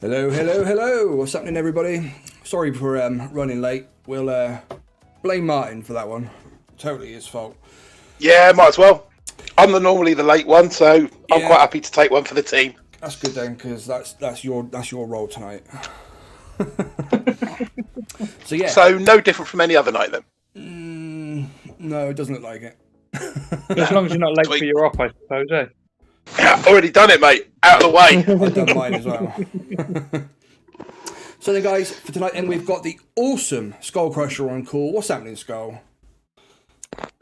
Hello, hello, hello. What's happening, everybody? Sorry for running late. We'll blame Martin for that one. Totally his fault. Yeah, might as well. I'm normally the late one, so I'm quite happy to take one for the team. That's good then, because that's your role tonight. So yeah. So no different from any other night then. No, it doesn't look like it. As long as you're not late for your op, I suppose, eh? Yeah, already done it, mate. Out of the way. I've done mine as well. So then, guys, for tonight, then we've got the awesome Skull Crusher on call. What's happening, Skull?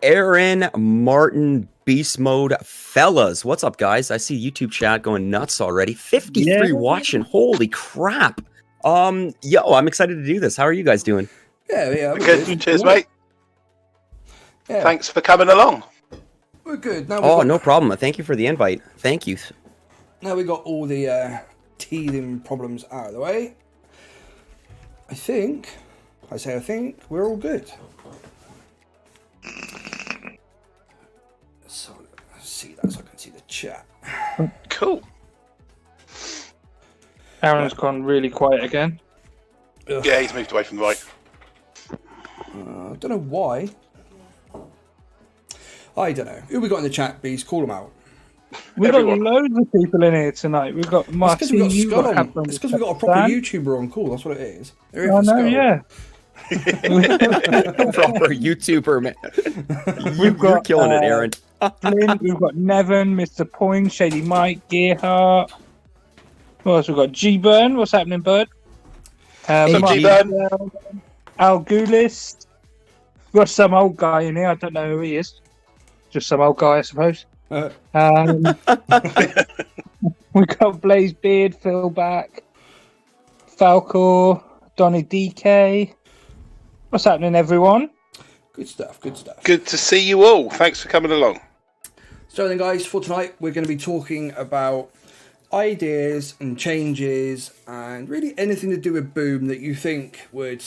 Aaron, Martin, Beast Mode, fellas. What's up, guys? I see YouTube chat going nuts already. 53 watching. Holy crap. Yo, I'm excited to do this. How are you guys doing? Yeah, Good. Cheers, mate. Yeah. Thanks for coming along. We're good. Now No problem. Thank you for the invite. Thank you. Now we got all the teething problems out of the way. I think we're all good. So let's see that so I can see the chat. Cool. Aaron's gone really quiet again. Ugh. Yeah, he's moved away from the mic. I don't know why. I don't know. Who we got in the chat, Bees? Call them out. We've got loads of people in here tonight. We've got Martin. It's because we've got a proper YouTuber on call. That's what it is. I know, yeah. Proper YouTuber, man. You're killing it, Aaron. Flint, we've got Nevin, Mr. Point, Shady Mike, Gearhart. What else? We've got G-Burn. What's happening, bud? G-Burn. Al Goulis. We've got some old guy in here. I don't know who he is. Just some old guy, I suppose. We got Blaze Beard, Phil Back, Falcor, Donny DK. What's happening, everyone? Good stuff, good stuff. Good to see you all. Thanks for coming along. So then, guys, for tonight, we're going to be talking about ideas and changes and really anything to do with Boom that you think would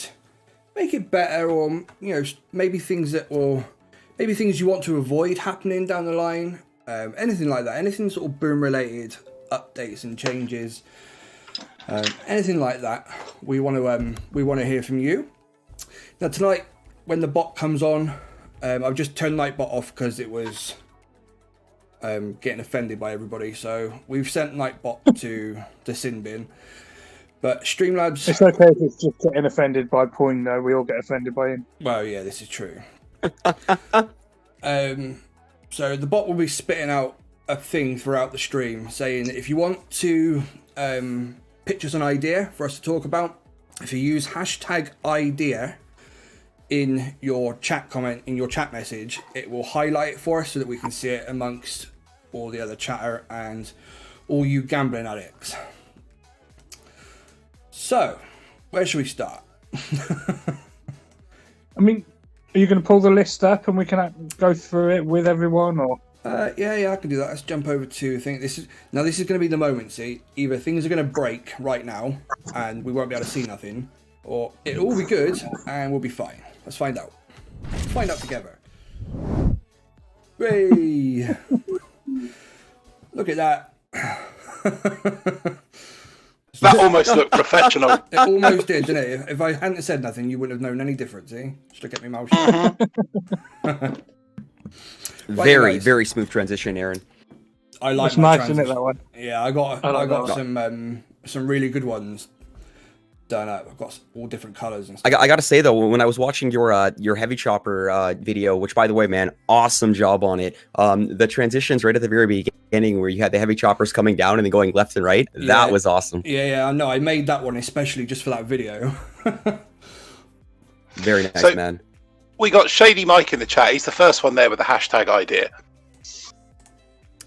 make it better, or, you know, maybe things you want to avoid happening down the line. Anything like that, anything sort of Boom related updates and changes, anything like that, we want to hear from you. Now tonight, when the bot comes on, I've just turned Nightbot off because it was getting offended by everybody. So we've sent Nightbot to the sin bin. But Streamlabs, it's okay if it's just getting offended by Point, though. We all get offended by him. Well, yeah, this is true. So the bot will be spitting out a thing throughout the stream saying that if you want to pitch us an idea for us to talk about, if you use hashtag idea in your chat comment, in your chat message, it will highlight it for us so that we can see it amongst all the other chatter and all you gambling addicts. So, where should we start? I mean, are you going to pull the list up and we can go through it with everyone, or? Yeah, I can do that. Let's jump over to, I think this is going to be the moment, see? Either things are going to break right now and we won't be able to see nothing, or it'll all be good and we'll be fine. Let's find out. Let's find out together. Hey! Look at that. That almost looked professional. It almost did, didn't it? If I hadn't said nothing, you wouldn't have known any difference, see? Just look at me mouth shut. Very, very smooth transition, Aaron. I like it's nice, isn't it, that one? Yeah, I got some really good ones done up. I've got all different colors and stuff. I got to say, though, when I was watching your heavy chopper video, which, by the way, man, awesome job on it. The transitions right at the very beginning where you had the heavy choppers coming down and then going left and right, that was awesome. Yeah, I know. I made that one especially just for that video. Very nice, man. We got Shady Mike in the chat. He's the first one there with the hashtag idea.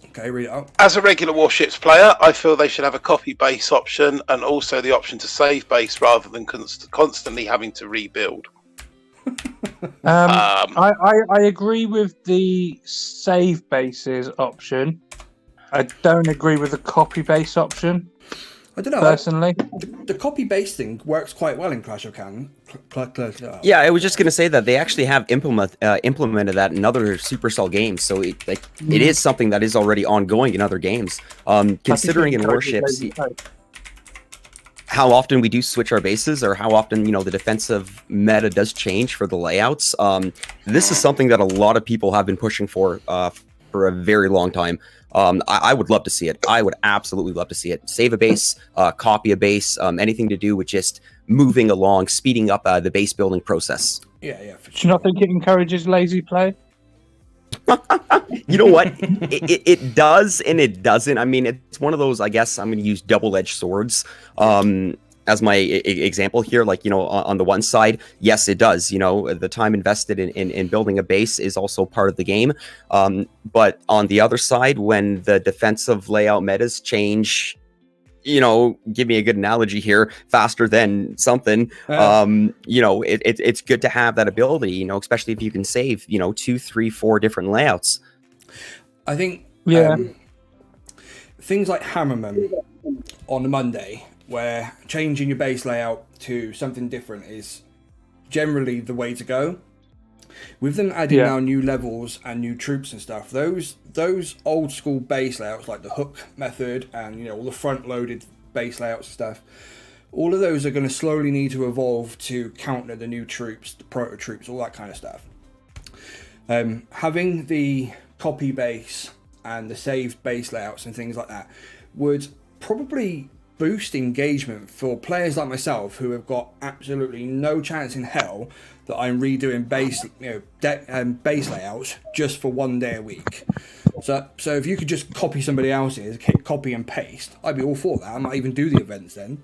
Okay, read it out. As a regular Warships player, I feel they should have a copy base option and also the option to save base rather than constantly having to rebuild. I agree with the save bases option. I don't agree with the copy base option. I don't know. Personally, the copy base thing works quite well in Clash of Clans. Yeah, I was just gonna say that they actually have implemented that in other Supercell games, so it is something that is already ongoing in other games. Considering in Warships, how often we do switch our bases, or how often, you know, the defensive meta does change for the layouts. This is something that a lot of people have been pushing for a very long time. I would love to see it. I would absolutely love to see it. Save a base, copy a base, anything to do with just moving along, speeding up the base building process. Yeah, for Do you not think it encourages lazy play? You know what? It does and it doesn't. I mean, it's one of those, I guess I'm going to use double-edged swords as my example here. Like, you know, on the one side, yes, it does. You know, the time invested in building a base is also part of the game. But on the other side, when the defensive layout metas change, you know, give me a good analogy here, faster than something, you know, it's good to have that ability, you know, especially if you can save, you know, 2, 3, 4 different layouts. I think Yeah. things like Hammerman on a Monday, where changing your base layout to something different is generally the way to go. With them adding now new levels and new troops and stuff, those old school base layouts like the hook method and, you know, all the front loaded base layouts and stuff, all of those are going to slowly need to evolve to counter the new troops, the proto troops, all that kind of stuff. Having the copy base and the saved base layouts and things like that would probably boost engagement for players like myself who have got absolutely no chance in hell that I'm redoing base, you know, base layouts just for one day a week. So if you could just copy somebody else's, hit copy and paste, I'd be all for that. I might even do the events then.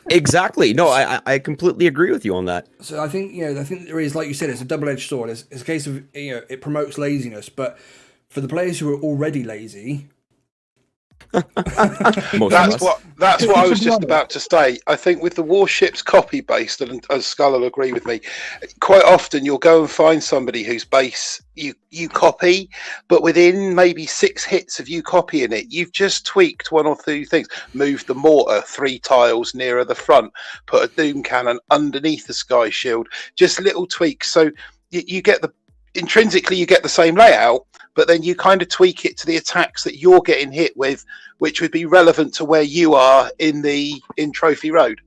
Exactly. No, I completely agree with you on that. So I think, you know, there is, like you said, it's a double-edged sword. It's a case of, you know, it promotes laziness, but for the players who are already lazy, That's what I was just about to say. I think with the Warships copy based, and as Skull will agree with me, quite often you'll go and find somebody whose base you copy, but within maybe 6 hits of you copying it, you've just tweaked 1 or 2 things. Moved the mortar 3 tiles nearer the front, put a doom cannon underneath the sky shield, just little tweaks. So you get intrinsically you get the same layout, but then you kind of tweak it to the attacks that you're getting hit with, which would be relevant to where you are in Trophy Road.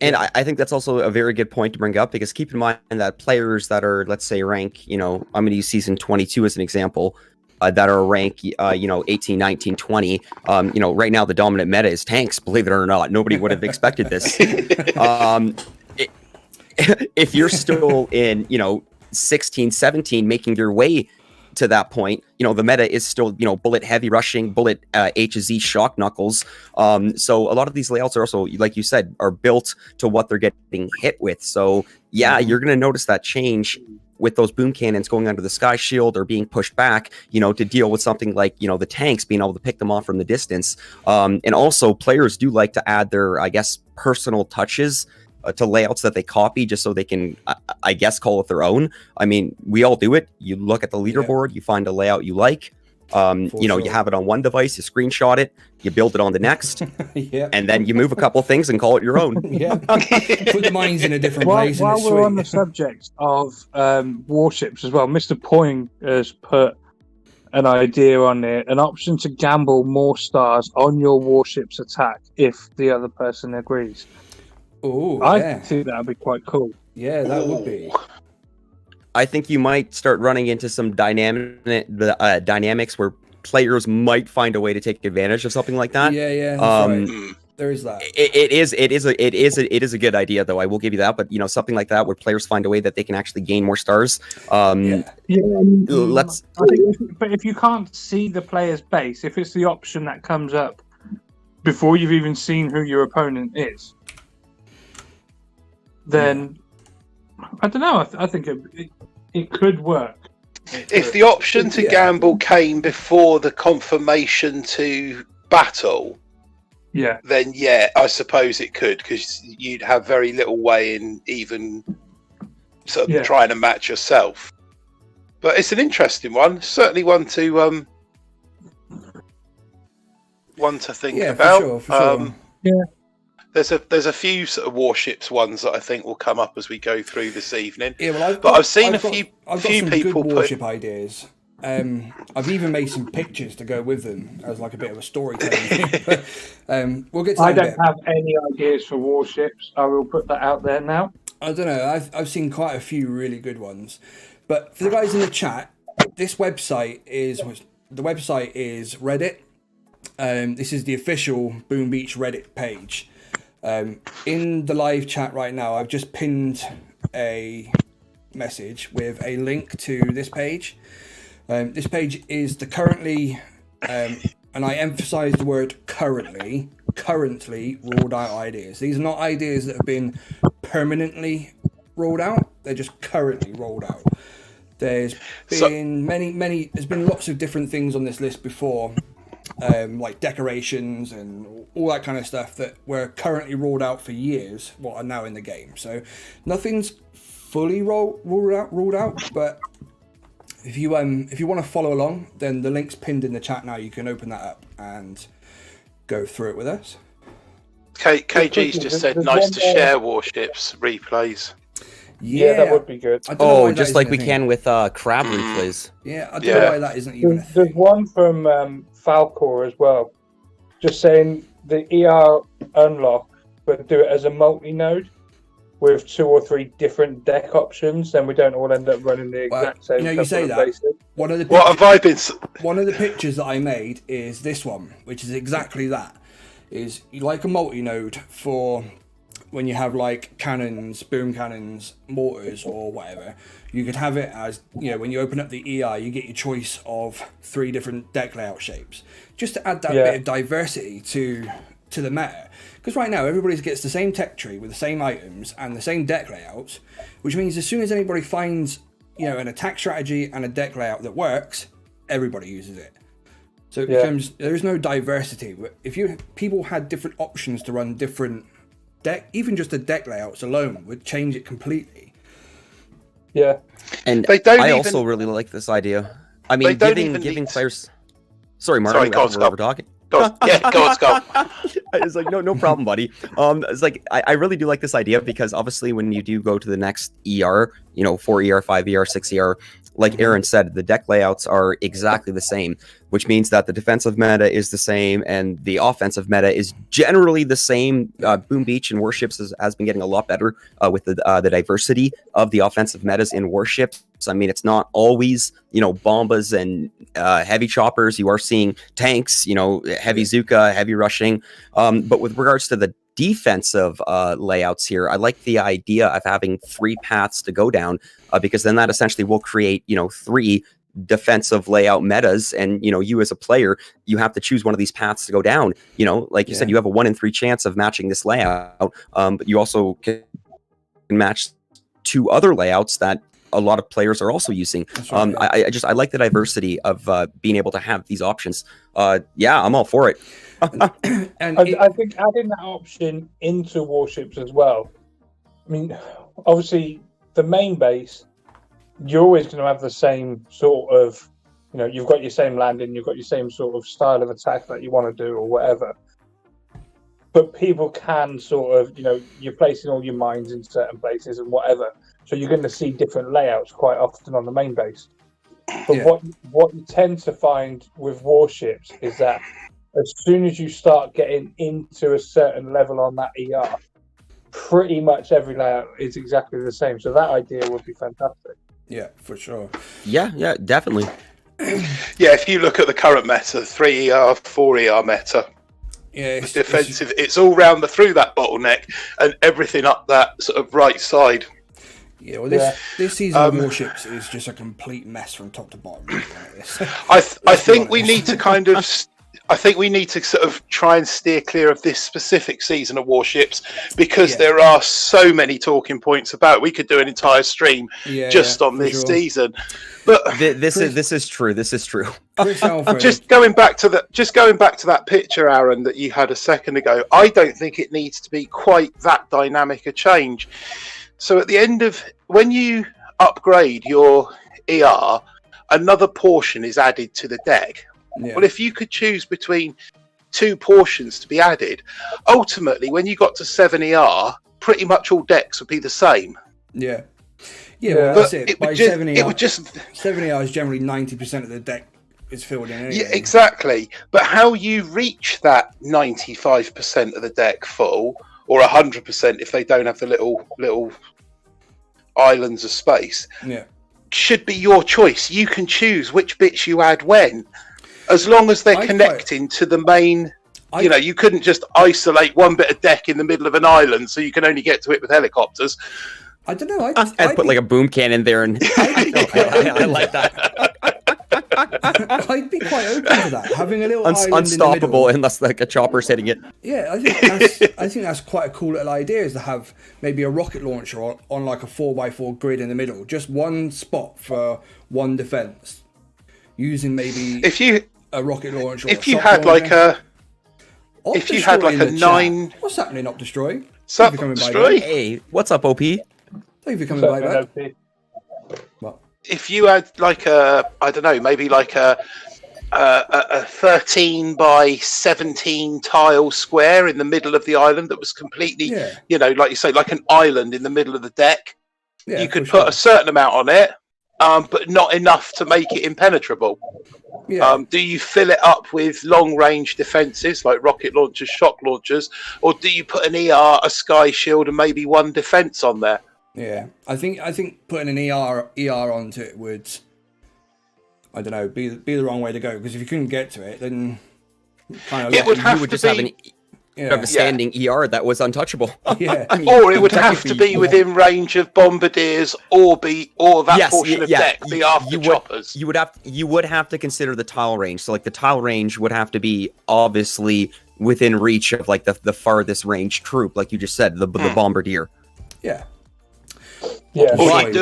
And I think that's also a very good point to bring up, because keep in mind that players that are, let's say, rank, you know, I'm going to use season 22 as an example, that are rank, you know, 18, 19, 20. You know, right now the dominant meta is tanks, believe it or not. Nobody would have expected this. If you're still in, you know, 16, 17, making your way to that point, you know, the meta is still, you know, bullet heavy rushing, bullet H-Z shock knuckles. So a lot of these layouts are also, like you said, are built to what they're getting hit with. So yeah, you're going to notice that change with those boom cannons going under the sky shield or being pushed back, you know, to deal with something like, you know, the tanks, being able to pick them off from the distance. And also players do like to add their, I guess, personal touches to layouts that they copy, just so they can, I guess, call it their own. I mean, we all do it. You look at the leaderboard, you find a layout you like, you know, you have it on one device, you screenshot it, you build it on the next, and then you move a couple things and call it your own. Put the mines in a different place. While we're on the subject of warships as well, Mr. Poing has put an idea on there, an option to gamble more stars on your warship's attack if the other person agrees. Oh, I think that would be quite cool. Yeah, that would be. I think you might start running into some dynamics where players might find a way to take advantage of something like that. Yeah, that's right. There is that. It is a good idea, though. I will give you that. But you know, something like that where players find a way that they can actually gain more stars. Let's. But if you can't see the player's base, if it's the option that comes up before you've even seen who your opponent is, then I don't know. I think it could work. If the option to gamble came before the confirmation to battle, then I suppose it could, because you'd have very little way in even sort of trying to match yourself. But it's an interesting one. Certainly one to think about. For sure. There's a few sort of warships ones that I think will come up as we go through this evening. Yeah, well, I've seen a few some people good warship ideas. I've even made some pictures to go with them as like a bit of a storytelling thing. But, we'll get to I that don't have any ideas for warships. I will put that out there now. I don't know. I've seen quite a few really good ones. But for the guys in the chat, this website is Reddit. This is the official Boom Beach Reddit page. In the live chat right now, I've just pinned a message with a link to this page. This page is the currently, and I emphasize the word currently ruled out ideas. These are not ideas that have been permanently rolled out. They're just currently rolled out. There's been there's been lots of different things on this list before, like decorations and all that kind of stuff that were currently rolled out for years, what are now in the game. So nothing's fully ruled out, but if you want to follow along, then the link's pinned in the chat now. You can open that up and go through it with us. KG's just said, nice to share warships replays. Yeah, that would be good. Oh, just like we can with crab replays. Yeah, I don't know why that isn't even a thing. There's one from Falcor as well, just saying the ER unlock, but do it as a multi-node with 2 or 3 different deck options, then we don't all end up running the exact same. You say that. Places. One of the pictures that I made is this one, which is exactly that. Is like a multi-node for when you have like cannons, boom cannons, mortars, or whatever. You could have it as, when you open up the EI, you get your choice of 3 different deck layout shapes, just to add that bit of diversity to the meta. Because right now everybody gets the same tech tree with the same items and the same deck layouts, which means as soon as anybody finds an attack strategy and a deck layout that works, everybody uses it. So it becomes, there is no diversity. If people had different options to run different deck, even just the deck layouts alone would change it completely. Yeah, and I also really like this idea. I mean, giving players. Sorry, Mark. Sorry, we're talking. Go. It's like no problem, buddy. It's like I really do like this idea because obviously when you do go to the next ER, 4 ER, 5 ER, 6 ER, like Aaron said, the deck layouts are exactly the same, which means that the defensive meta is the same and the offensive meta is generally the same. Boom Beach and Warships has been getting a lot better with the diversity of the offensive metas in Warships. I mean, it's not always, bombas and heavy choppers. You are seeing tanks, heavy Zuka, heavy rushing. But with regards to the defensive layouts here, I like the idea of having 3 paths to go down because then that essentially will create, 3 defensive layout metas. And, you as a player, you have to choose one of these paths to go down. Like you said, you have a 1 in 3 chance of matching this layout. But you also can match 2 other layouts that a lot of players are also using. Right. I like the diversity of being able to have these options. I'm all for it. And I think adding that option into Warships as well. I mean, obviously the main base, you're always going to have the same sort of, you've got your same landing, you've got your same sort of style of attack that you want to do or whatever. But people can sort of, you're placing all your mines in certain places and whatever. So you're going to see different layouts quite often on the main base. But what you tend to find with Warships is that as soon as you start getting into a certain level on that ER, pretty much every layout is exactly the same. So that idea would be fantastic. Yeah, for sure. Yeah, definitely. Yeah, if you look at the current meta, 3 ER, 4 ER meta, it's defensive, it's all round through that bottleneck and everything up that sort of right side. Yeah, well, this season of Warships is just a complete mess from top to bottom. I think we need to sort of try and steer clear of this specific season of Warships because there are so many talking points about it. We could do an entire stream just on this season. But this is true. This is true. Just going back to that picture, Aaron, that you had a second ago, I don't think it needs to be quite that dynamic a change. So at the end of when you upgrade your ER, another portion is added to the deck. Yeah. Well, if you could choose between 2 portions to be added, ultimately, when you got to 7 ER, pretty much all decks would be the same. Yeah. Yeah, well, But that's it. it By would just, 70 it would just 70 hours, generally 90% of the deck is filled in anyway. yeah, exactly. But how you reach that 95% of the deck full, or 100% if they don't have the little islands of space, Yeah. should be your choice. You can choose which bits you add when, as long as they're connecting to the main. You know, you couldn't just isolate one bit of deck in the middle of an island so you can only get to it with helicopters. I don't know. I'd put like a boom cannon there, and I like that. I'd be quite open to that. Having a little island unstoppable in the middle. unless like a chopper's hitting it. Yeah, I think that's quite a cool little idea, is to have maybe a rocket launcher on like a 4x4 grid in the middle, just one spot for one defense, using maybe a rocket launcher. If you had like a 9, what's happening, Up Destroy? Sup, Destroy? Hey, what's up, OP? Thank you for coming by that. What? If you had like I don't know, maybe like a 13 by 17 tile square in the middle of the island that was completely, you know, like you say, like an island in the middle of the deck. Yeah, you could put a certain amount on it, but not enough to make it impenetrable. Yeah. Do you fill it up with long-range defences like rocket launchers, shock launchers, or do you put an ER, a sky shield, and maybe one defence on there? Yeah, I think putting an ER onto it would, I don't know, be the wrong way to go, because if you couldn't get to it, then kind of you would have a standing ER that was untouchable. Yeah, or it would have to be within range of bombardiers, or that portion of deck be after choppers. You would have to consider the tile range. So like the tile range would have to be obviously within reach of like the farthest range troop, like you just said, the bombardier. Yeah. Yeah. But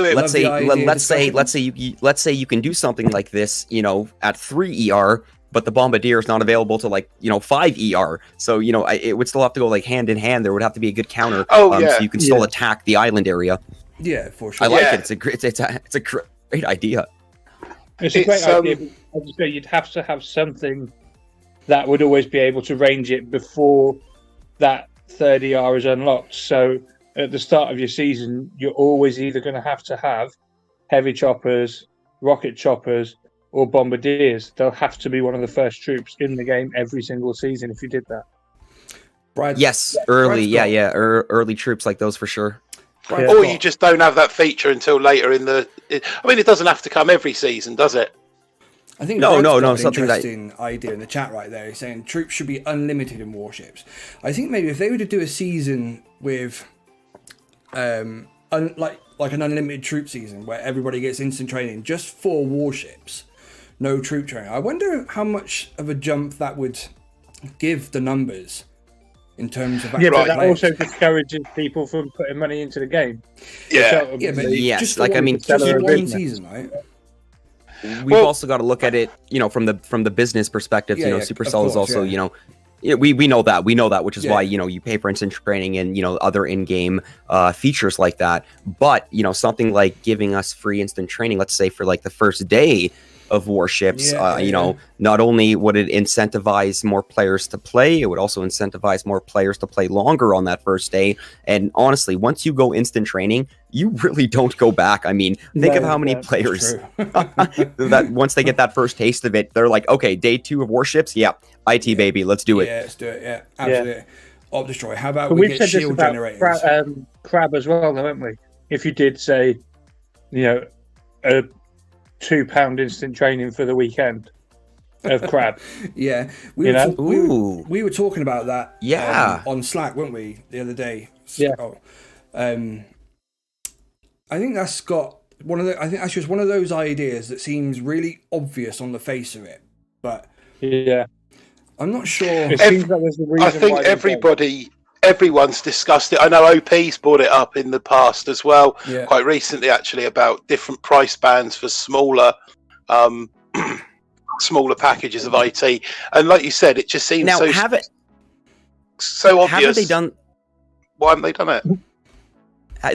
let's say you can do something like this, you know, at 3 ER. But the bombardier is not available to 5 ER. So, you know, it would still have to go like hand in hand. There would have to be a good counter. So you can still attack the island area. Yeah, for sure. I like it. It's a great idea. It's a great idea. But you'd have to have something that would always be able to range it before that 3rd ER is unlocked. So at the start of your season, you're always either going to have heavy choppers, rocket choppers, or bombardiers. They'll have to be one of the first troops in the game every single season if you did that. Early troops like those for sure. Or you just don't have that feature until later in the. I mean, it doesn't have to come every season, does it? I think no. Something interesting idea in the chat right there. He's saying troops should be unlimited in Warships. I think maybe if they were to do a season with, like an unlimited troop season where everybody gets instant training just for Warships. No troop training. I wonder how much of a jump that would give the numbers in terms of but that also discourages people from putting money into the game. Yeah, just one season, right? We've also got to look at it, you know, from the business perspective. You know, Supercell is also, you know, we know that, which is why, you know, you pay for instant training and, you know, other in-game features like that. But, you know, something like giving us free instant training, let's say for like the first day of Warships, you know, not only would it incentivize more players to play, it would also incentivize more players to play longer on that first day. And honestly, once you go instant training, you really don't go back. I mean, think of how many players that once they get that first taste of it, they're like, okay, day 2 of Warships, IT baby, let's do it. Yeah, let's do it. Yeah, absolutely. Up Destroy. How about we get shield generators? Crab as well, though, haven't we? If you did say, you know, a £2 instant training for the weekend of crab. Yeah, we were talking about that. On Slack, weren't we, the other day? Yeah. I think that's got I think that's just one of those ideas that seems really obvious on the face of it, but I'm not sure. It seems like there's a reason. I think everyone's discussed it. I know OP's brought it up in the past as well, quite recently actually, about different price bands for smaller packages of IT. And like you said, it just seems so obvious. Haven't they done? Why haven't they done it?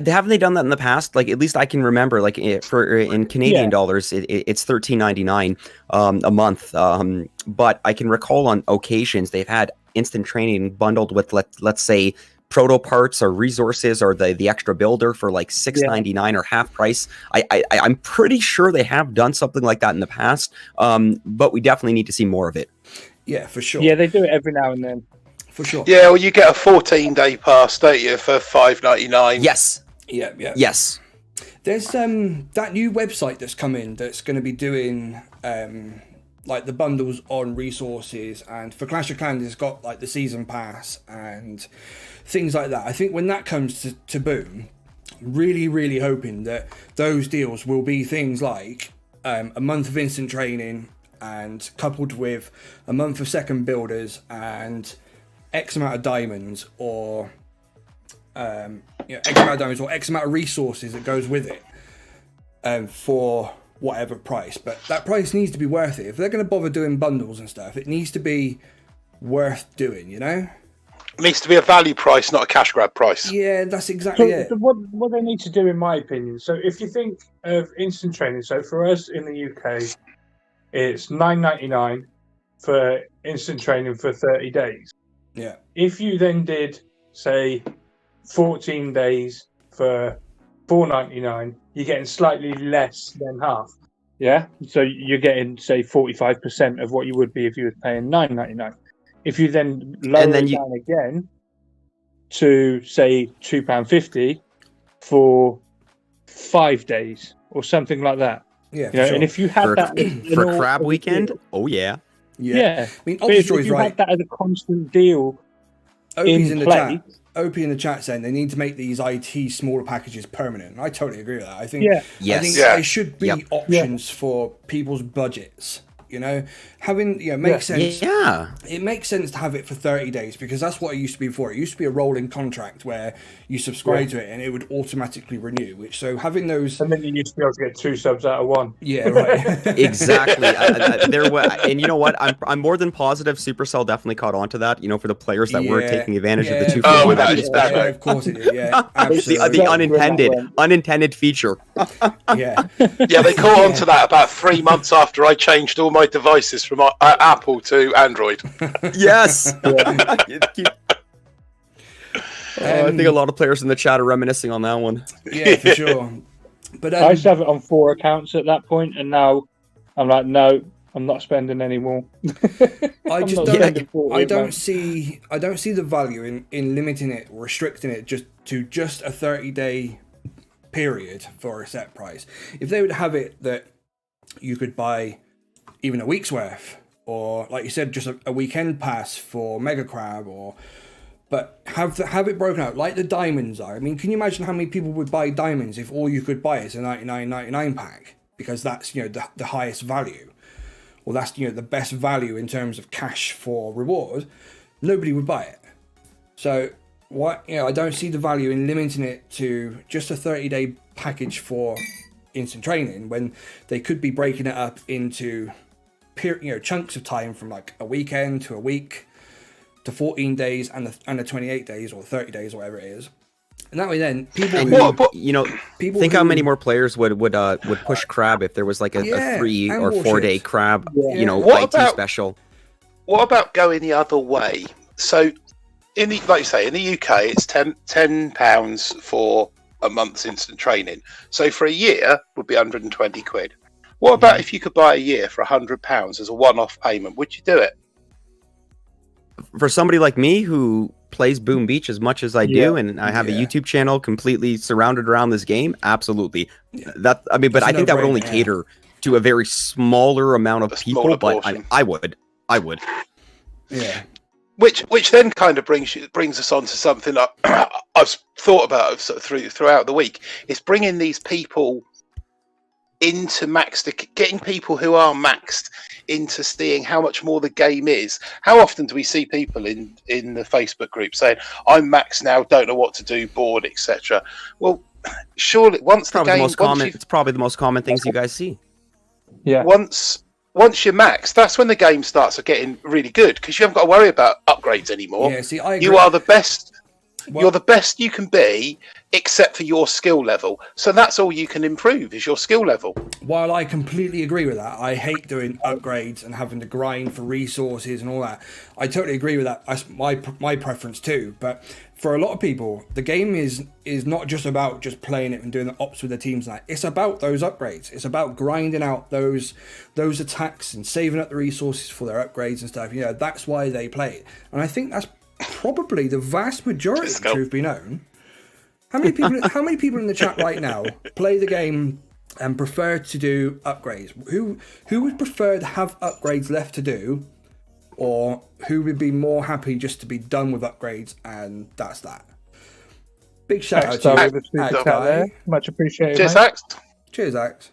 Haven't they done that in the past? Like, at least I can remember, like in Canadian dollars, it's $13.99 a month. But I can recall on occasions they've had instant training bundled with let's say proto parts or resources or the extra builder for like $6.99 or half price. I'm pretty sure they have done something like that in the past, but we definitely need to see more of it. Yeah, for sure. Yeah, they do it every now and then. For sure. Yeah, well, you get a 14-day pass, don't you, for $5.99? Yes. Yeah, yeah. Yes. There's that new website that's come in that's going to be doing like the bundles on resources, and for Clash of Clans it's got like the season pass and things like that. I think when that comes to boom, really hoping that those deals will be things like a month of instant training and coupled with a month of second builders and X amount of diamonds or X amount of diamonds or X amount of resources that goes with it for whatever price. But that price needs to be worth it. If they're going to bother doing bundles and stuff, it needs to be worth doing, you know? It needs to be a value price, not a cash grab price. Yeah, that's exactly it. So what they need to do, in my opinion, so if you think of instant training, so for us in the UK, it's $9.99 for instant training for 30 days. Yeah. If you then did, say, 14 days for $4.99, you're getting slightly less than half. Yeah? So you're getting, say, 45% of what you would be if you were paying $9.99. If you then lower it down again to, say, £2.50 for 5 days or something like that. Yeah, You know, sure. and if you had For, that for crab weekend, oh yeah. Yeah. I mean, But if Obstroy's you right. had that as a constant deal Opie's in the play, chat. Opie in the chat saying they need to make these IT smaller packages permanent. And I totally agree with that. I think, Yeah. I think Yes. there should be options for people's budgets. You know, makes sense. Yeah. It makes sense to have it for 30 days because that's what it used to be before. It used to be a rolling contract where you subscribe to it and it would automatically renew. Having those, and then you used to be able to get 2 subs out of 1. yeah, right, Exactly. And you know what? I'm more than positive Supercell definitely caught on to that. You know, for the players that were taking advantage of the 2 Oh, for 1 without package a doubt. special. Yeah, of course it did. Yeah, absolutely. The unintended feature. Yeah, Yeah, they caught on to that about 3 months after I changed all my devices from Apple to Android. Yes. I think a lot of players in the chat are reminiscing on that one. yeah, for sure. But I used to have it on 4 accounts at that point, and now I'm like, no, I'm not spending any more. I just not don't. spending 40 I a don't month. see. I don't see the value in limiting it, restricting it just to a 30-day period for a set price. If they would have it that you could buy even a week's worth, or like you said, just a weekend pass for Mega Crab, but have it broken out like the diamonds are. I mean, can you imagine how many people would buy diamonds if all you could buy is a 99.99 pack because that's the highest value, or that's the best value in terms of cash for reward? Nobody would buy it. So I don't see the value in limiting it to just a 30-day package for instant training when they could be breaking it up into chunks of time from like a weekend to a week to 14 days and the 28 days or 30 days or whatever it is. And that way then think how many more players would push crab if there was like a 3 or 4 day crab IT special. What about going the other way? So like you say, in the UK it's £10 for a month's instant training. So for a year would be 120 quid. What about if you could buy a year for £100 as a one-off payment? Would you do it? For somebody like me who plays Boom Beach as much as I do, and I have a YouTube channel completely surrounded around this game, absolutely. But I think that would only cater to a very smaller amount of people. But I would. Yeah. Which then kind of brings us on to something that I've thought about throughout the week. It's bringing these people into getting people who are maxed into seeing how much more the game is. How often do we see people in the Facebook group saying, "I'm maxed now, don't know what to do, bored, etc." Well, surely it's probably the most common things you guys see. Yeah. Once you're maxed, that's when the game starts getting really good because you haven't got to worry about upgrades anymore. Yeah, see, I agree. You are the best. You're the best you can be, except for your skill level. So that's all you can improve is your skill level. While I completely agree with that, I hate doing upgrades and having to grind for resources and all that. I totally agree with that. That's my preference too. But for a lot of people, the game is not just about just playing it and doing the ops with the teams. And that. It's about those upgrades. It's about grinding out those attacks and saving up the resources for their upgrades and stuff. You know, that's why they play it. And I think that's probably the vast majority, truth be known. How many people in the chat right now play the game and prefer to do upgrades? Who would prefer to have upgrades left to do, or who would be more happy just to be done with upgrades and that's that? Big shout out to you, Axe there. Much appreciated. Cheers, Axe. Cheers, Axe.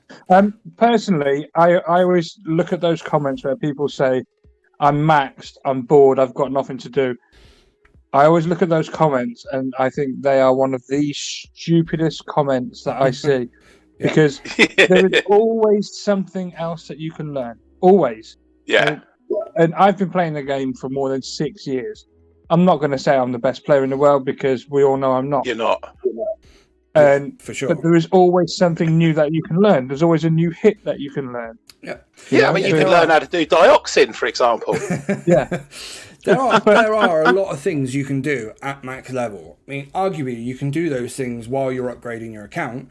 Personally, I always look at those comments where people say, "I'm maxed, I'm bored, I've got nothing to do." I always look at those comments and I think they are one of the stupidest comments that I see. Because there is always something else that you can learn. Always. Yeah. And I've been playing the game for more than 6 years. I'm not going to say I'm the best player in the world because we all know I'm not. You're not. And for sure. But there is always something new that you can learn. There's always a new hit that you can learn. Yeah. I mean, you can learn how to do dioxin, for example. Yeah. There are a lot of things you can do at max level. I mean, arguably, you can do those things while you're upgrading your account,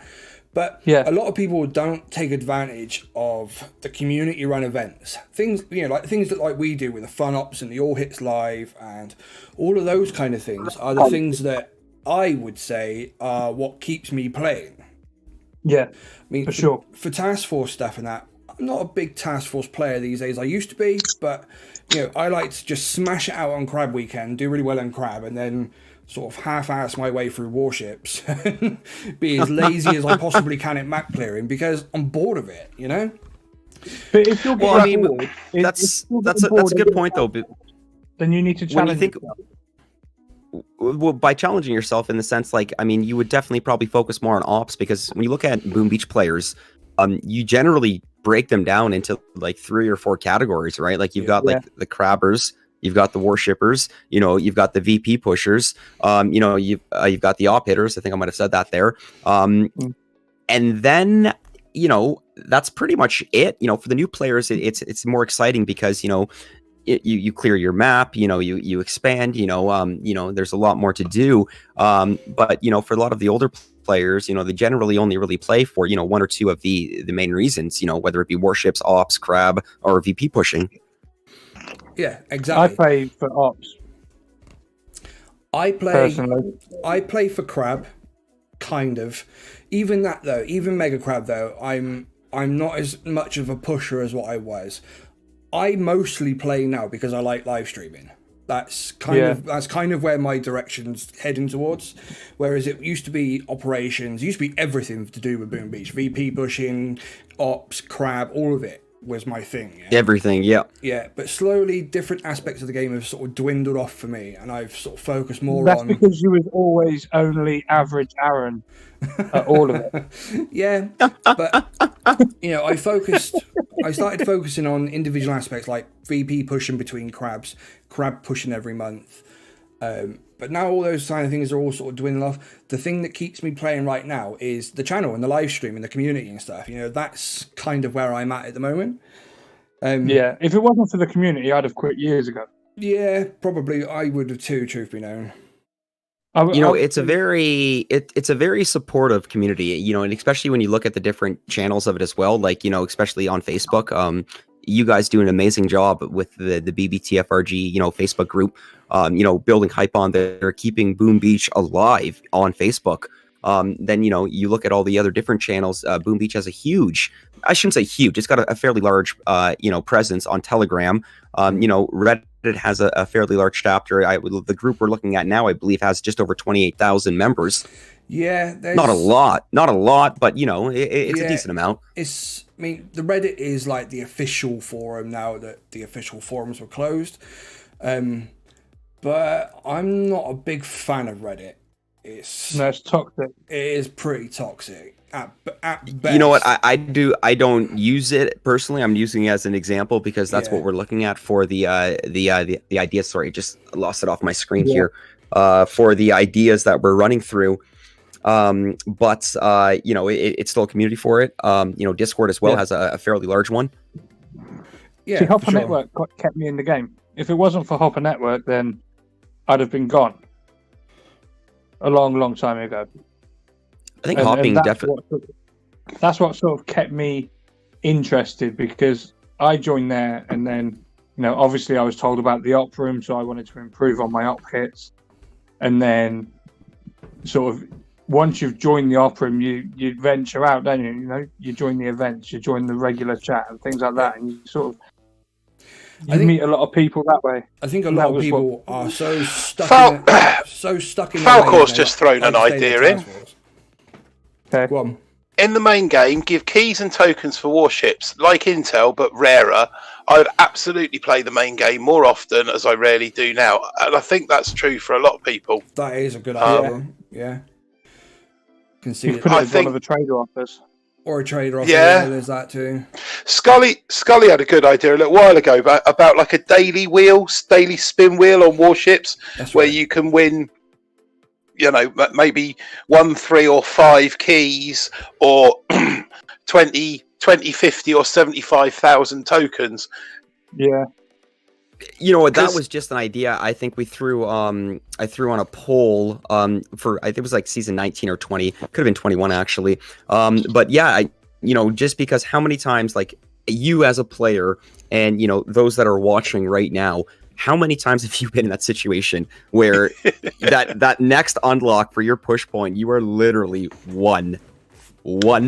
but a lot of people don't take advantage of the community-run events. Things, like things that we do with the fun ops and the all hits live and all of those kind of things are the things that I would say are what keeps me playing. Yeah, I mean, for sure. For task force stuff and that, I'm not a big task force player these days. I used to be, but I like to just smash it out on crab weekend, do really well on crab, and then sort of half-ass my way through warships, be as lazy as I possibly can at map clearing because I'm bored of it. But if you're bored, that's a good point though. But then you need to challenge yourself. Well, by challenging yourself in the sense, you would definitely probably focus more on ops because when you look at Boom Beach players, you generally break them down into 3 or 4 categories, right? Like you've got the crabbers, you've got the warshippers, you've got the VP pushers, you've got the op hitters. I think I might have said that there. And then, that's pretty much it. For the new players, it's more exciting because, you clear your map, you expand, there's a lot more to do. But, for a lot of the older players, they generally only really play for, 1 or 2 of the main reasons, whether it be warships, ops, crab, or VP pushing. Yeah, exactly. I play for ops. I play for crab, kind of. Even that though, even mega crab though, I'm not as much of a pusher as what I was. I mostly play now because I like live streaming. That's kind of where my direction's heading towards. Whereas it used to be operations, used to be everything to do with Boom Beach, VP pushing, ops, crab, all of it was my thing. Everything, yeah. Yeah, but slowly different aspects of the game have sort of dwindled off for me, and I've sort of focused more That's on. That's because you was always only average Aaron at all of it. Yeah, but I started focusing on individual aspects like VP pushing between crabs, crab pushing every month. But now all those kind of things are all sort of dwindling off. The thing that keeps me playing right now is the channel and the live stream and the community and stuff. That's kind of where I'm at the moment. If it wasn't for the community, I'd have quit years ago. Yeah, probably I would have too, truth be known. It's a very supportive community, and especially when you look at the different channels of it as well, especially on Facebook. You guys do an amazing job with the BBTFRG, Facebook group, building hype on there, keeping Boom Beach alive on Facebook. Then, you look at all the other different channels. Boom Beach has I shouldn't say huge, it's got a fairly large, presence on Telegram. Reddit has a fairly large chapter. The group we're looking at now, I believe, has just over 28,000 members. Yeah. Not a lot, but, it's a decent amount. The Reddit is like the official forum now that the official forums were closed. But I'm not a big fan of Reddit. It's toxic. It is pretty toxic. at best. You know what? I don't use it personally. I'm using it as an example because that's what we're looking at for the idea. Sorry, just lost it off my screen here. For the ideas that we're running through. But you know, it's still a community for it. You know, Discord as well has a fairly large one. Yeah, see, Hopper Network kept me in the game. If it wasn't for Hopper Network, then I'd have been gone a long time ago. I think hopping definitely. That's what sort of kept me interested, because I joined there, and then, you know, obviously I was told about the op room, so I wanted to improve on my op kits, and then sort of once you've joined the op room, you venture out, don't you? You know, you join the events, you join the regular chat and things like that, and you sort of meet a lot of people that way. I think a lot of people are so stuck in Falcor's just thrown an idea in. Okay. Go on. In the main game, give keys and tokens for warships, like Intel, but rarer. I would absolutely play the main game more often, as I rarely do now. And I think that's true for a lot of people. That is a good idea. Yeah. Can see it. Put it as one of the trader offers. Or a trader offer. Yeah, there's that too. Scully had a good idea a little while ago about like a daily spin wheel on warships, where you can win, you know, maybe 1, 3 or 5 keys, or 20, 50 or 75,000 tokens. Yeah. You know what? That was just an idea. I think we threw. I threw on a poll. For I think it was like season 19 or 20. Could have been 21 actually. But yeah, you know, just because how many times, like, you as a player, and you know, those that are watching right now, how many times have you been in that situation where that next unlock for your push point, you are literally one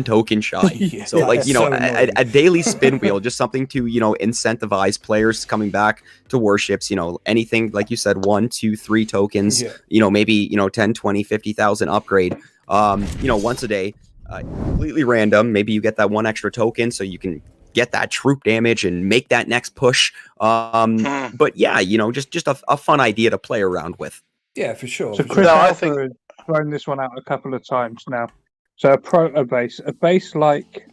token shy. So like, you know, a daily spin wheel, just something to, you know, incentivize players coming back to warships, you know, anything like you said, 1, 2, 3 tokens, you know, maybe, you know, 10, 20, 50,000 upgrade, you know, once a day, completely random. Maybe you get that 1 extra token so you can get that troop damage and make that next push. But yeah, you know, just a fun idea to play around with. Yeah, for sure. So Chris Alpha has thrown this one out a couple of times now. So a proto base, a base like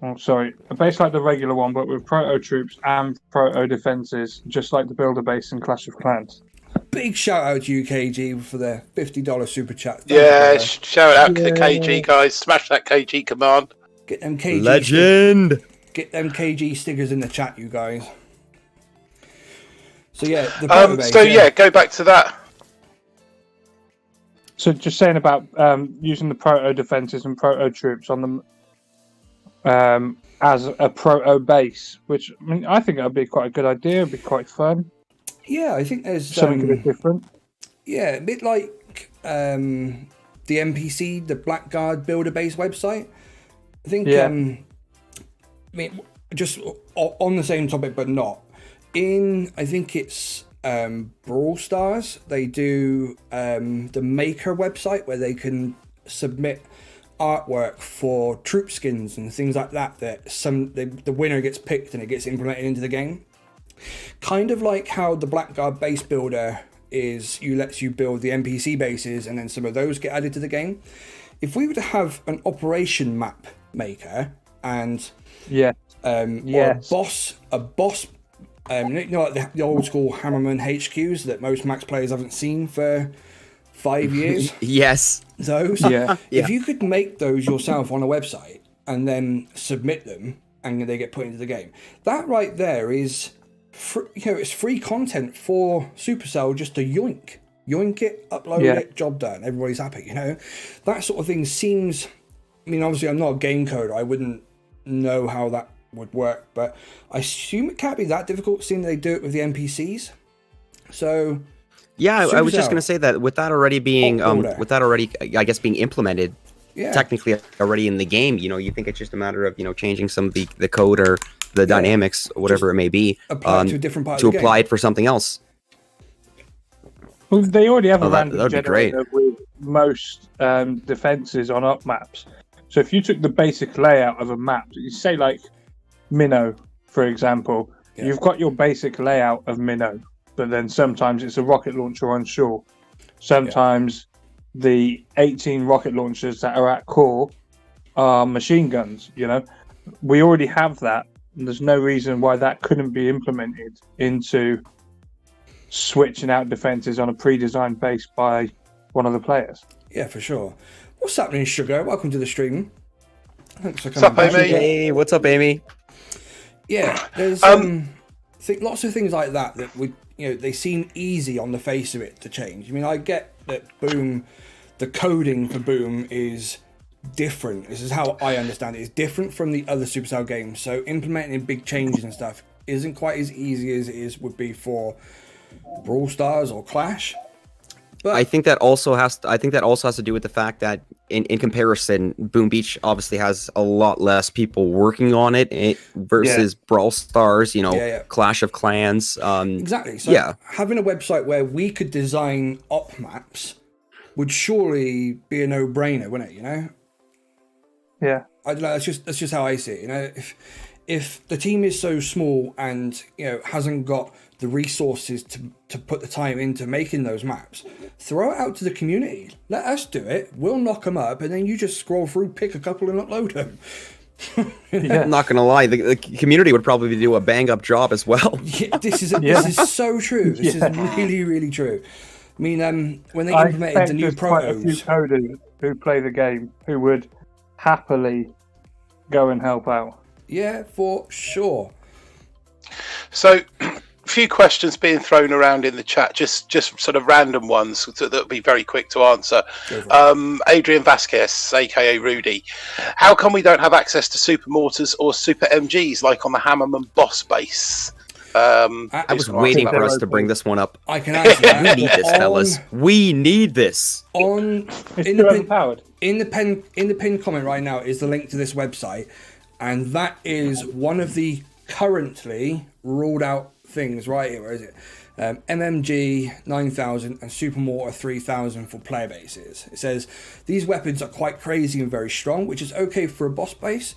the regular one, but with proto troops and proto defenses, just like the builder base in Clash of Clans. Big shout out to you, KG, for the $50 super chat. Shout out to the KG guys. Smash that KG command. Get them KG legend. Get them KG stickers in the chat, you guys. So yeah, the proto base, go back to that. So just saying about using the proto defenses and proto troops on them as a proto base, which, I mean, I think that would be quite a good idea. It'd be quite fun. Yeah, I think there's something a bit different. Yeah, a bit like the NPC, the Blackguard builder base website. I think. I mean, just on the same topic, but not in. I think it's. Brawl Stars, they do the Maker website where they can submit artwork for troop skins and things like that. The winner gets picked and it gets implemented into the game. Kind of like how the Blackguard base builder lets you build the NPC bases, and then some of those get added to the game. If we were to have an operation map maker and a boss. You know, like the old school Hammerman HQs that most Max players haven't seen for 5 years. Yes. Those. Yeah. If you could make those yourself on a website and then submit them, and they get put into the game, that right there is, it's free content for Supercell just to yoink it, upload it, job done. Everybody's happy. You know, that sort of thing seems. I mean, obviously, I'm not a game coder. I wouldn't know how that would work, but I assume it can't be that difficult, seeing they do it with the NPCs. So yeah, I was just going to say that with that already being I guess being implemented technically already in the game, you know, you think it's just a matter of, you know, changing some of the code or the dynamics, whatever it may be, apply it to a different part to of the apply game. It for something else. Well, they already have a random that'd be great. generator with most defenses on up maps. So if you took the basic layout of a map, you say like Minnow, for example, you've got your basic layout of Minnow, but then sometimes it's a rocket launcher on shore. Sometimes the 18 rocket launchers that are at core are machine guns. You know, we already have that. And there's no reason why that couldn't be implemented into switching out defenses on a pre-designed base by one of the players. Yeah, for sure. What's happening, Sugar? Welcome to the stream. Thanks for What's up, coming back. Amy? Hey, what's up, Amy? Yeah, there's lots of things like that would, they seem easy on the face of it to change. I mean, I get that Boom, the coding for Boom is different. This is how I understand it. It's different from the other Supercell games. So implementing big changes and stuff isn't quite as easy as would be for Brawl Stars or Clash. But I think that also has to do with the fact that in comparison, Boom Beach obviously has a lot less people working on it versus Brawl Stars, Clash of Clans. Exactly. So having a website where we could design op maps would surely be a no-brainer, wouldn't it? Yeah. I don't know. That's just how I see it. If the team is so small and hasn't got the resources to put the time into making those maps, throw it out to the community. Let us do it. We'll knock them up, and then you just scroll through, pick a couple, and upload them. I'm not gonna lie, the community would probably do a bang up job as well. Yeah, this is so true. This is really, really true. I mean, when they implemented the new quite a few protos, coders who play the game who would happily go and help out. Yeah, for sure. So, a few questions being thrown around in the chat, just sort of random ones that'll be very quick to answer. Adrian Vasquez, aka Rudy, how come we don't have access to super mortars or super MGs like on the Hammerman boss base? I was waiting for us to bring this one up. I can answer that. We need this, fellas. We need this. In the pinned comment right now is the link to this website, and that is one of the currently ruled out things right here. Where is it? MMG 9000 and Super Mortar 3000 for player bases. It says these weapons are quite crazy and very strong, which is okay for a boss base,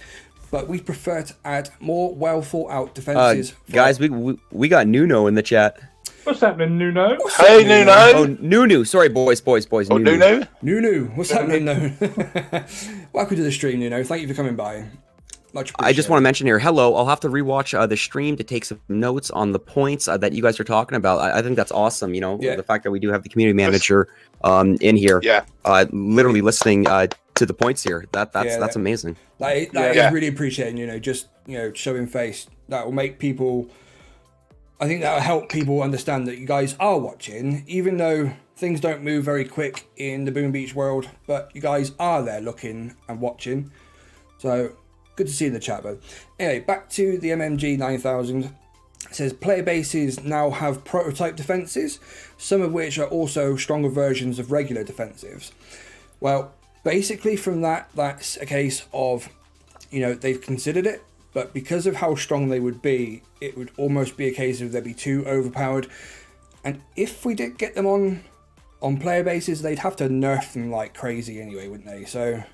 but we prefer to add more well thought out defenses. Guys, we got Nuno in the chat. What's happening, Nuno? Hey, Nuno. Oh, Nuno. Sorry, boys. Oh, Nuno. Nuno, what's happening, though? Welcome to the stream, Nuno. Thank you for coming by. Much appreciated. I just want to mention here, hello. I'll have to rewatch the stream to take some notes on the points that you guys are talking about. I think that's awesome. The fact that we do have the community manager in here, literally listening to the points here. That's amazing. That is really appreciating. Just showing face. That will make people. I think that will help people understand that you guys are watching, even though things don't move very quick in the Boom Beach world. But you guys are there looking and watching. So. Good to see you in the chat, bud. Anyway, back to the MMG 9000. It says player bases now have prototype defenses, some of which are also stronger versions of regular defensives. Well, basically from that's a case of, they've considered it, but because of how strong they would be, it would almost be a case of they'd be too overpowered. And if we did get them on player bases, they'd have to nerf them like crazy anyway, wouldn't they? So...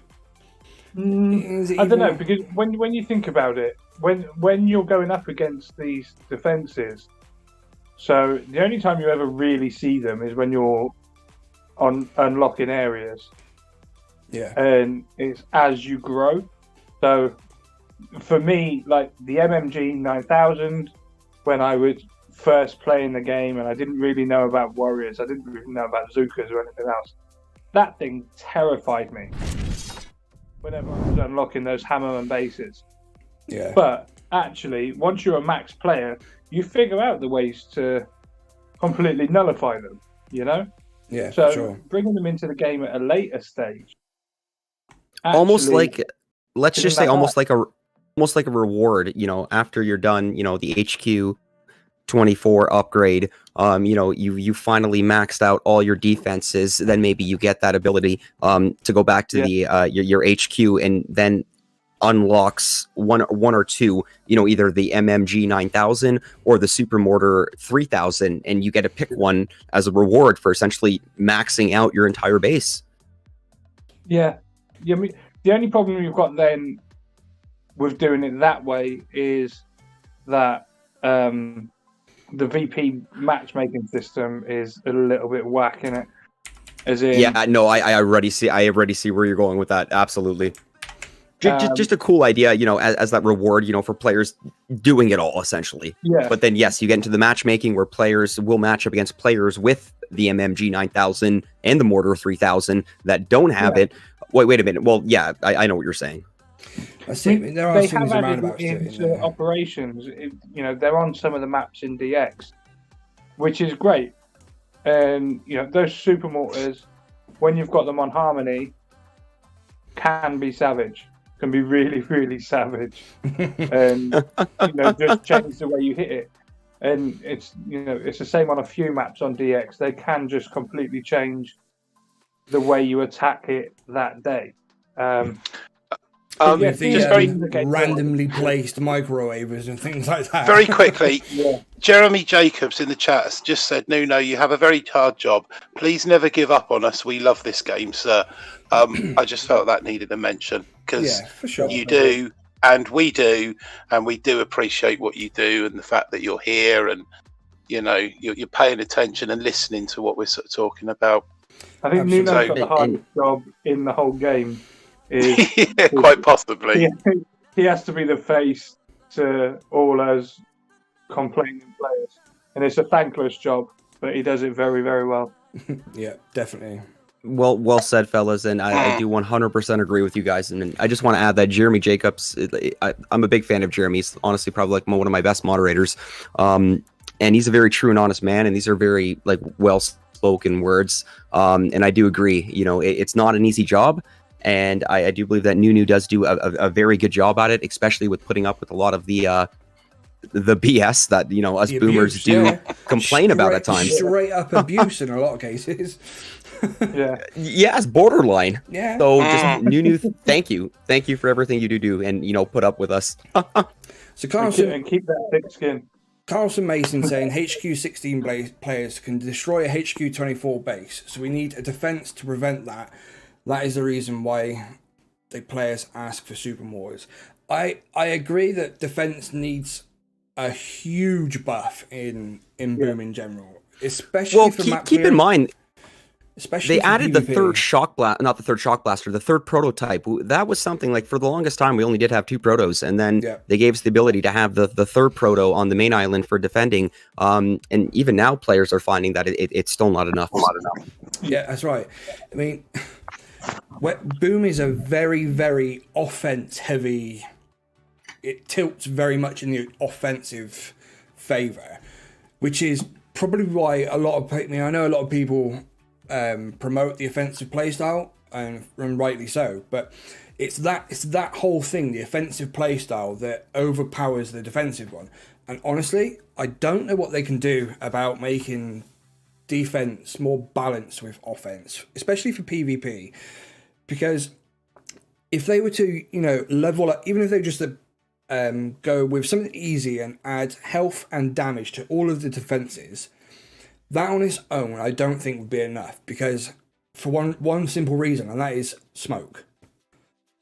I don't know, because when you think about it, when you're going up against these defenses, so the only time you ever really see them is when you're on unlocking areas. Yeah. And it's as you grow. So for me, like the MMG 9000, when I was first playing the game and I didn't really know about warriors, I didn't really know about Zookas or anything else, that thing terrified me. Whenever I was unlocking those Hammerman bases. Yeah. But actually, once you're a max player, you figure out the ways to completely nullify them, Yeah, so sure. Bringing them into the game at a later stage. Almost like, let's just say almost like a reward, after you're done, the HQ 24 upgrade, you finally maxed out all your defenses, then maybe you get that ability to go back to the your HQ, and then unlocks one or two, either the MMG 9000 or the Super Mortar 3000, and you get to pick one as a reward for essentially maxing out your entire base. I mean, the only problem you've got then with doing it that way is that the VP matchmaking system is a little bit whack in it. As in, I already see where you're going with that. Absolutely. Just a cool idea, as that reward, for players doing it all, essentially. Yeah. But then, yes, you get into the matchmaking where players will match up against players with the MMG 9000 and the Mortar 3000 that don't have it. Wait a minute. Well, yeah, I know what you're saying. I see. There are they things have around added about into operations. They're on some of the maps in DX, which is great. And those super mortars, when you've got them on Harmony, can be savage. Can be really, really savage, and just change the way you hit it. And it's it's the same on a few maps on DX. They can just completely change the way you attack it that day. Just very randomly placed microwavers and things like that. Very quickly, Jeremy Jacobs in the chat has just said, "Nuno, you have a very hard job. Please never give up on us. We love this game, sir." I just felt that needed a mention because you do, and we do appreciate what you do and the fact that you're here and you're paying attention and listening to what we're sort of talking about. I think Nuno's got the hardest job in the whole game. Quite possibly. He has to be the face to all us complaining players, and it's a thankless job, but he does it very, very well. Yeah, definitely. Well said, fellas, and I do 100% agree with you guys. And I just want to add that Jeremy Jacobs, I'm a big fan of Jeremy. He's honestly probably like one of my best moderators, and he's a very true and honest man. And these are very well-spoken words, and I do agree. It's not an easy job. And I do believe that Nunu does do a very good job at it, especially with putting up with a lot of the BS that us boomers do complain about at times. Straight up abuse in a lot of cases. Yeah, it's borderline. Yeah. So just Nunu, thank you for everything you do, and put up with us. So Carlson, and keep that thick skin. Carlson Mason saying HQ 16 players can destroy a HQ 24 base, so we need a defense to prevent that. That is the reason why the players ask for super mortars. I agree that defense needs a huge buff in Boom in general, especially for map keep in mind. Especially they added PvP. the third prototype. That was something for the longest time we only did have 2 protos, and then they gave us the ability to have the third proto on the main island for defending. And even now, players are finding that it's still not enough. Yeah, that's right. I mean, Boom is a very, very offense heavy. It tilts very much in the offensive favor, which is probably why I know a lot of people promote the offensive playstyle, and rightly so. But it's that whole thing, the offensive playstyle, that overpowers the defensive one. And honestly, I don't know what they can do about making defense more balanced with offense, especially for PvP. Because if they were to, level up, even if they just go with something easy and add health and damage to all of the defenses, that on its own, I don't think would be enough. Because for one simple reason, and that is smoke.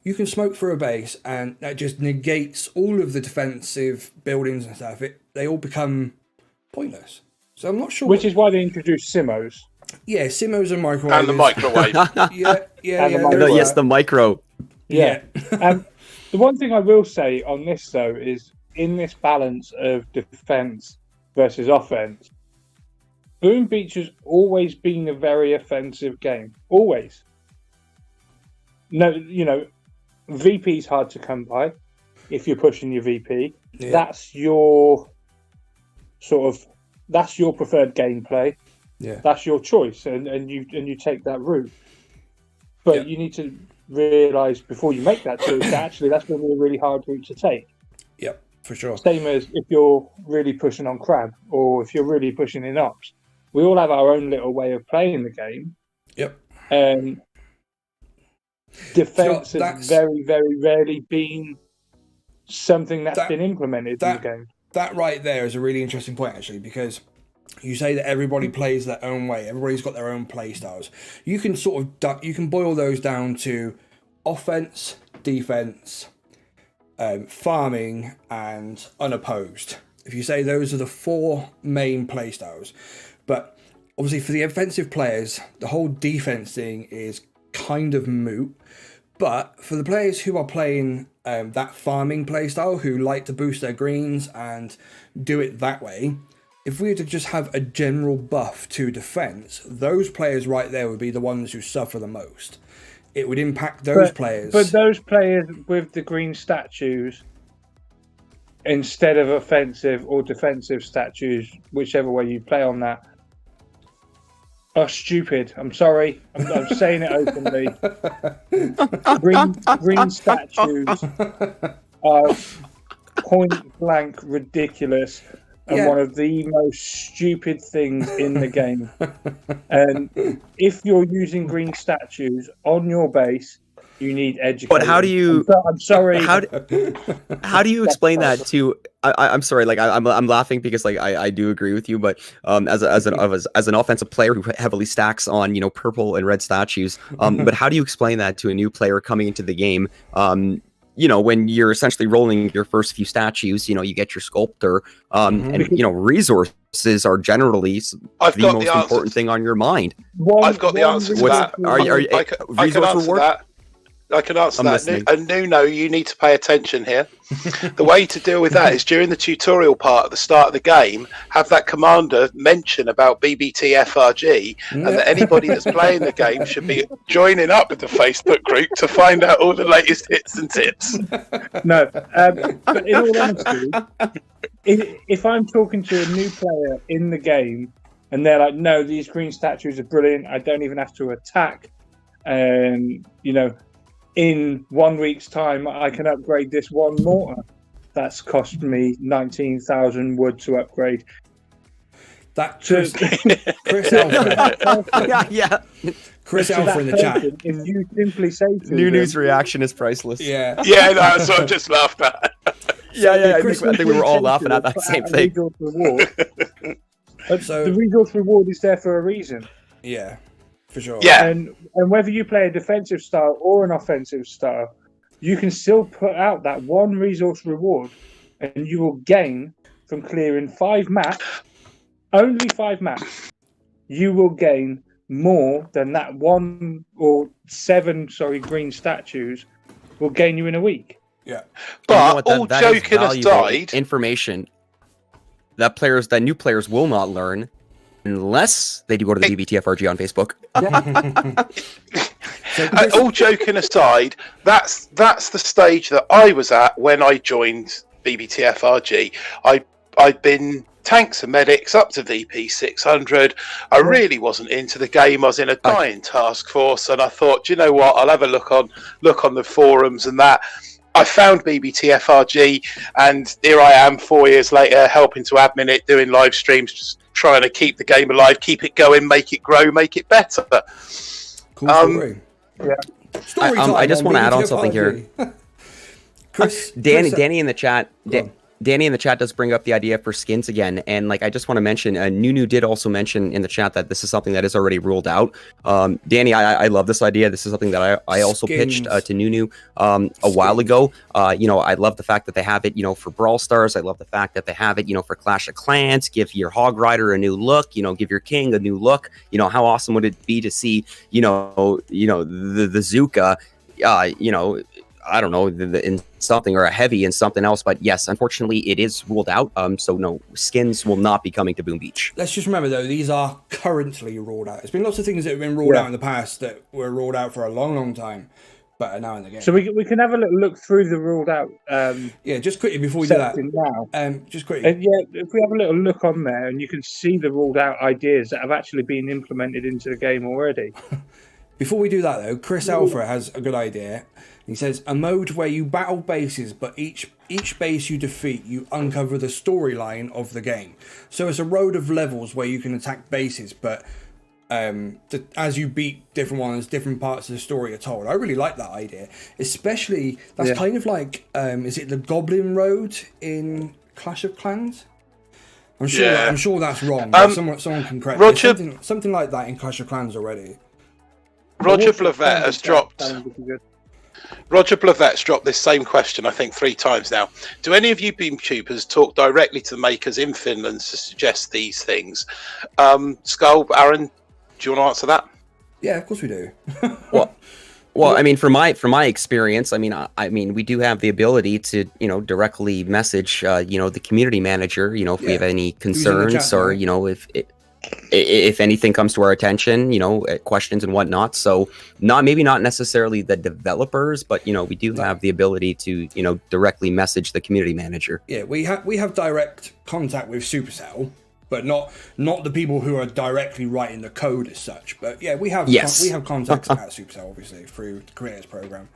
You can smoke through a base, and that just negates all of the defensive buildings and stuff. They all become pointless. So I'm not sure. Which is why they introduced Simmos. Yeah, Simmos and microwaves. And the microwave. Yes, the micro. Yeah. The one thing I will say on this, though, is in this balance of defense versus offense, Boom Beach has always been a very offensive game. Always. No, VP's hard to come by if you're pushing your VP. Yeah. That's your preferred gameplay. Yeah. That's your choice, and you take that route. But you need to realise before you make that choice that actually that's going to be a really hard route to take. Yep, for sure. Same as if you're really pushing on Crab, or if you're really pushing in Ops. We all have our own little way of playing the game. Yep. Defense has very, very rarely been something that's been implemented in the game. That right there is a really interesting point, actually, because you say that everybody plays their own way. Everybody's got their own play styles. You can you can boil those down to offense, defense, farming, and unopposed. If you say those are the 4 main play styles. But obviously for the offensive players, the whole defense thing is kind of moot. But for the players who are playing that farming playstyle, who like to boost their greens and do it that way, if we were to just have a general buff to defense, those players right there would be the ones who suffer the most. It would impact those players. But those players with the green statues, instead of offensive or defensive statues, whichever way you play on that, are stupid. I'm sorry. I'm saying it openly. Green statues are point blank ridiculous and one of the most stupid things in the game. And if you're using green statues on your base, you need education. But how do you? I'm sorry. How do you explain that to? I'm sorry. Like I'm laughing because like I do agree with you, but as an offensive player who heavily stacks on purple and red statues, but how do you explain that to a new player coming into the game? When you're essentially rolling your first few statues, you get your sculptor, and resources are generally the most important thing on your mind. I've got the answer to that. I can answer that. I can answer that. And Nuno, you need to pay attention here. The way to deal with that is during the tutorial part at the start of the game, have that commander mention about BBTFRG, and that anybody that's playing the game should be joining up with the Facebook group to find out all the latest hits and tips. No, but in all honesty, if I'm talking to a new player in the game and they're like, no, these green statues are brilliant, I don't even have to attack, and in 1 week's time, I can upgrade this one mortar. That's cost me 19,000 wood to upgrade. That Chris Alfred. yeah. Chris Alfred in the chat. If you simply say to Nunu's reaction is priceless. Yeah. Yeah, that's what I just laughed at. Yeah. I think we were all laughing at that same thing. The resource reward is there for a reason. Yeah. For sure. Yeah. And whether you play a defensive style or an offensive style, you can still put out that one resource reward and you will gain from clearing 5 maps, only 5 maps, you will gain more than that 1 or 7 green statues will gain you in a week. Yeah. But all joking aside, information that new players will not learn unless they do go to the BBTFRG on Facebook. All joking aside, that's the stage that I was at when I joined BBTFRG. I'd been tanks and medics up to VP 600. I really wasn't into the game. I was in a dying task force, and I thought, you know what? I'll have a look on the forums and that. I found BBTFRG, and here I am 4 years later, helping to admin it, doing live streams, just trying to keep the game alive, keep it going, make it grow, make it better. Cool story. Yeah. I just want to add on something here. Danny in the chat. Danny in the chat does bring up the idea for skins again, and I just want to mention, Nunu did also mention in the chat that this is something that is already ruled out. Danny, I love this idea. This is something that I also pitched to Nunu a while ago. I love the fact that they have it, for Brawl Stars. I love the fact that they have it, for Clash of Clans. Give your Hog Rider a new look. Give your King a new look. How awesome would it be to see, the Zuka, I don't know, in something, or a heavy in something else. But yes, unfortunately, it is ruled out. So no, skins will not be coming to Boom Beach. Let's just remember, though, these are currently ruled out. There's been lots of things that have been ruled out in the past that were ruled out for a long, long time, but are now in the game. So we can have a little look through the ruled out. Just quickly before we do that. Now. Just quickly. If we have a little look on there, and you can see the ruled out ideas that have actually been implemented into the game already. Before we do that, though, Chris Alfred has a good idea. He says, a mode where you battle bases, but each base you defeat, you uncover the storyline of the game. So it's a road of levels where you can attack bases, but as you beat different ones, different parts of the story are told. I really like that idea. Especially, that's kind of like, is it the Goblin Road in Clash of Clans? I'm sure that's wrong. Someone can correct me. Something like that in Clash of Clans already. Roger Blavet has dropped. Roger Blavet's dropped this same question, I think, 3 times now. Do any of you BeamTubers talk directly to the makers in Finland to suggest these things? Skull, Aaron, do you want to answer that? Yeah, of course we do. Well, Well, I mean, from my experience, I mean, we do have the ability to, directly message, the community manager, if we have any concerns or, if anything comes to our attention, questions and whatnot. So maybe not necessarily the developers, but, we do have the ability to, directly message the community manager. Yeah, we have direct contact with Supercell, but not the people who are directly writing the code as such. But yeah, we have contacts at Supercell, obviously, through the creators program.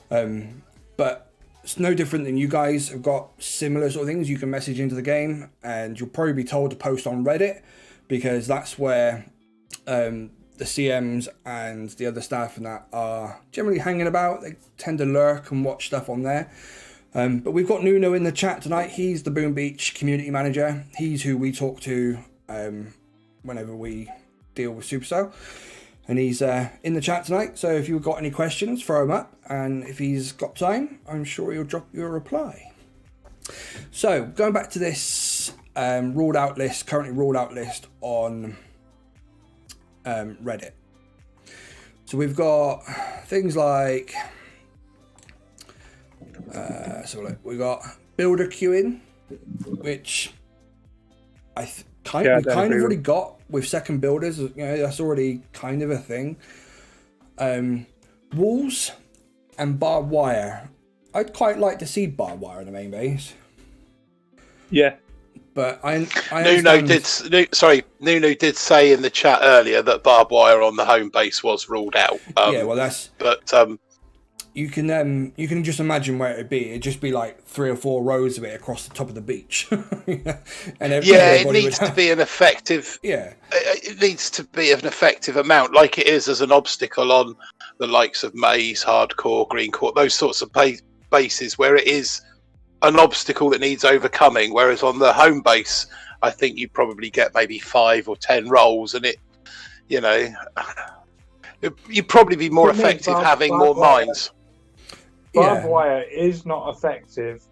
But it's no different than you guys have got similar sort of things you can message into the game, and you'll probably be told to post on Reddit, because that's where the CMs and the other staff and that are generally hanging about. They tend to lurk and watch stuff on there. But we've got Nuno in the chat tonight. He's the Boom Beach community manager. He's who we talk to whenever we deal with Supercell. And he's in the chat tonight. So if you've got any questions, throw them up. And if he's got time, I'm sure he'll drop you a reply. So going back to this currently ruled out list on Reddit. So we've got things like... we got builder queuing, which we kind of already got with second builders. That's already kind of a thing. Walls and barbed wire. I'd quite like to see barbed wire in the main base. Yeah, but Nuno did say in the chat earlier that barbed wire on the home base was ruled out. You can just imagine where it'd be. It'd just be like 3 or 4 rows of it across the top of the beach. It needs to be an effective. Yeah, it needs to be an effective amount, like it is as an obstacle on the likes of Maze, Hardcore, Green Court, those sorts of bases where it is an obstacle that needs overcoming. Whereas on the home base, I think you probably get maybe 5 or 10 rolls, and you'd probably be more effective having more mines. Barbed wire is not effective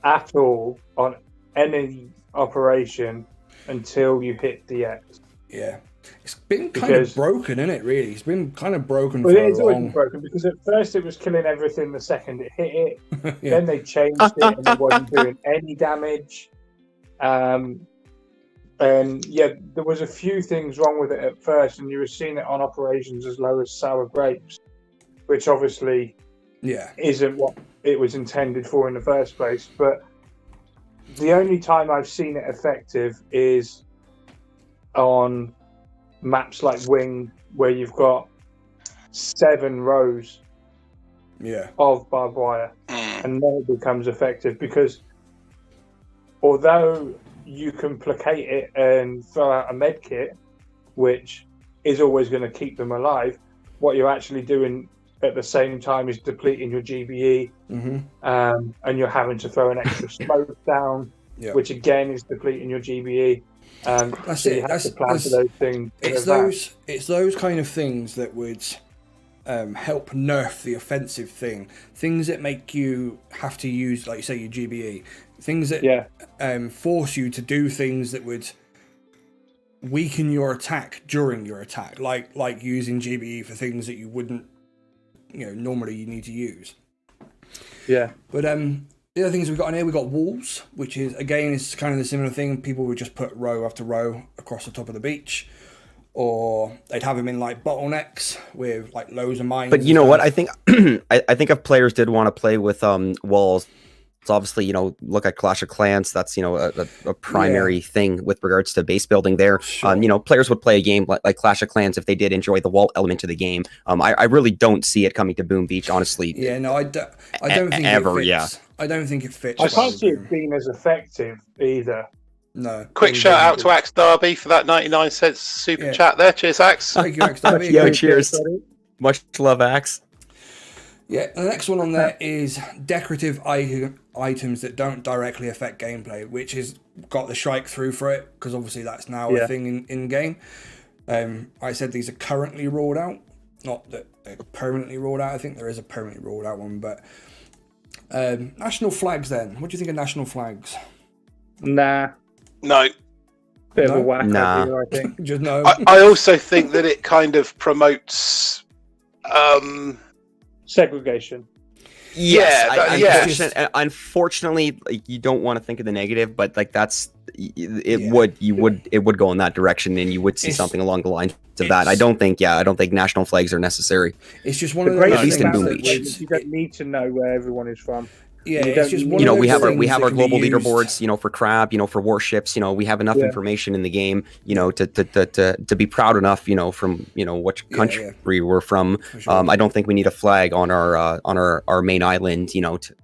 at all on any operation until you hit DX. Yeah. It's been kind of broken, isn't it, really? It's been kind of broken for a long... It's always been broken, because at first it was killing everything the second it hit it. Then they changed it and it wasn't doing any damage. And there was a few things wrong with it at first, and you were seeing it on operations as low as sour grapes, which obviously... isn't what it was intended for in the first place. But the only time I've seen it effective is on maps like Wing, where you've got 7 rows of barbed wire, and then it becomes effective, because although you can placate it and throw out a med kit, which is always going to keep them alive, what you're actually doing at the same time is depleting your GBE, and you're having to throw an extra smoke down, which again is depleting your GBE. That's it. That's those things. It's those kind of things that would help nerf the offensive thing. Things that make you have to use, like you say, your GBE. Things that force you to do things that would weaken your attack during your attack, like using GBE for things that you wouldn't. Normally you need to use. Yeah. But the other things we've got in here, we've got walls, which is, again, it's kind of the similar thing. People would just put row after row across the top of the beach, or they'd have them in like bottlenecks with like loads of mines. But you know what? I think I think if players did want to play with walls, it's obviously, look at Clash of Clans. That's, a primary thing with regards to base building there. Sure. Players would play a game like Clash of Clans if they did enjoy the wall element to the game. I really don't see it coming to Boom Beach, honestly. Yeah, no, I don't think ever, it fits. I don't think it fits. I can't see it being as effective either. No. Quick shout out to Axe Derby for that 99-cent super chat there. Cheers, Axe. Thank you, Axe Derby. Yo, cheers. Much love, Axe. Yeah, the next one on there is decorative items that don't directly affect gameplay, which has got the strike through for it, because obviously that's now a thing in game. I said these are currently ruled out, not that they're permanently ruled out. I think there is a permanently ruled out one, but national flags then. What do you think of national flags? Nah. No. Bit of a whack nah. idea, I think. Just no. I also think that it kind of promotes Segregation. Yes, unfortunately, like, you don't want to think of the negative, but like it would go in that direction, and you would see something along the lines of that. I don't think national flags are necessary. It's just one of those great things thing about Boom it is you don't need to know where everyone is from. Yeah, it's just one You know, of we those have things we have that our can be global used. leaderboards, you know, for crab, you know, for warships, you know, we have enough information in the game, you know, to be proud enough, you know, from, you know, which country we're from. Sure. I don't think we need a flag on our main island, you know, to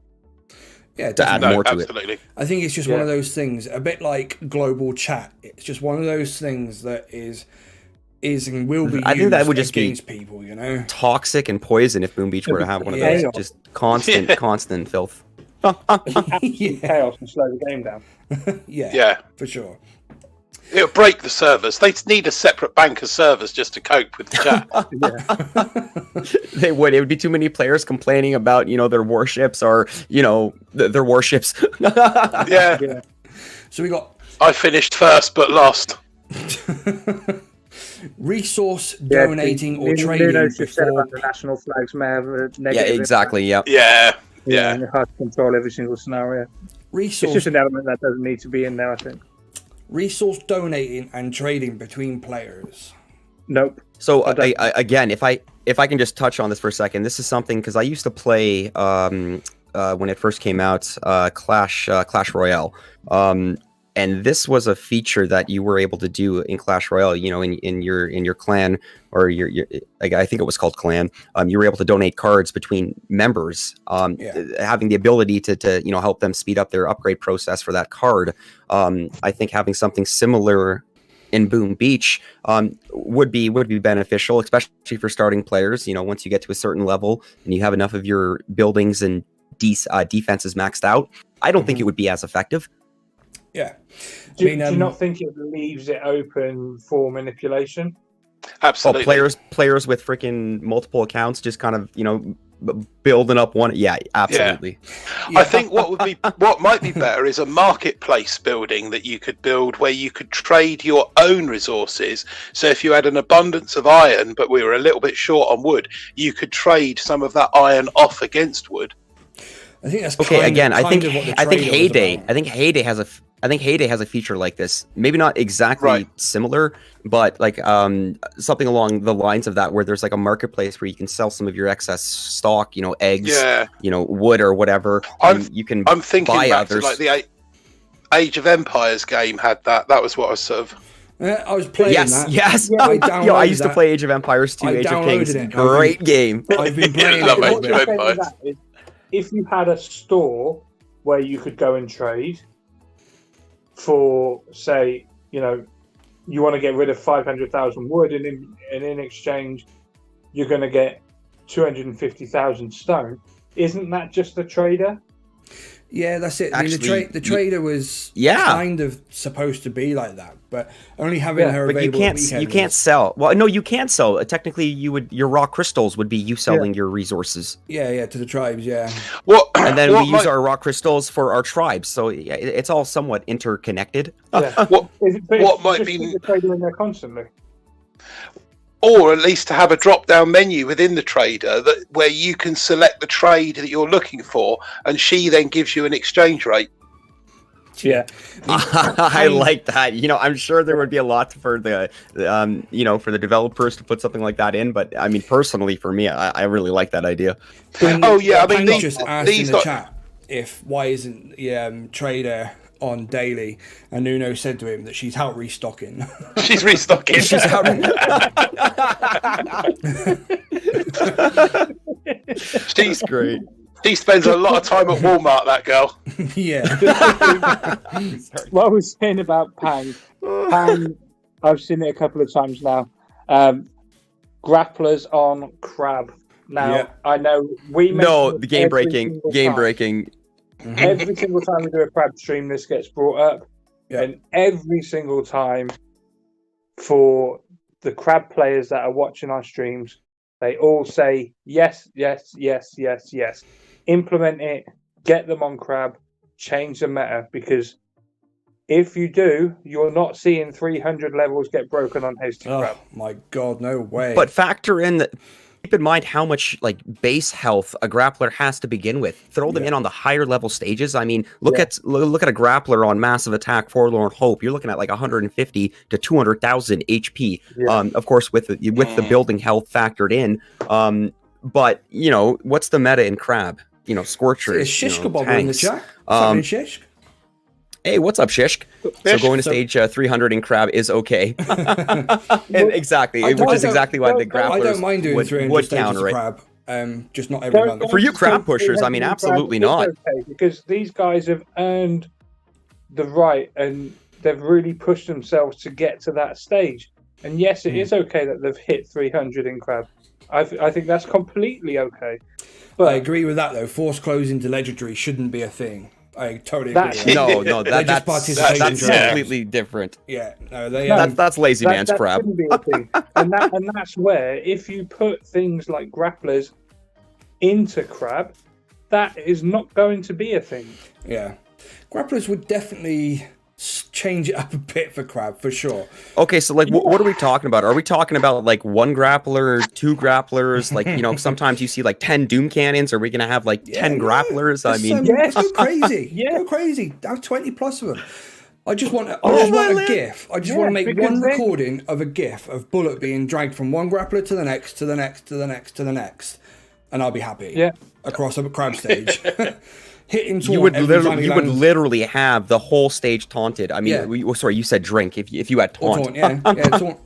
add more to it. I think it's just one of those things, a bit like global chat. It's just one of those things that is and will be used, I think that would just against be people, you know, toxic and poison if Boom Beach were to have one of those, just constant filth. Chaos and slow the game down. Yeah, for sure. It'll break the servers. They need a separate bank of servers just to cope with the chat. They would. It would be too many players complaining about, you know, their warships or, you know, their warships. Yeah. So we got. I finished first but lost. Resource donating or trading before the national flags may have a negative. Yeah, exactly. Impact. Yeah. And hard to control every single scenario. It's just an element that doesn't need to be in there, I think. Resource donating and trading between players. Nope. So again, if I can just touch on this for a second, this is something because I used to play when it first came out, Clash Royale. And this was a feature that you were able to do in Clash Royale, you know, in your clan, or your I think it was called clan. You were able to donate cards between members, having the ability to you know, help them speed up their upgrade process for that card. I think having something similar in Boom Beach would be beneficial, especially for starting players. You know, once you get to a certain level and you have enough of your buildings and defenses maxed out, I don't think it would be as effective. Yeah. Do you not think it leaves it open for manipulation? Absolutely. Oh, players with freaking multiple accounts just kind of, you know, building up one. Yeah, absolutely. I think what might be better is a marketplace building that you could build where you could trade your own resources. So if you had an abundance of iron, but we were a little bit short on wood, you could trade some of that iron off against wood. I think that's okay. Again, I think Heyday. I think Heyday has a feature like this. Maybe not exactly similar, but like something along the lines of that, where there's like a marketplace where you can sell some of your excess stock, you know, eggs, you know, wood or whatever. I'm thinking buy back others. to like the Age of Empires game had that. That was what I was sort of. I was playing that. Yes. I used to play Age of Empires 2, Age of Kings. It. Great game. I've been playing Love it. Age of Empires. If you had a store where you could go and trade for, say, you know, you want to get rid of 500,000 wood, and in exchange, you're going to get 250,000 stone. Isn't that just a trader? Yeah, that's it. Actually, I mean, the trader was kind of supposed to be like that, but only having her available. But you can't sell. Well, no, you can't sell. Technically, your raw crystals would be you selling your resources. Yeah, to the tribes. Yeah. Well, and then we use our raw crystals for our tribes, so it's all somewhat interconnected. Yeah. what might be the trader in there constantly? Or at least to have a drop-down menu within the trader where you can select the trade that you're looking for, and she then gives you an exchange rate. Yeah, I like that. You know, I'm sure there would be a lot for the, you know, for the developers to put something like that in. But I mean, personally, for me, I really like that idea. I mean, just asked in the chat why isn't the trader on daily, and Nuno said to him that she's out restocking. She's restocking. She's out. She's great. She spends a lot of time at Walmart, that girl. Yeah. What I was saying about Pang, I've seen it a couple of times now. Grapplers on crab. Now, I know we the game breaking. Mm-hmm. Every single time we do a crab stream, this gets brought up. And every single time, for the crab players that are watching our streams, they all say, yes. Implement it, get them on crab, change the meta, because if you do, you're not seeing 300 levels get broken on hasty crab. Oh my god, no way. But factor in keep in mind how much like base health a grappler has to begin with. Throw them in on the higher level stages. I mean, look at a grappler on Massive Attack, Forlorn Hope. You're looking at like 150 to 200,000 HP. Of course, with the building health factored in. But you know, what's the meta in Crab? You know, Scorchers, Shishka you know, Bobber in the tanks. chat. Shishk. Hey, what's up, Shishk? So going to stage 300 in Crab is okay. Exactly, which is exactly why the grapplers I don't mind doing 300 stages counter of Crab. Just not every month. For you crab pushers, I mean, absolutely not. Okay, because these guys have earned the right and they've really pushed themselves to get to that stage. And yes, it is okay that they've hit 300 in Crab. I think that's completely okay. But I agree with that, though. Forced closing to legendary shouldn't be a thing. I totally agree. With that. No, that's completely different. Yeah, no, that's lazy man's Crab. Shouldn't be a thing. and that's where if you put things like grapplers into Crab, that is not going to be a thing. Yeah, grapplers would definitely change it up a bit for Crab for sure. Okay, so like, what are we talking about? Are we talking about like one grappler, two grapplers? Like, you know, sometimes you see like 10 Doom Cannons. Are we gonna have like 10 grapplers? I mean, let's go crazy. Go crazy. Have 20 plus of them. I just want a GIF. I just want to make one recording of a GIF of Bullet being dragged from one grappler to the next, to the next, to the next, to the next, and I'll be happy. Yeah, across a Crab stage. Hitting taunt you would literally have the whole stage taunted. I mean, sorry, you said drink if you had taunt. Taunt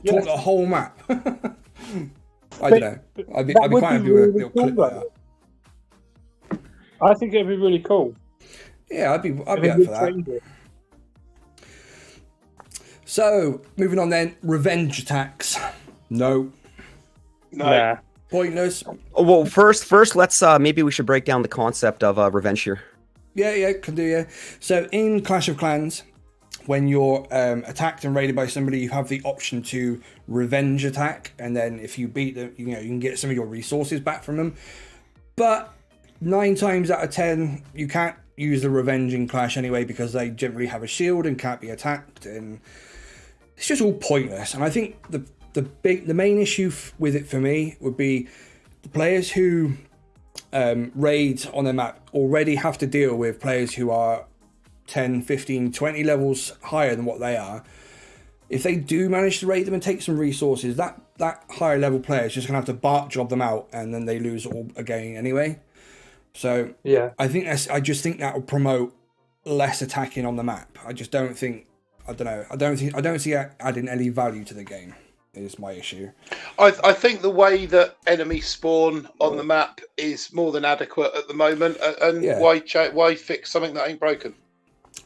the whole map. I don't know. I'd be quite happy with a little clip like that. I think it'd be really cool. Yeah, I'd be up for that. So, moving on then, revenge attacks. No. Nah. Pointless. Well, first, let's maybe we should break down the concept of revenge here. Yeah, can do, yeah. So in Clash of Clans, when you're attacked and raided by somebody, you have the option to revenge attack, and then if you beat them, you can get some of your resources back from them. But 9 times out of 10, you can't use the revenge in Clash anyway because they generally have a shield and can't be attacked, and it's just all pointless. And I think the main issue with it for me would be the players who raid on their map already have to deal with players who are 10, 15, 20 levels higher than what they are. If they do manage to raid them and take some resources, that higher level player is just going to have to BART job them out, and then they lose all again anyway. So yeah, I just think that will promote less attacking on the map. I just don't think, I don't see it adding any value to the game. Is my issue. I think the way that enemies spawn on the map is more than adequate at the moment, and why fix something that ain't broken?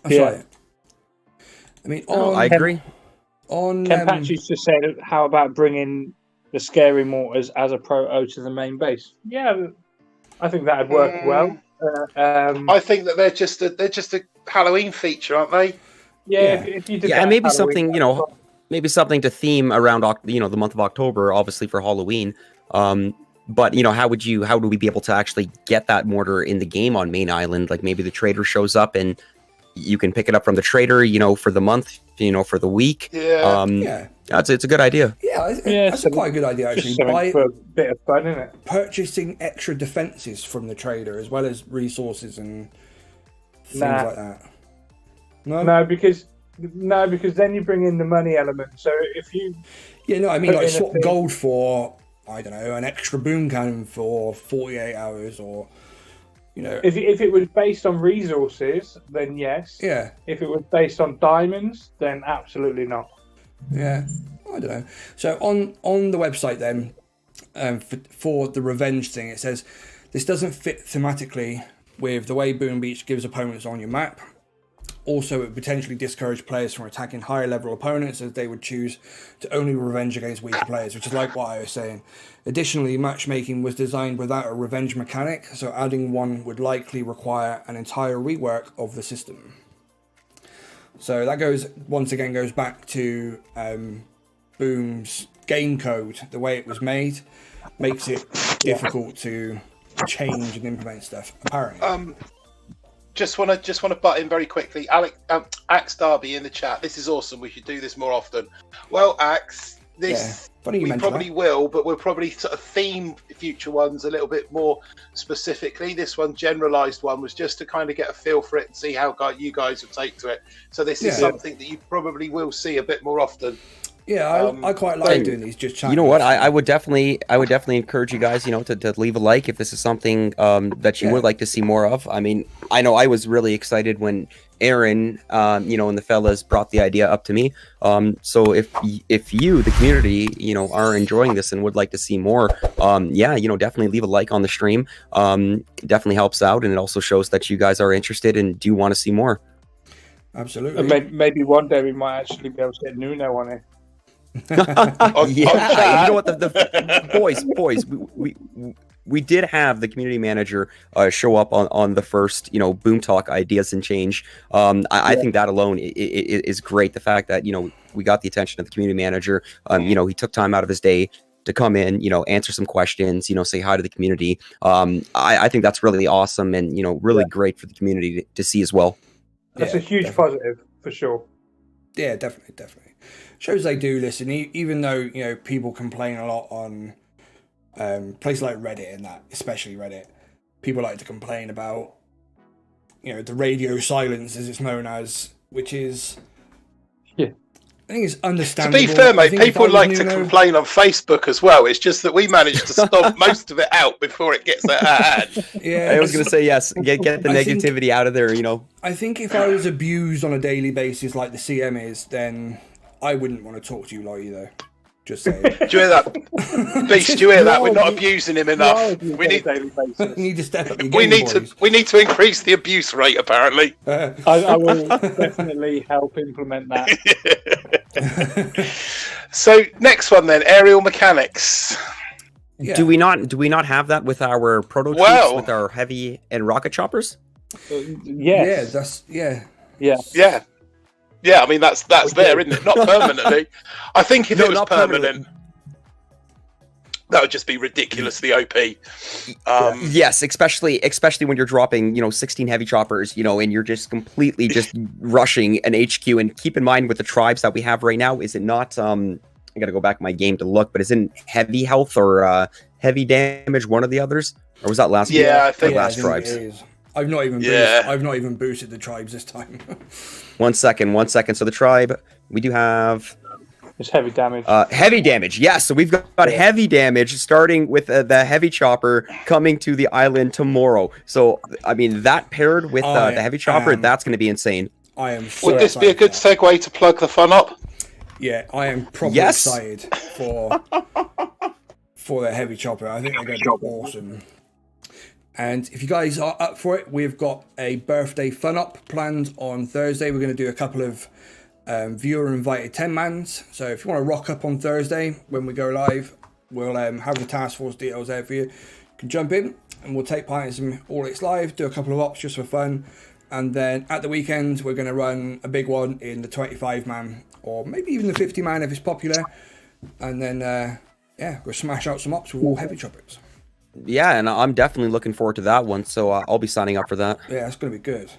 That's right. I mean, I agree. Ken Patches just said, "How about bringing the scary mortars as a proto to the main base?" Yeah, I think that'd work well. I think that they're just a Halloween feature, aren't they? Yeah. If you did and maybe something maybe something to theme around the month of October, obviously for Halloween. But how would we be able to actually get that mortar in the game on main island? Like maybe the trader shows up and you can pick it up from the trader, for the month, for the week. It's a good idea. That's quite a good idea actually. For a bit of fun, isn't it? Purchasing extra defenses from the trader as well as resources and things like that. No, because then you bring in the money element. So if you... like swap gold for, I don't know, an extra boom cannon for 48 hours or, If it was based on resources, then yes. Yeah. If it was based on diamonds, then absolutely not. Yeah, I don't know. So on the website then, for the revenge thing, it says, this doesn't fit thematically with the way Boom Beach gives opponents on your map. Also, it would potentially discourage players from attacking higher level opponents as they would choose to only revenge against weaker players, which is like what I was saying. Additionally, matchmaking was designed without a revenge mechanic, so adding one would likely require an entire rework of the system. So that goes back to Boom's game code. The way it was made makes it difficult to change and implement stuff, apparently. Just want to butt in very quickly. Axe Darby in the chat. This is awesome. We should do this more often. Well, Axe, this Funny you we mentioned probably that. will, but we'll probably sort of theme future ones a little bit more specifically. This one, generalised one, was just to kind of get a feel for it and see how you guys would take to it. So this is something that you probably will see a bit more often. Yeah, I quite like doing these. Just chatting. You know what? I would definitely encourage you guys, to leave a like if this is something that you would like to see more of. I mean, I know I was really excited when Aaron, and the fellas brought the idea up to me. So if you, the community, are enjoying this and would like to see more, definitely leave a like on the stream. Definitely helps out, and it also shows that you guys are interested and do want to see more. Absolutely. And maybe one day we might actually be able to get Nuno on it. You know what, the boys, we did have the community manager show up on the first Boom Talk Ideas and Change. I think that alone is great. The fact that we got the attention of the community manager. He took time out of his day to come in, answer some questions, say hi to the community. I think that's really awesome and really great for the community to see as well. That's a huge positive for sure. Yeah, definitely. Shows they do listen, even though people complain a lot on places like Reddit and that, especially Reddit. People like to complain about the radio silence, as it's known as, which is I think it's understandable. To be fair, mate, people like to complain on Facebook as well. It's just that we managed to stop most of it out before it gets out of hand. Yeah, I was going to say yes. Get the negativity out of there. I think if I was abused on a daily basis like the CM is, then I wouldn't want to talk to you like either. Just saying. Do you hear that? Beast, do you hear that? We're not abusing him enough. We need to step up. We need to increase the abuse rate. Apparently, I will definitely help implement that. So next one then, aerial mechanics. Yeah. Do we not have that with our prototypes, with our heavy and rocket choppers? Yes. Yeah, I mean that's there, isn't it? Not permanently. I think if it was permanent, that would just be ridiculously OP. Yes, especially when you're dropping 16 heavy choppers, and you're just completely just rushing an HQ. And keep in mind with the tribes that we have right now, is it not? I got to go back in my game to look, but isn't heavy health or heavy damage one of the others, or was that last? Yeah, I think last tribes. It is. I've not even boosted the tribes this time. One second. So the tribe, we do have... It's heavy damage. Heavy damage, yes. So we've got heavy damage, starting with the heavy chopper coming to the island tomorrow. So, I mean, that paired with the heavy chopper, that's going to be insane. I am so Would this be a good segue to plug the fun up? Yeah, I am probably excited for the heavy chopper. I think they're going to be awesome. And if you guys are up for it, we've got a birthday fun up planned on Thursday. We're going to do a couple of viewer invited 10-mans. So if you want to rock up on Thursday when we go live, we'll have the task force details there for you. You can jump in and we'll take part in some All It's Live, do a couple of ops just for fun. And then at the weekend, we're going to run a big one in the 25-man or maybe even the 50-man if it's popular. And then, we'll smash out some ops with all heavy choppers. Yeah, and I'm definitely looking forward to that one, so I'll be signing up for that. Yeah, it's going to be good.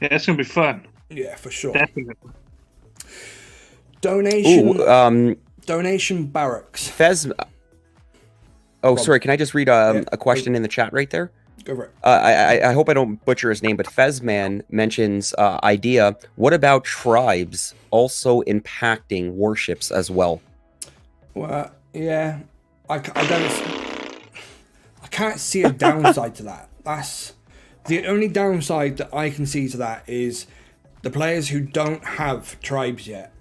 Yeah, it's going to be fun. Yeah, for sure. Definitely. Donation barracks. Fez... sorry, can I just read a question in the chat right there? Go for it. I hope I don't butcher his name, but Fezman mentions idea. What about tribes also impacting warships as well? Well, yeah. I can't see a downside to that. That's the only downside that I can see to that is the players who don't have tribes yet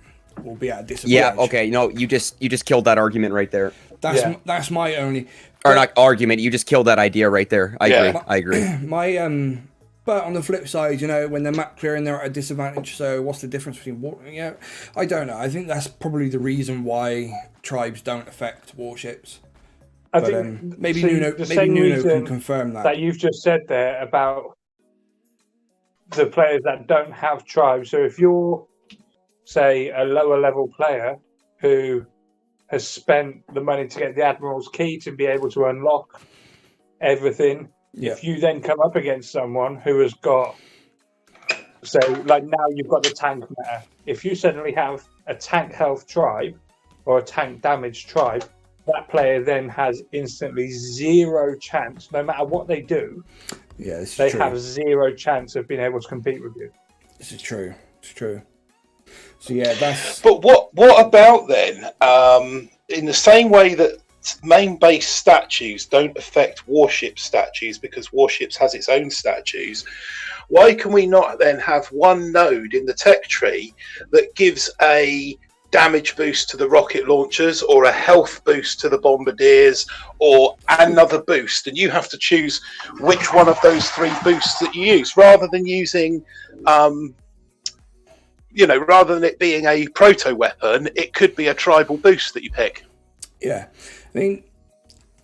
will be at a disadvantage. Yeah, okay. No, you just killed that argument right there. That's my only... Or not argument, you just killed that idea right there. I agree. But on the flip side, when they're map clearing, they're at a disadvantage. So what's the difference between I don't know. I think that's probably the reason why tribes don't affect warships. I think maybe Nuno can confirm that. That you've just said there about the players that don't have tribes. So if you're, say, a lower level player who has spent the money to get the Admiral's Key to be able to unlock everything, if you then come up against someone who has got, say, like now you've got the tank meta. If you suddenly have a tank health tribe or a tank damaged tribe, that player then has instantly 0 chance, no matter what they do. Yeah, this is they true. have 0 chance of being able to compete with you. This is true. It's true. So yeah, that's. But what about then? In the same way that main base statues don't affect warship statues because warships has its own statues, why can we not then have one node in the tech tree that gives a damage boost to the rocket launchers or a health boost to the bombardiers or another boost, and you have to choose which one of those 3 boosts that you use, rather than using rather than it being a proto weapon, it could be a tribal boost that you pick. Yeah, I mean,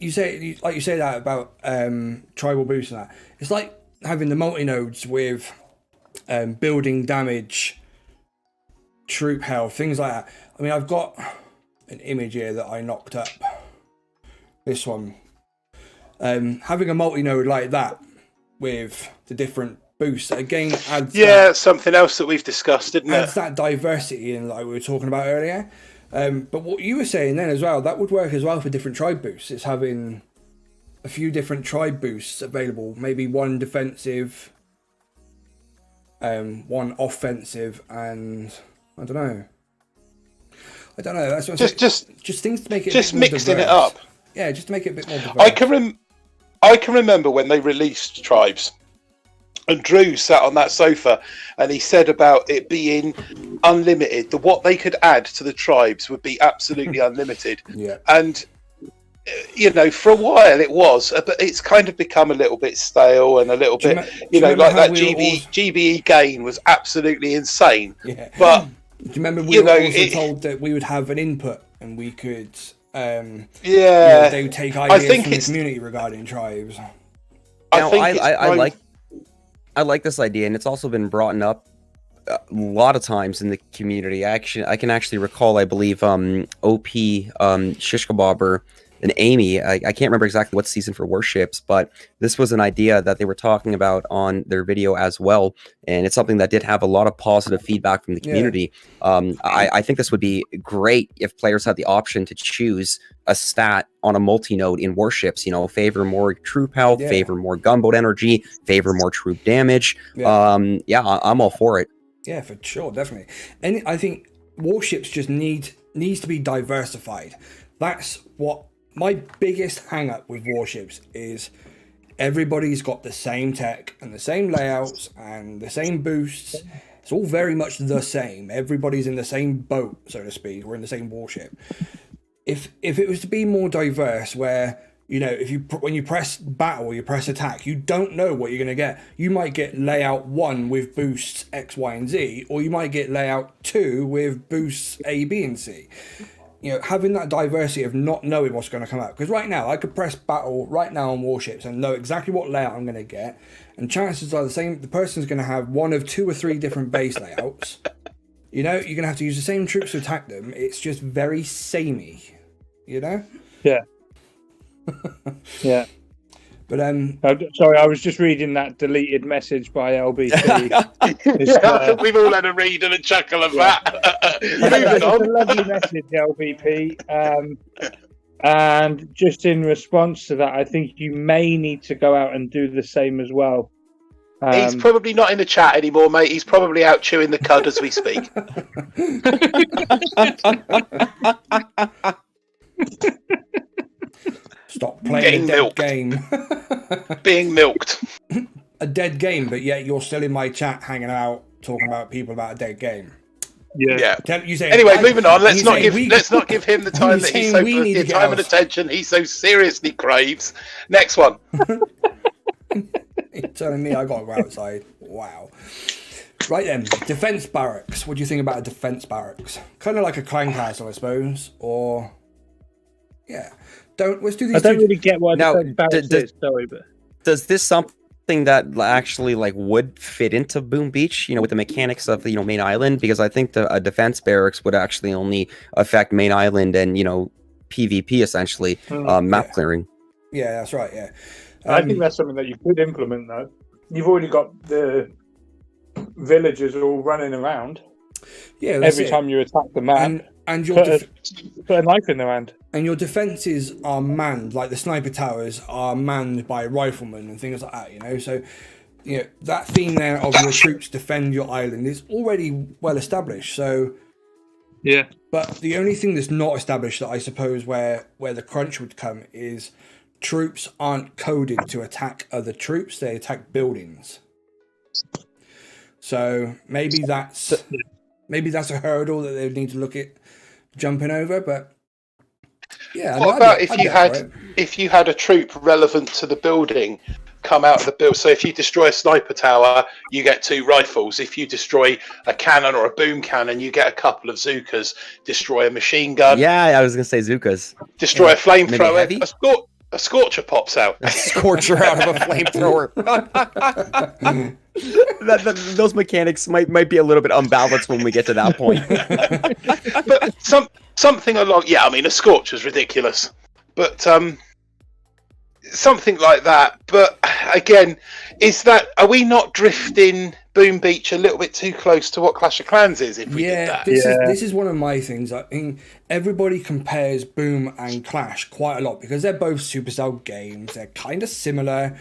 you say that about tribal boost and that. It's like having the multi-nodes with building damage, troop health, things like that. I mean, I've got an image here that I knocked up. This one. Having a multi-node like that with the different boosts, again, adds something else that we've discussed, didn't it? Adds that diversity in, like we were talking about earlier. But what you were saying then as well, that would work as well for different tribe boosts. It's having a few different tribe boosts available, maybe one defensive, one offensive, and I don't know. That's what just things to make it just mixing it up. Yeah, just to make it a bit more diverse. I can remember when they released tribes, and Drew sat on that sofa and he said about it being unlimited. What they could add to the tribes would be absolutely unlimited. Yeah. And for a while it was, but it's kind of become a little bit stale and a little bit, like that GBE gain was absolutely insane. Yeah. But do you remember we were also told that we would have an input and we could, they would take ideas from the community regarding tribes. I like this idea, and it's also been brought up a lot of times in the community. I can actually recall, I believe, OP Shishkabobber and Amy. I can't remember exactly what season for Warships, but this was an idea that they were talking about on their video as well, and it's something that did have a lot of positive feedback from the community. I think this would be great if players had the option to choose a stat on a multi-node in Warships, favor more troop health, favor more gunboat energy, favor more troop damage. I'm all for it. Yeah, for sure, definitely. And I think Warships just needs to be diversified. That's what my biggest hang-up with Warships is. Everybody's got the same tech and the same layouts and the same boosts. It's all very much the same. Everybody's in the same boat, so to speak. We're in the same warship. If it was to be more diverse, where when you press battle, you press attack, you don't know what you're going to get. You might get layout 1 with boosts X, Y, and Z, or you might get layout 2 with boosts A, B, and C. Having that diversity of not knowing what's going to come out. Because right now, I could press battle right now on Warships and know exactly what layout I'm going to get. And chances are the same. The person's going to have 1 of 2 or 3 different base layouts. You're going to have to use the same troops to attack them. It's just very samey. Yeah. Yeah. But sorry, I was just reading that deleted message by LBP. We've all had a read and a chuckle of that. It's a lovely message, LBP. And just in response to that, I think you may need to go out and do the same as well. He's probably not in the chat anymore, mate. He's probably out chewing the cud as we speak. Stop playing a dead game. Being milked. A dead game, but yet you're still in my chat hanging out talking about people about a dead game. Yeah. Anyway, moving on. Let's not give him the time that he's so the time and attention he so seriously craves. Next one. You're telling me I got to go outside. Wow. Right then, defense barracks. What do you think about a defense barracks? Kind of like a clan castle, I suppose, or let's do these. I don't really get what defense barracks is. Sorry, but does this something that actually would fit into Boom Beach? With the mechanics of the main island, because I think a defense barracks would actually only affect main island and PvP essentially, map clearing. Yeah, that's right. Yeah, I think that's something that you could implement though. You've already got the villagers all running around. Yeah, every time you attack the map. And your put a knife in their hand. And your defenses are manned, like the sniper towers are manned by riflemen and things like that, you know? So, you know, that theme there of your troops defend your island is already well established. So, yeah. But the only thing that's not established, that I suppose where the crunch would come, is troops aren't coded to attack other troops, they attack buildings. So maybe that's a hurdle that they need to look at jumping over, but yeah. What about if you had a troop relevant to the building come out of the build? So if you destroy a sniper tower, you get 2 rifles. If you destroy a cannon or a boom cannon, you get a couple of Zookas. Destroy a machine gun. Yeah, I was gonna say Zookas. Destroy a flamethrower. A scorcher pops out. A scorcher out of a flamethrower. Those mechanics might be a little bit unbalanced when we get to that point. But something along, yeah, I mean, a scorcher's ridiculous, but something like that. But again, are we not drifting Boom Beach a little bit too close to what Clash of Clans is if we did that? This is one of my things. I mean, everybody compares Boom and Clash quite a lot because they're both Supercell games. They're kind of similar,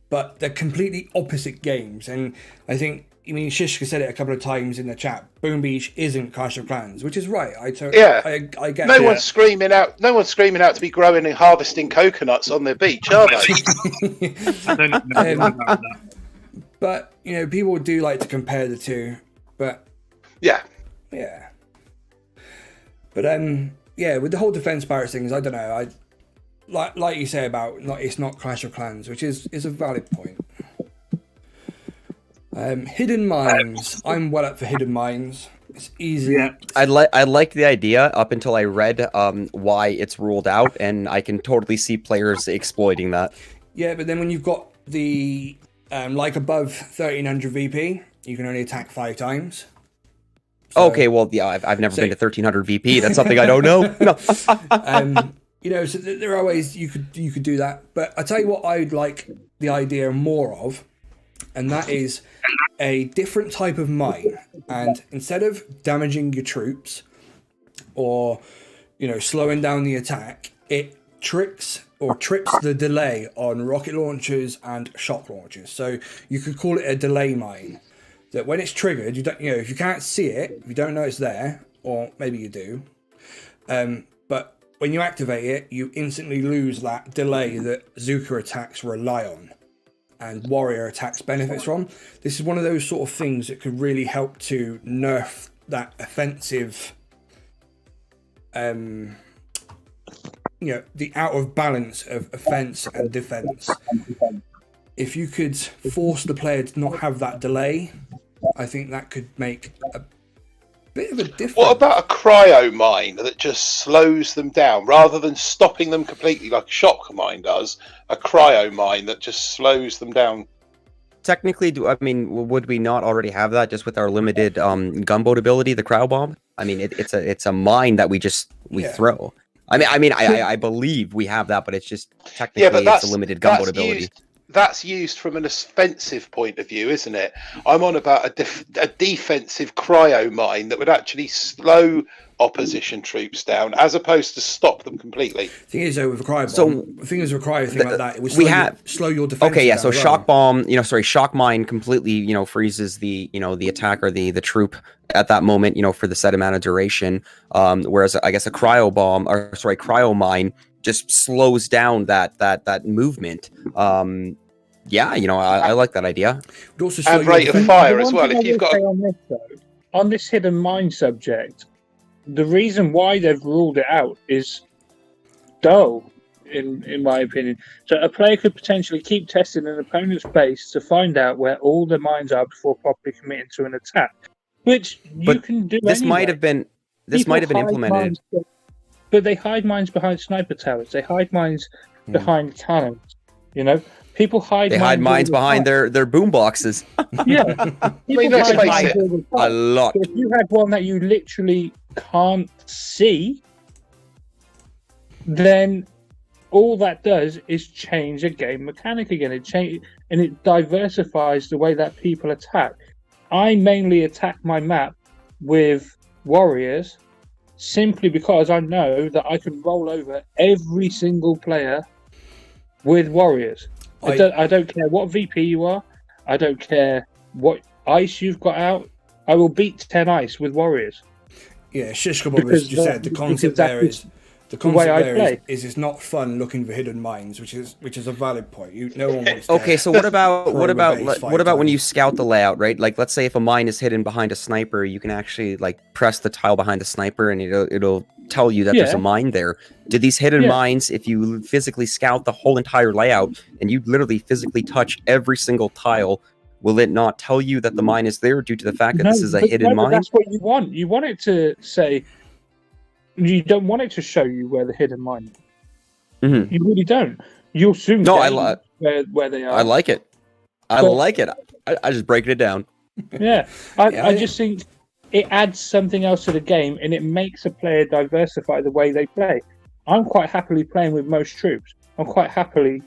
but they're completely opposite games. And I think, I mean, Shishka said it a couple of times in the chat. Boom Beach isn't Clash of Clans, which is right. I get. No one's screaming out. No one's screaming out to be growing and harvesting coconuts on their beach, are they? I don't know about that. But you know, people do like to compare the two. But yeah. But with the whole defense barracks things, I don't know. I like you say about it's not Clash of Clans, which is a valid point. Hidden mines. I'm well up for hidden mines. It's easy. Yeah. I like the idea up until I read why it's ruled out, and I can totally see players exploiting that. Yeah, but then when you've got the like above 1300 VP, you can only attack 5 times. So, okay, well, yeah, I've never been to 1300 VP. That's something I don't know. No. You know, so there are ways you could do that. But I tell you what, I'd like the idea more of, and that is a different type of mine. And instead of damaging your troops or, you know, slowing down the attack, it trips the delay on rocket launchers and shock launchers. So you could call it a delay mine. That when it's triggered, if you can't see it, if you don't know it's there, or maybe you do, but when you activate it, you instantly lose that delay that Zooka attacks rely on, and warrior attacks benefits from. This is one of those sort of things that could really help to nerf that offensive, the out of balance of offense and defense. If you could force the player to not have that delay, I think that could make a bit of a difference. What about a cryo mine that just slows them down rather than stopping them completely like a shock mine does? A cryo mine that just slows them down. Technically, would we not already have that just with our limited gunboat ability, the cryo bomb? I mean, it's a mine that we throw. I believe we have that, but it's just technically it's a limited gunboat ability. That's used from an offensive point of view, isn't it? I'm on about a defensive cryo mine that would actually slow opposition troops down as opposed to stop them completely. The thing is, though, with a cryo bomb, like that, it would slow your defense. Okay, yeah. So shock bomb, shock mine completely, freezes the attacker, the troop at that moment, for the set amount of duration. Whereas I guess a cryo mine just slows down that movement. I like that idea. And rate of fire as well. If you've got on this hidden mine subject, the reason why they've ruled it out is dull, in my opinion. So a player could potentially keep testing an opponent's base to find out where all the mines are before properly committing to an attack, which you can do. This anyway. might have been implemented. But they hide mines behind sniper towers. They hide mines behind cannons. People hide. They hide mines behind their boom boxes. Yeah, let's face it, a lot. So if you had one that you literally can't see, then all that does is change a game mechanic again. It diversifies the way that people attack. I mainly attack my map with warriors simply because I know that I can roll over every single player with warriors. I don't care what VP you are. I don't care what ice you've got out. I will beat 10 ice with warriors. Yeah, Shish Kebab has just said the concept there is it's not fun looking for hidden mines, which is a valid point. No one wants to. Okay, so what about when you scout the layout, right? Like, let's say if a mine is hidden behind a sniper, you can actually like press the tile behind the sniper, and it'll tell you that there's a mine there. Do these hidden mines, if you physically scout the whole entire layout and you literally physically touch every single tile, will it not tell you that the mine is there due to the fact that this is a hidden mine? That's what you want. You want it to say. You don't want it to show you where the hidden mine is. Mm-hmm. You really don't. You'll soon get where they are. I like it. I just break it down. Yeah. I just think it adds something else to the game, and it makes a player diversify the way they play. I'm quite happily playing with most troops. I'm quite happily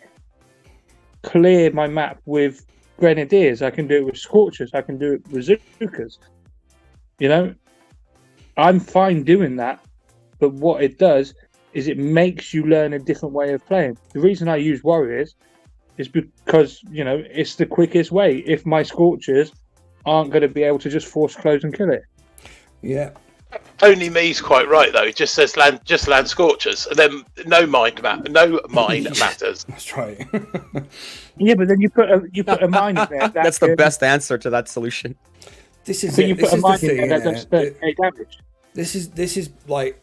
clear my map with grenadiers. I can do it with scorchers. I can do it with bazookas. You know, I'm fine doing that. But what it does is it makes you learn a different way of playing. The reason I use warriors is because, you know, it's the quickest way. If my scorchers aren't going to be able to just force close and kill it. Yeah. Only me's quite right though. It just says land scorchers, and then no mine matters. That's right. Yeah, but then you put a mine in there. That's the best answer to that solution. This is so you put a mine in there that does 38 damage. This is like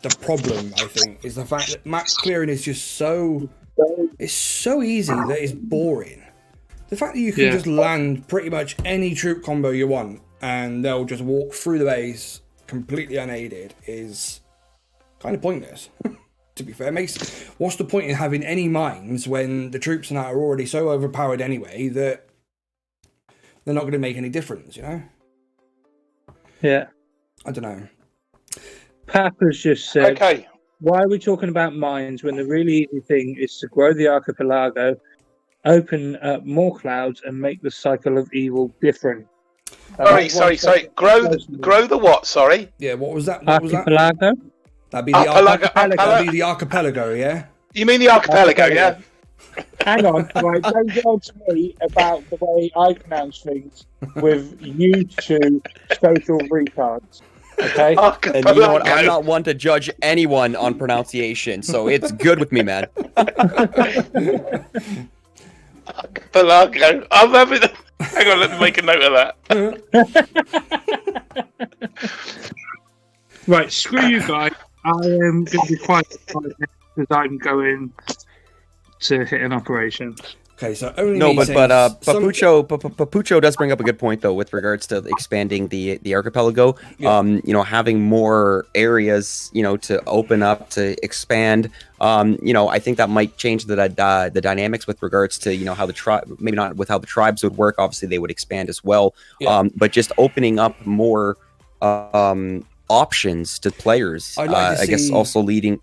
the problem, I think, is the fact that map clearing is just so easy that it's boring. The fact that you can just land pretty much any troop combo you want and they'll just walk through the base completely unaided is kind of pointless. To be fair, what's the point in having any mines when the troops and that are already so overpowered anyway that they're not going to make any difference, you know? Yeah. I don't know. Papa's just said, okay, why are we talking about mines when the really easy thing is to grow the archipelago, open up more clouds, and make the cycle of evil different? Sorry. Grow the what? Sorry. Yeah, what was that? Archipelago? That'd be the archipelago, yeah? You mean the archipelago, yeah? Hang on, right, don't get on to me about the way I pronounce things with you two social retards. Okay. And you know what? I'm not one to judge anyone on pronunciation, so it's good with me, man. Archipelago. I'm having. Hang on, let me make a note of that. Right, screw you guys. I am going to be quiet because I'm going to hit an operation. Okay, so Papucho does bring up a good point though with regards to expanding the archipelago. Yeah. You know, having more areas, you know, to open up, to expand. You know, I think that might change the dynamics with regards to, you know, how the tribe, maybe not with how the tribes would work. Obviously, they would expand as well. Yeah. But just opening up more options to players. I guess also leading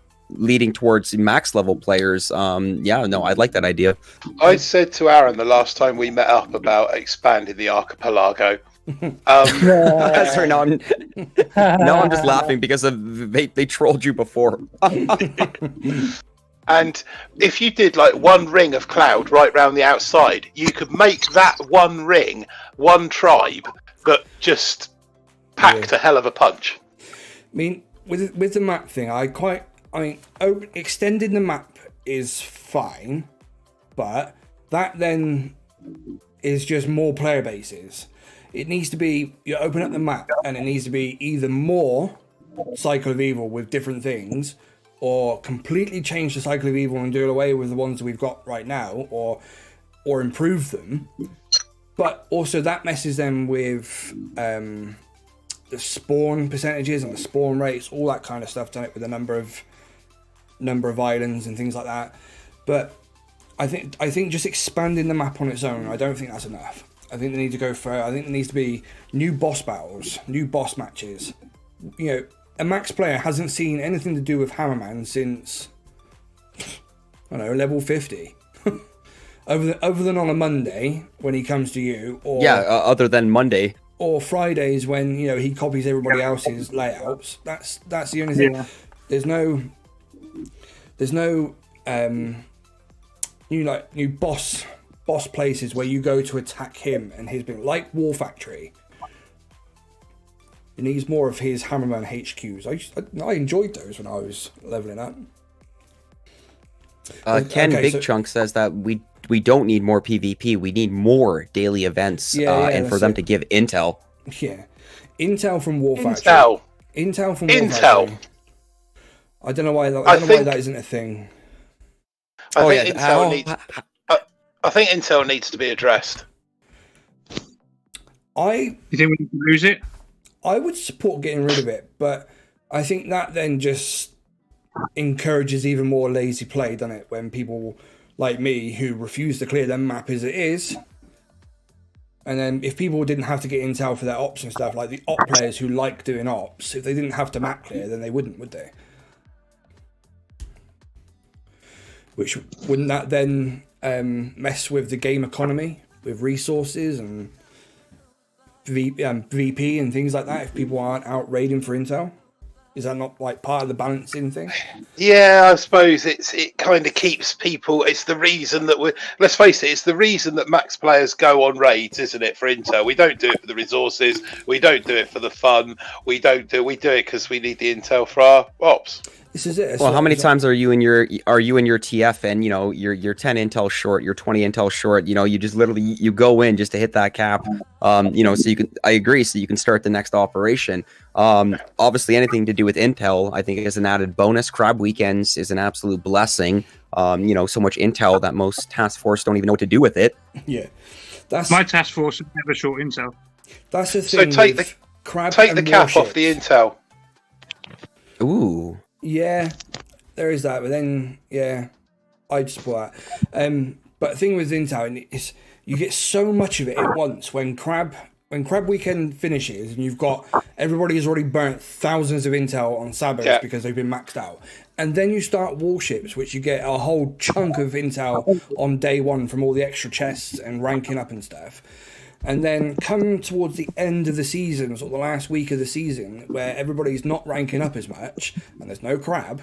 towards max level players. I'd like that idea. I said to Aaron the last time we met up about expanding the archipelago. Sorry, now I'm just laughing because they trolled you before. And if you did like one ring of cloud right round the outside, you could make that one ring one tribe that just packed a hell of a punch. I mean, with the map thing, extending the map is fine, but that then is just more player bases. It needs to be, you open up the map and it needs to be either more Cycle of Evil with different things, or completely change the Cycle of Evil and do away with the ones we've got right now, or improve them. But also that messes them with the spawn percentages and the spawn rates, all that kind of stuff, done it with a number of islands and things like that. But I think just expanding the map on its own, I don't think that's enough. I think they need to go further. I think there needs to be new boss battles, new boss matches. You know, a max player hasn't seen anything to do with Hammerman since, I don't know, level 50. other than on a Monday when he comes to you, or other than Monday. or Fridays when he copies everybody else's layouts. That's the only thing. Yeah. There's no new boss places where you go to attack him and his being like War Factory. It needs more of his Hammerman HQs. I enjoyed those when I was leveling up. Ken Big Chunk says that we don't need more PvP. We need more daily events, and for them to give intel. Yeah, intel from War Factory. Intel from War Factory. I don't know why that. Why that isn't a thing. I think intel needs to be addressed. You think we need to lose it? I would support getting rid of it, but I think that then just encourages even more lazy play, doesn't it? When people like me who refuse to clear their map as it is, and then if people didn't have to get intel for their ops and stuff, like the op players who like doing ops, if they didn't have to map clear, then they wouldn't, would they? Which wouldn't that then mess with the game economy, with resources and VP and things like that, if people aren't out raiding for intel? Is that not like part of the balancing thing? Yeah, I suppose it kind of keeps people. It's the reason that let's face it, it's the reason that max players go on raids, isn't it? For intel, we don't do it for the resources, we don't do it for the fun, we do it because we need the intel for our ops. This is it. Well, how many times are you in your TF and you're 10 intel short, you're 20 intel short, you just literally you go in just to hit that cap, so you can. I agree, so you can start the next operation. Obviously, anything to do with intel, I think, is an added bonus. Crab weekends is an absolute blessing. So much intel that most task force don't even know what to do with it. Yeah, that's my task force is never short intel. That's the thing. So take the cap Warships off the intel. Ooh. Yeah, there is that, but then I'd support that. But the thing with intel is you get so much of it at once when Crab weekend finishes and you've got everybody has already burnt thousands of intel on Sabbath because they've been maxed out, and then you start Warships, which you get a whole chunk of intel on day one from all the extra chests and ranking up and stuff. And then come towards the end of the season, sort of the last week of the season, where everybody's not ranking up as much, and there's no crab,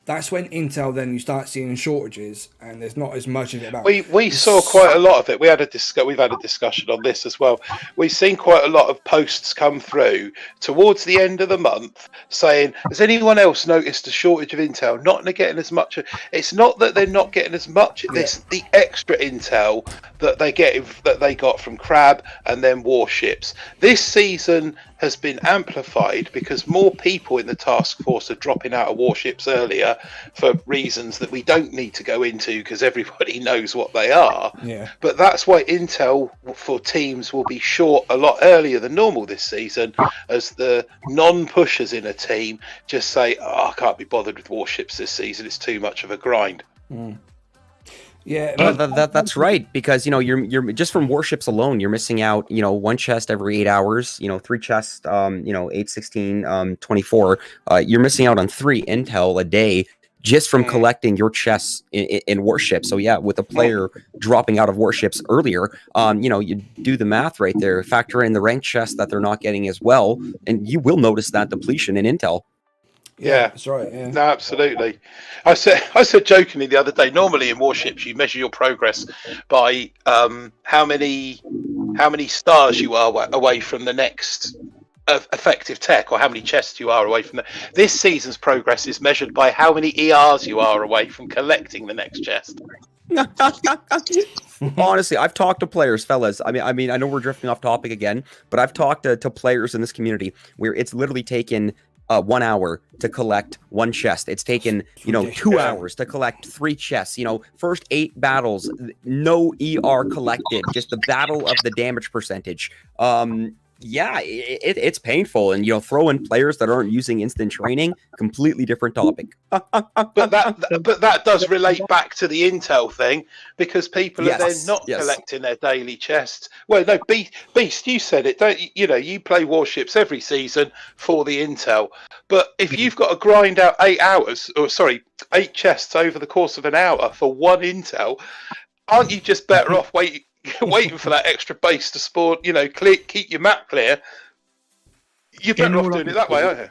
that's when intel, then you start seeing shortages, and there's not as much of it about. We saw quite a lot of it. We've had a discussion on this as well. We've seen quite a lot of posts come through towards the end of the month saying, has anyone else noticed a shortage of intel? Not getting as much. It's not that they're not getting as much. It's the extra intel that they got from Crab and then Warships. This season has been amplified because more people in the task force are dropping out of Warships earlier for reasons that we don't need to go into because everybody knows what they are. Yeah. But that's why intel for teams will be short a lot earlier than normal this season, as the non-pushers in a team just say, I can't be bothered with Warships this season, it's too much of a grind. Yeah, that's right, because you're just from Warships alone, you're missing out one chest every 8 hours, 3 chests 8, 16, 24. You're missing out on 3 intel a day just from collecting your chests in Warships. So yeah, with a player dropping out of Warships earlier, you do the math right there, factor in the ranked chests that they're not getting as well, and you will notice that depletion in intel. Yeah, that's right. Yeah. No, absolutely. I said jokingly the other day, normally in Warships you measure your progress by how many stars you are away from the next effective tech, or how many chests you are away from this season's progress is measured by how many ERs you are away from collecting the next chest. Honestly, I've talked to players, fellas. I mean, I know we're drifting off topic again, but I've talked to players in this community where it's literally taken 1 hour to collect 1 chest. It's taken 2 hours to collect 3 chests. First 8 battles, no ER collected, just the battle of the damage percentage. Yeah, it's painful, and throw in players that aren't using instant training, completely different topic. But that does relate back to the intel thing, because people are then not collecting their daily chests. Well, no, Beast, you said it, don't you? You play Warships every season for the intel, but if you've got to grind out 8 chests over the course of an hour for 1 intel, aren't you just better off waiting for that extra base to spawn. Keep your map clear. You're better off doing it that way, aren't you?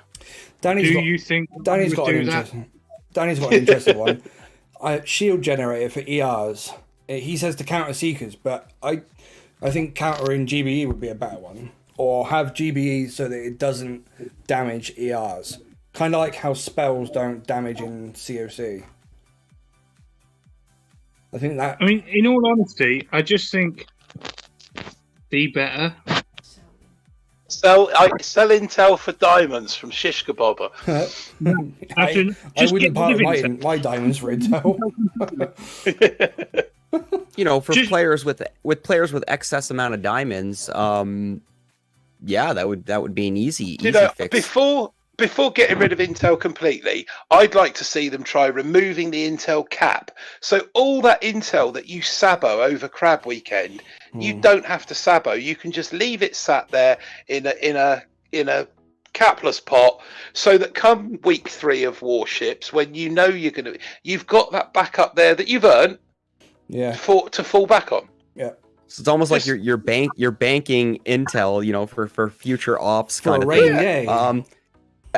Danny's Danny's got an interesting one. Shield generator for ERs. He says to counter seekers, but I think countering GBE would be a better one. Or have GBE so that it doesn't damage ERs. Kind of like how spells don't damage in COC. I think that... I mean, in all honesty, I just think be better. Sell intel for diamonds from Shish Kebaba. I wouldn't part my diamonds for intel. For players with excess amount of diamonds, yeah, that would be an easy fix. Before getting rid of intel completely, I'd like to see them try removing the intel cap. So all that intel that you sabo over Crab Weekend, you don't have to sabo. You can just leave it sat there in a capless pot, so that come week 3 of Warships, when you've got that backup there that you've earned, to fall back on. Yeah. So it's almost like you're banking intel, for future ops kind of thing.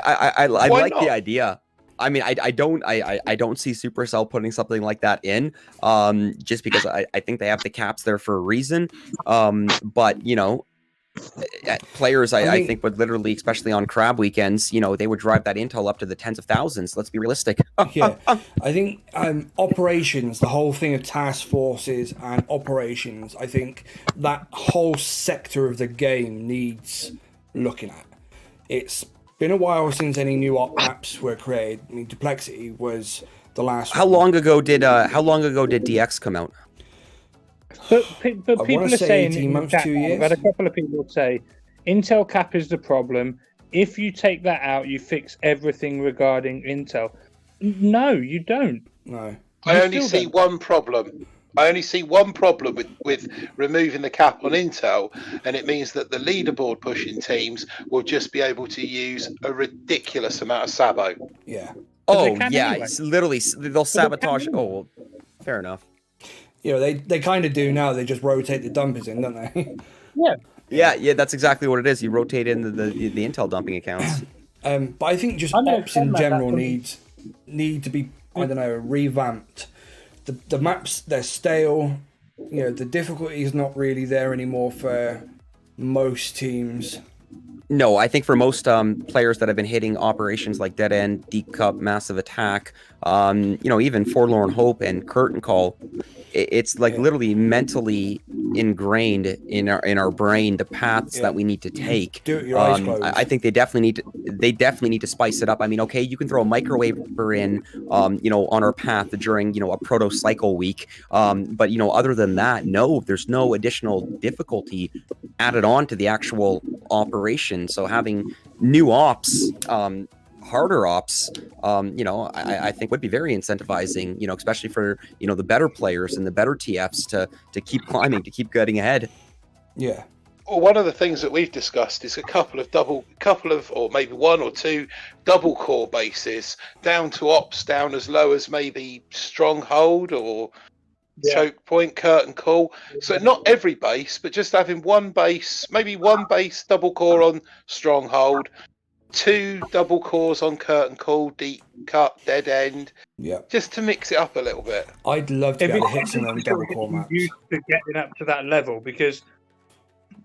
I like the idea. I mean, I don't see Supercell putting something like that in, just because I think they have the caps there for a reason. But players, I think would literally, especially on Crab Weekends, they would drive that intel up to the tens of thousands. Let's be realistic. Yeah, I think operations, the whole thing of task forces and operations, I think that whole sector of the game needs looking at. It's been a while since any new op maps were created. I mean, Duplexity was the last. How long ago did DX come out? But people are saying 18 months, 2 years. I've had a couple of people say Intel cap is the problem. If you take that out, you fix everything regarding Intel. No, you don't. No. I only see one problem. With removing the cap on Intel, and it means that the leaderboard pushing teams will just be able to use a ridiculous amount of sabo. Yeah. Oh, yeah. Anyway. It's literally, they'll sabotage. Oh, fair enough. They kind of do now. They just rotate the dumpers in, don't they? Yeah. That's exactly what it is. You rotate in the Intel dumping accounts. But I think just ops in general need to be, revamped. The maps, they're stale. The difficulty is not really there anymore for most teams. No, I think for most players that have been hitting operations like Dead End, Deep Cup, Massive Attack, even Forlorn Hope and Curtain Call, it's like literally mentally ingrained in our brain the paths that we need to take. Do it with your eyes closed. I think they definitely need to spice it up. I mean, okay, you can throw a microwaver in, on our path during a proto cycle week, but other than that, no, there's no additional difficulty added on to the actual operation. So having new ops, harder ops, I think would be very incentivizing, especially for, the better players and the better TFs to keep climbing, to keep getting ahead. Yeah. Well, one of the things that we've discussed is a couple of, or maybe one or two double core bases down to ops down as low as maybe Stronghold or Choke Point, Curtain Call. So not every base, but just having one base, maybe one base double core on Stronghold, 2 double cores on Curtain Call, Deep Cut, Dead End. Yeah. Just to mix it up a little bit. I'd love to be able to hit some of them double core maps. Used to getting up to that level, because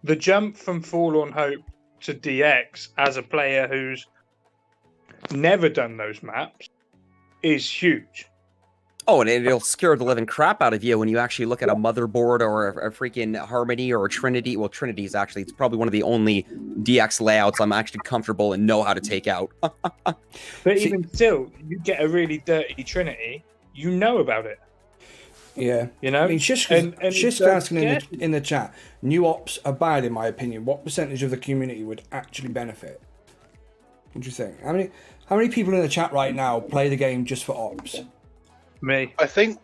the jump from Forlorn Hope to DX as a player who's never done those maps is huge. Oh, and it'll scare the living crap out of you when you actually look at a motherboard or a freaking Harmony or a Trinity. Well, Trinity is actually, it's probably one of the only DX layouts I'm actually comfortable and know how to take out. But even still, you get a really dirty Trinity, you know about it. Yeah. I mean, Shish asking in the chat, new ops are bad in my opinion. What percentage of the community would actually benefit? What do you think? How many people in the chat right now play the game just for ops? Me. I think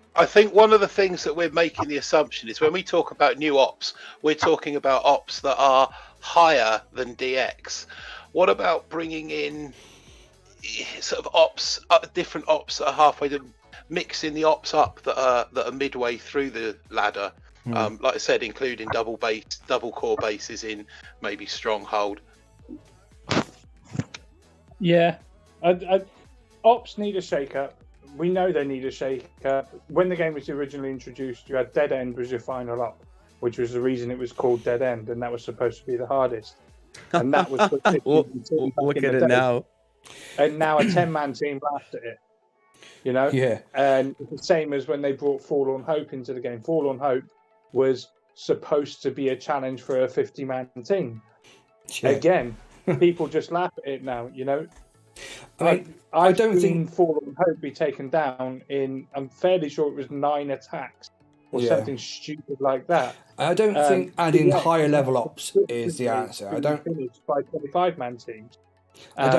one of the things that we're making the assumption is when we talk about new ops, we're talking about ops that are higher than DX. What about bringing in sort of ops, different ops that are halfway to mixing the ops up that are midway through the ladder? Like I said, including double core bases in maybe Stronghold. Yeah, Ops need a shake-up. We know they need a shake-up. When the game was originally introduced, you had Dead End was your final op, which was the reason it was called Dead End, and that was supposed to be the hardest. And that was look at it now. And now a 10-man team laughed at it. You know? Yeah. And it's the same as when they brought Forlorn Hope into the game. Forlorn Hope was supposed to be a challenge for a 50-man team. Yeah. Again, people just laugh at it now, you know? I don't think Forlorn Hope be taken down in, I'm fairly sure it was 9 attacks or something stupid like that. I don't think adding higher level ops is the answer. I don't finished by 25-man teams. I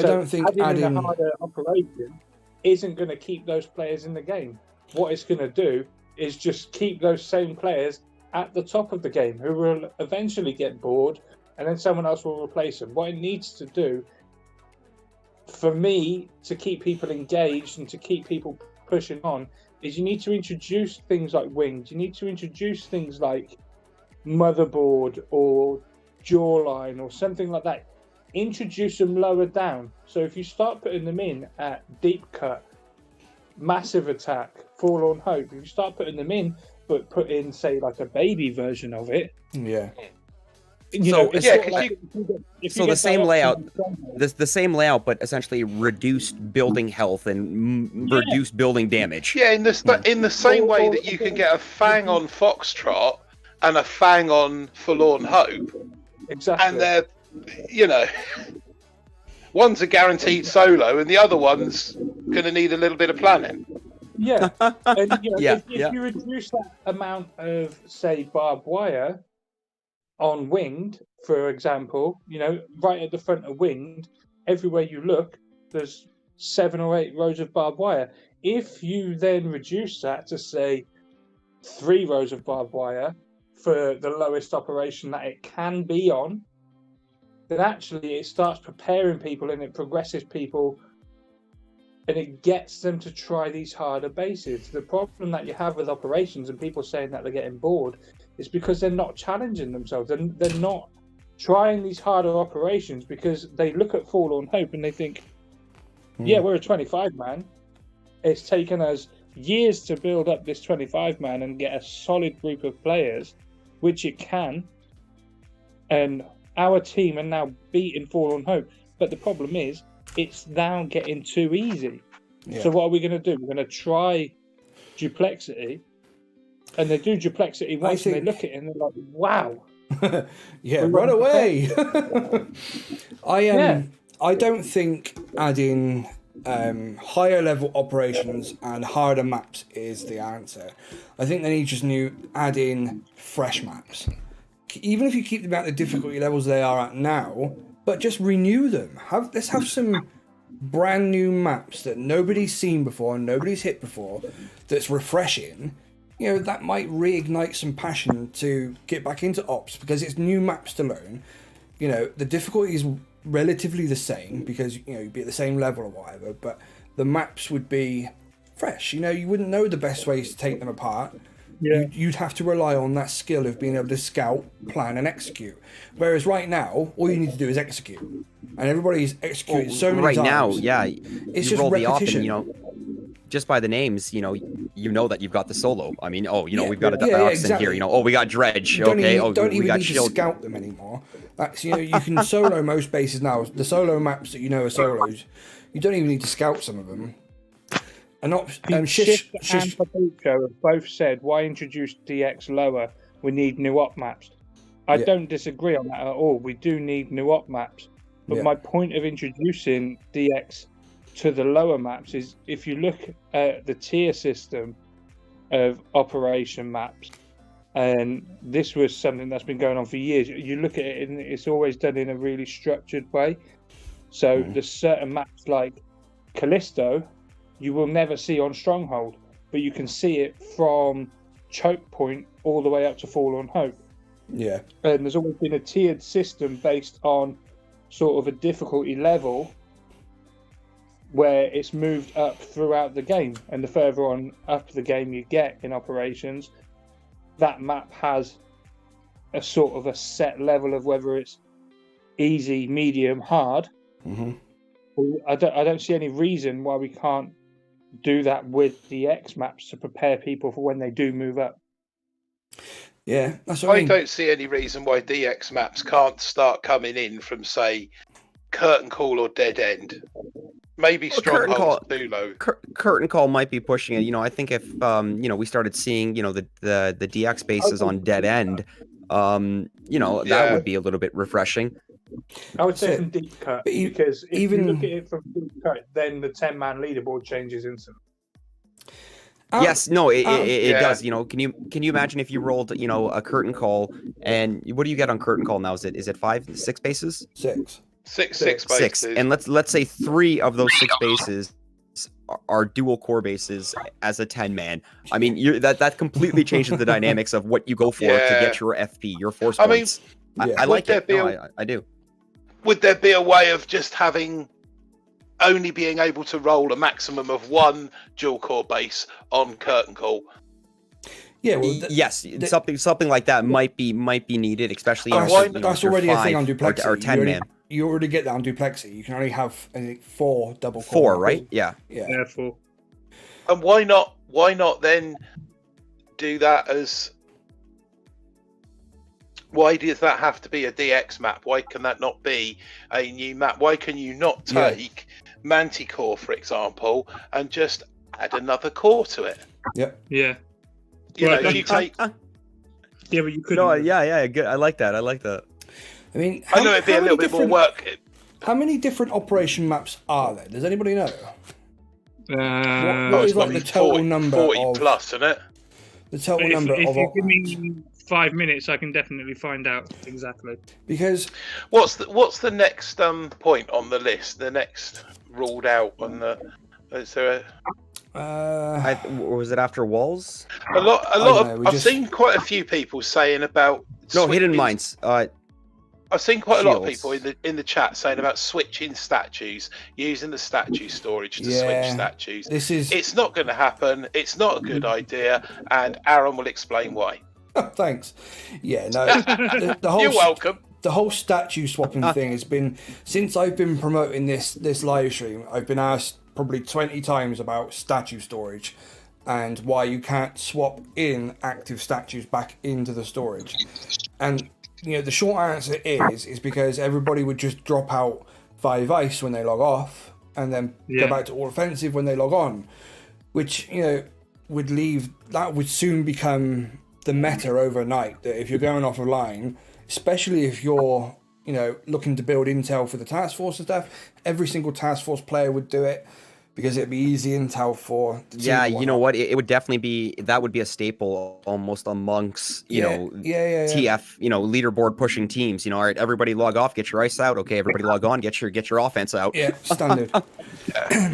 don't think adding a harder operation isn't going to keep those players in the game. What it's going to do is just keep those same players at the top of the game, who will eventually get bored, and then someone else will replace them. What it needs to do, for me, to keep people engaged and to keep people pushing on, is you need to introduce things like wings. You need to introduce things like motherboard or jawline or something like that. Introduce them lower down. So if you start putting them in at deep cut, massive attack, forlorn hope, if you start putting them in, but put in, say, like a baby version of it. Yeah. So the same layout, the same layout, but essentially reduced building health and reduced building damage. Yeah, in the same way that you can get a Fang on Foxtrot and a Fang on Forlorn Hope. Exactly. And they're, you know, one's a guaranteed solo and the other one's going to need a little bit of planning. Yeah. And, you know, if you reduce that amount of, say, barbed wire on winged, for example, you know, right at the front of winged, everywhere you look, there's 7 or 8 rows of barbed wire. If you then reduce that to, say, 3 rows of barbed wire for the lowest operation that it can be on, then actually it starts preparing people and it progresses people and it gets them to try these harder bases. The problem that you have with operations and people saying that they're getting bored is because they're not challenging themselves. They're not trying these harder operations because they look at Forlorn Hope and they think, yeah, we're a 25-man. It's taken us years to build up this 25-man and get a solid group of players, which it can. And our team are now beating Forlorn Hope. But the problem is, it's now getting too easy. Yeah. So what are we going to do? We're going to try Duplexity. And they do Duplexity once and they look at it and they're like, wow. Yeah, run away. I don't think adding higher level operations and harder maps is the answer. I think they need just add in fresh maps. Even if you keep them at the difficulty levels they are at now, but just renew them. Let's have some brand new maps that nobody's seen before and nobody's hit before, that's refreshing. You know, that might reignite some passion to get back into ops because it's new maps to learn. You know, the difficulty is relatively the same because, you know, you'd be at the same level or whatever, but the maps would be fresh. You know, you wouldn't know the best ways to take them apart. Yeah. You'd have to rely on that skill of being able to scout, plan, and execute. Whereas right now, all you need to do is execute, and everybody's executed so many times. Right now, it's just roll repetition. The op and, you know, just by the names, you know that you've got the solo. I mean, we've got a barracks in here. You know, we got dredge. Don't even need to scout them anymore. That's, you know, you can solo most bases now. The solo maps that you know are solos, you don't even need to scout some of them. Shish and Pabuco have both said, why introduce DX lower? We need new op maps. I don't disagree on that at all. We do need new op maps. But my point of introducing DX to the lower maps is, if you look at the tier system of operation maps, and this was something that's been going on for years, you look at it and it's always done in a really structured way. So there's certain maps like Callisto you will never see on Stronghold, but you can see it from Choke Point all the way up to Forlorn Hope. Yeah. And there's always been a tiered system based on sort of a difficulty level where it's moved up throughout the game. And the further on up the game you get in operations, that map has a sort of a set level of whether it's easy, medium, hard. I don't see any reason why we can't do that with the X maps to prepare people for when they do move up. Yeah, that's what I mean. don't see any reason why DX maps can't start coming in from, say, Curtain Call or Dead End. Maybe Strongholds too low. Curtain Call might be pushing it. You know, I think if we started seeing, the DX bases on Dead End, that would be a little bit refreshing. I would say from Deep Cut, because if you look at it from Deep Cut, then the 10-man leaderboard changes instantly. Yes, no, it does. Can you imagine if you rolled, a Curtain Call, and what do you get on Curtain Call now? Is it 5, 6 bases? Six bases. 6, and let's say 3 of those 6 bases are dual core bases as a 10-man. I mean, that completely changes the dynamics of what you go for to get your FP, your force points. I like it. I do. Would there be a way of just only being able to roll a maximum of 1 dual core base on Curtain Call? Yeah, well, yes, something like that might be needed, especially that's already a thing on Duplexity. Or 10-man. You already get that on Duplexity. You can only have, I think, 4 double core. 4, right? Yeah, 4. And why not then do that as? Why does that have to be a DX map? Why can that not be a new map? Why can you not take Manticore, for example, and just add another core to it? Yep. Yeah. If you take. Yeah, but you could. No, yeah, good. I like that. I mean, I know it'd be a little bit more work. How many different operation maps are there? Does anybody know? What is like the total number 40 plus, isn't it? The total number if of you give me 5 minutes, I can definitely find out exactly. Because what's the next point on the list? The next ruled out on the. Is there a? Was it after walls? A lot of. I've seen quite a few people saying about. Hidden mines. I've seen quite a lot of people in the chat saying about switching statues, using the statue storage to switch statues. It's not going to happen. It's not a good idea, and Aaron will explain why. Thanks. Yeah, no. The whole, You're welcome. The whole statue swapping thing has been, since I've been promoting this live stream, I've been asked probably 20 times about statue storage and why you can't swap in active statues back into the storage. And the short answer is because everybody would just drop out 5 ice when they log off and then go back to all offensive when they log on, which would soon become the meta overnight. That if you're going off a line, especially if you're looking to build intel for the task force and stuff, every single task force player would do it, because it'd be easy intel for the team. Yeah, you know what? It would definitely be a staple almost amongst TF, leaderboard pushing teams. All right, everybody log off, get your ice out. Okay, everybody log on, get your offense out. Yeah, standard.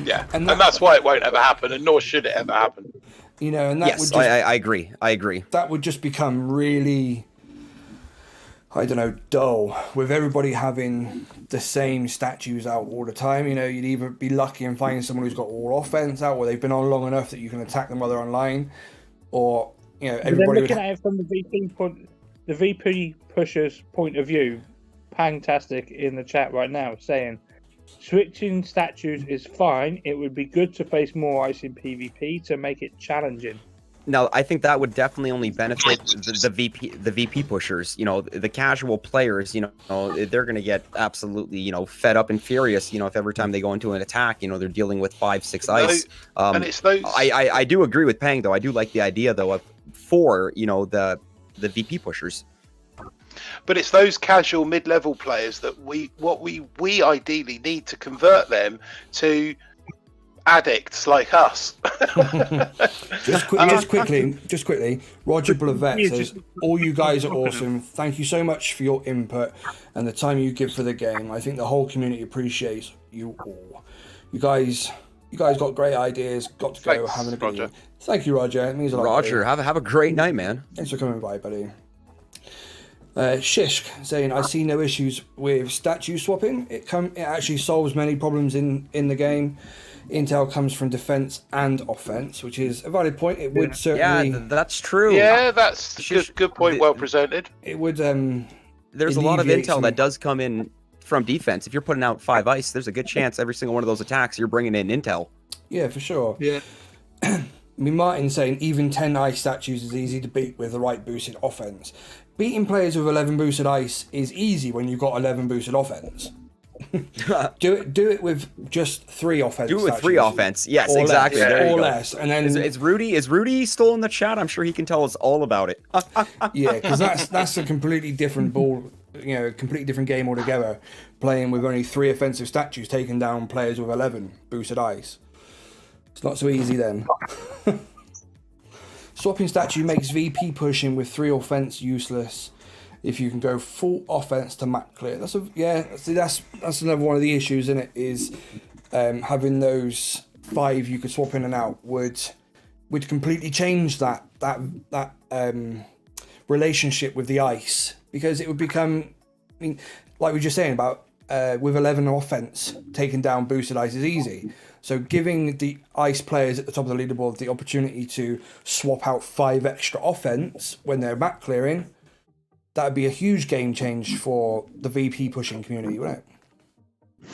Yeah. And that's why it won't ever happen, and nor should it ever happen. And that would just, I agree. That would just become really, I don't know, dull, with everybody having the same statues out all the time. You'd either be lucky and find someone who's got all offense out, or they've been on long enough that you can attack them while they're online, or everybody. Looking at it from the VP pusher's point of view, Pangtastic in the chat right now saying, switching statues is fine. It would be good to place more ice in PvP to make it challenging. Now, I think that would definitely only benefit the VP pushers. The casual players, they're going to get absolutely, fed up and furious, if every time they go into an attack, they're dealing with 5-6 ice. And it's those. I do agree with Pang, though. I do like the idea, though, of for the VP pushers. But it's those casual mid-level players that we ideally need to convert them to addicts like us. just quickly, Roger Blavet says, all you guys are awesome. Thank you so much for your input and the time you give for the game. I think the whole community appreciates you all. You guys got great ideas. Got to go. Thanks, having a good Roger. evening. Thank you, Roger. It means a lot. Roger, have a great night, man. Thanks for coming by, buddy. Shishk saying, I see no issues with statue swapping. It actually solves many problems in the game. intel comes from defense and offense, which is a valid point. It would certainly. Yeah, that's true. Yeah, that's good point. Well presented. It would. There's a lot of alleviate intel some- that does come in from defense. If you're putting out 5 ice, there's a good chance every single one of those attacks you're bringing in intel. Yeah, for sure. Yeah. I mean, Martin's saying even 10 ice statues is easy to beat with the right boosted offense. Beating players with 11 boosted ice is easy when you've got 11 boosted offense. do it with just 3 offense. Do it with 3 statues. offense. Yes, Or exactly. less, There you or go. less, and then Is Rudy still in the chat? I'm sure he can tell us all about it. yeah, because that's a completely different ball. You know, completely different game altogether. Playing with only 3 offensive statues taking down players with 11 boosted ice. It's not so easy then. Swapping statue makes VP pushing with 3 offense useless. If you can go full offense to map clear, that's another one of the issues in it is having those 5 you could swap in and out would completely change that relationship with the ice, because it would become, I mean, like we were just saying about with 11 offense taking down boosted ice is easy. So giving the ice players at the top of the leaderboard the opportunity to swap out 5 extra offense when they're map clearing, that would be a huge game change for the VP pushing community, wouldn't it?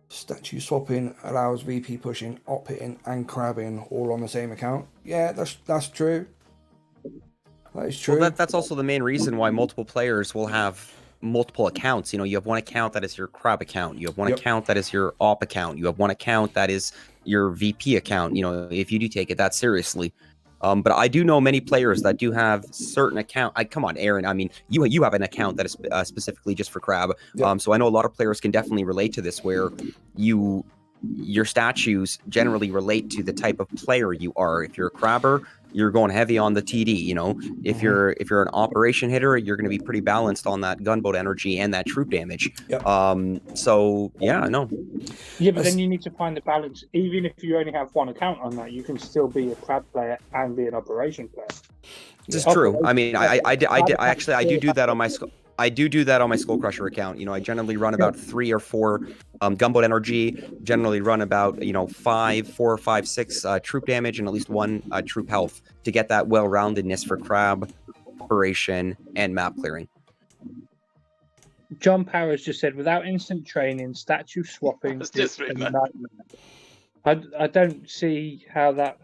Statue swapping allows VP pushing, op hitting, and crabbing all on the same account. Yeah, that's true. That is true. Well, that's also the main reason why multiple players will have multiple accounts. You know, you have one account that is your crab account. You have one account that is your op account. You have one account that is your VP account. You know, if you do take it that seriously. But I do know many players that do have certain account. Come on, Aaron. I mean, you have an account that is specifically just for crab. Yep. So I know a lot of players can definitely relate to this, where your statues generally relate to the type of player you are. If you're a crabber, you're going heavy on the TD. You know, if you're an operation hitter, you're going to be pretty balanced on that gunboat energy and that troop damage. Yep. So yeah, no. Yeah, but then you need to find the balance. Even if you only have one account on that, you can still be a crab player and be an operation player. This is true. I mean, I do do that on my I do that on my Skull Crusher account. You know, I generally run about 3 or 4 gunboat energy. Generally run about 4 or 5, 6 troop damage and at least 1 troop health to get that well-roundedness for crab, operation, and map clearing. John Powers just said, without instant training, statue swapping That's is just a written that. nightmare. I don't see how that.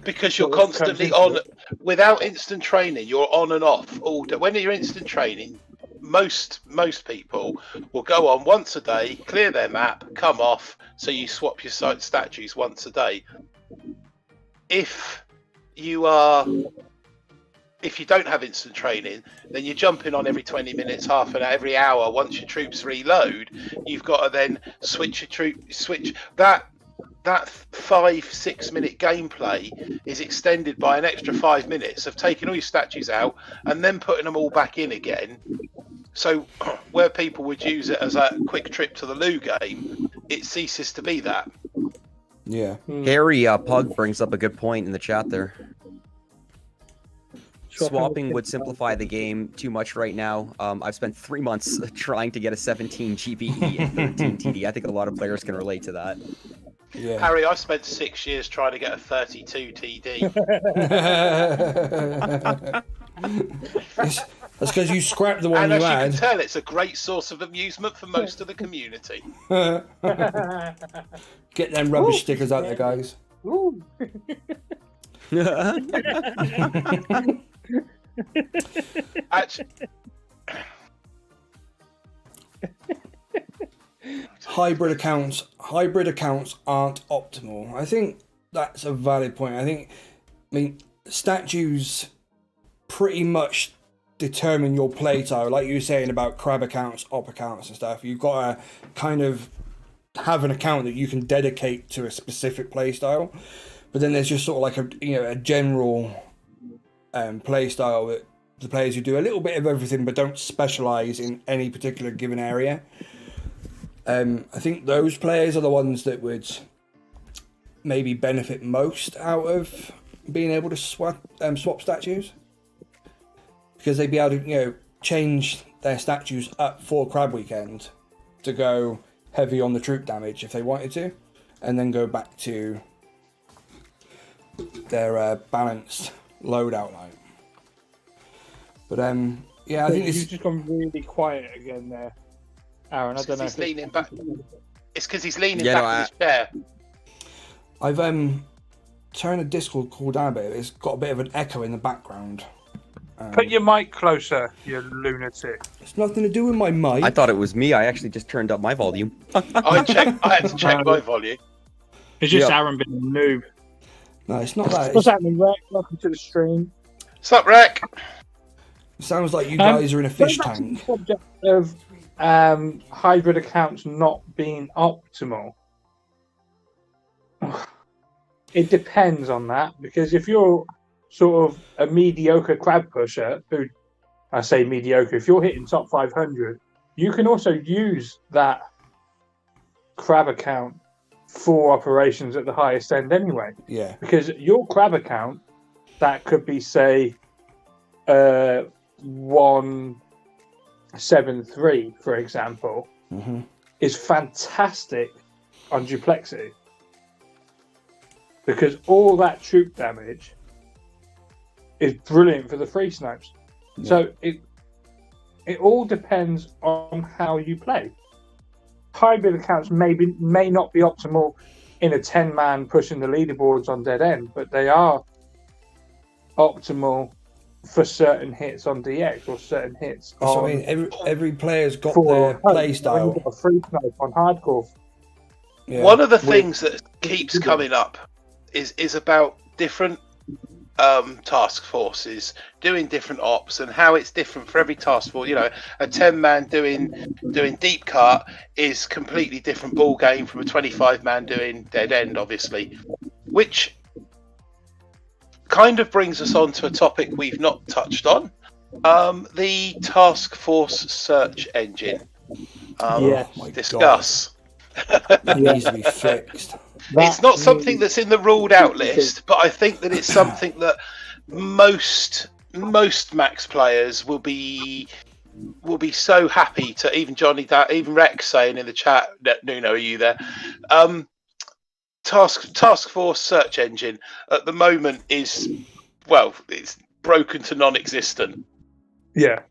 Because you're Well, constantly comes on, into without instant training, you're on and off all day. When you're instant training, most people will go on once a day, clear their map, come off, so you swap your site statues once a day. If you don't have instant training, then you're jumping on every 20 minutes, half an hour, every hour. Once your troops reload, you've got to then switch that 5-6 minute gameplay is extended by an extra 5 minutes of taking all your statues out and then putting them all back in again. So where people would use it as a quick trip to the loo game, it ceases to be that. Yeah. Harry Pug brings up a good point in the chat there. Swapping would simplify the game too much right now. I've spent 3 months trying to get a 17 GPE and 13 TD. I think a lot of players can relate to that. Yeah. Harry, I spent 6 years trying to get a 32 TD. That's because you scrapped the one And you as you had. can tell, it's a great source of amusement for most of the community. Get them rubbish stickers out there, guys. Ooh. Actually, Hybrid accounts aren't optimal. I think that's a valid point. I mean, statues pretty much determine your play style. Like you were saying about crab accounts, op accounts and stuff. You've got to kind of have an account that you can dedicate to a specific play style. But then there's just sort of like a general play style that the players who do a little bit of everything but don't specialize in any particular given area. I think those players are the ones that would maybe benefit most out of being able to swap statues, because they'd be able to change their statues up for Crab Weekend to go heavy on the troop damage if they wanted to, and then go back to their balanced loadout line. But yeah, I think you've just gone really quiet again there, Aaron. I don't know. He's leaning back. It's because he's leaning back in his chair. I've turned the Discord call down a bit. It's got a bit of an echo in the background. Put your mic closer, you lunatic. It's nothing to do with my mic. I thought it was me. I actually just turned up my volume. I had to check my volume. It's just Aaron being a noob. No, it's not that. What's happening, Rec? Welcome to the stream. What's up, Rec? It sounds like you guys are in a fish tank. The subject of hybrid accounts not being optimal. It depends on that, because if you're sort of a mediocre crab pusher, who I say mediocre, if you're hitting top 500, you can also use that crab account for operations at the highest end anyway. Yeah. Because your crab account, that could be, say, 173, for example, is fantastic on duplexity. Because all that troop damage is brilliant for the free snipes. Yeah. So it all depends on how you play. Hybrid accounts may not be optimal in a 10-man pushing the leaderboards on dead end, but they are optimal for certain hits on DX or certain hits on... So, I mean, every player's got their play style. A free snipe on hardcore. Yeah. One of the things that keeps coming up is about different task forces doing different ops and how it's different for every task force. You know, a 10-man doing deep cut is completely different ball game from a 25-man doing dead end, obviously, which kind of brings us on to a topic we've not touched on, the task force search engine. Discuss. That needs to be fixed. It's not something that's in the ruled out list, but I think that it's something that most max players will be so happy to. Even Johnny, even Rex saying in the chat, Nuno, are you there? Task force search engine at the moment is, well, it's broken to non-existent. Yeah.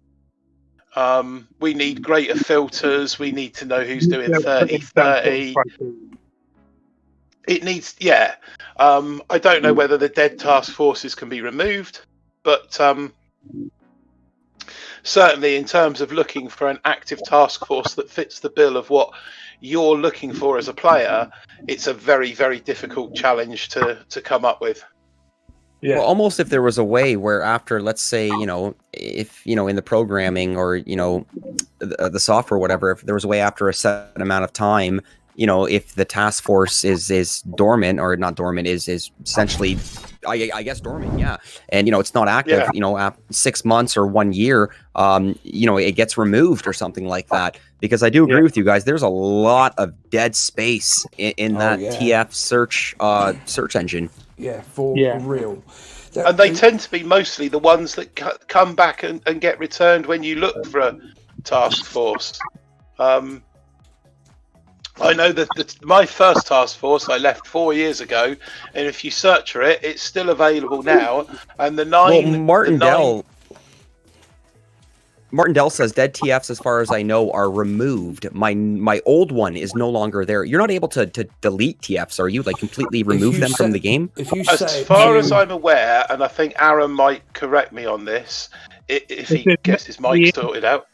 We need greater filters. We need to know who's doing 30-30. It needs, I don't know whether the dead task forces can be removed, but certainly in terms of looking for an active task force that fits the bill of what you're looking for as a player, it's a very, very difficult challenge to come up with. Yeah. Well, almost if there was a way where after, let's say, if, in the programming or, the software, or whatever, if there was a way after a set amount of time, if the task force is dormant or not dormant, is essentially, I guess dormant, yeah. And, it's not active, after 6 months or 1 year, it gets removed or something like that. Because I do agree with you guys, there's a lot of dead space in that TF search engine. Yeah, for real. And they tend to be mostly the ones that come back and get returned when you look for a task force. I know that my first task force I left 4 years ago, and if you search for it, it's still available now. And the nine... Well, Martin Dell says dead TFs, as far as I know, are removed. My old one is no longer there. You're not able to delete TFs, are you? Like completely remove them from the game? As far as I'm aware, and I think Aaron might correct me on this, if he gets his mic sorted out.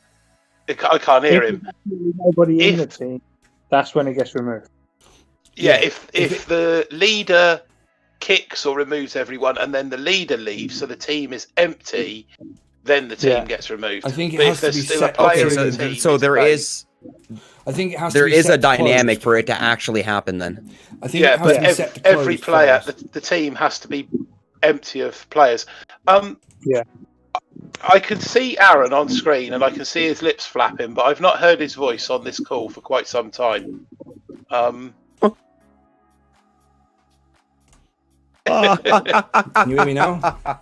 I can't hear him. Nobody in the team, that's when it gets removed. Yeah, if the leader kicks or removes everyone, and then the leader leaves, so the team is empty, then the team gets removed. I think it has to be set. So there is. I think it has there to be is set a dynamic closed. for it to actually happen. Then. I think it has to be set to every player, first. the team has to be empty of players. Yeah. I can see Aaron on screen and I can see his lips flapping, but I've not heard his voice on this call for quite some time. Can you hear me now?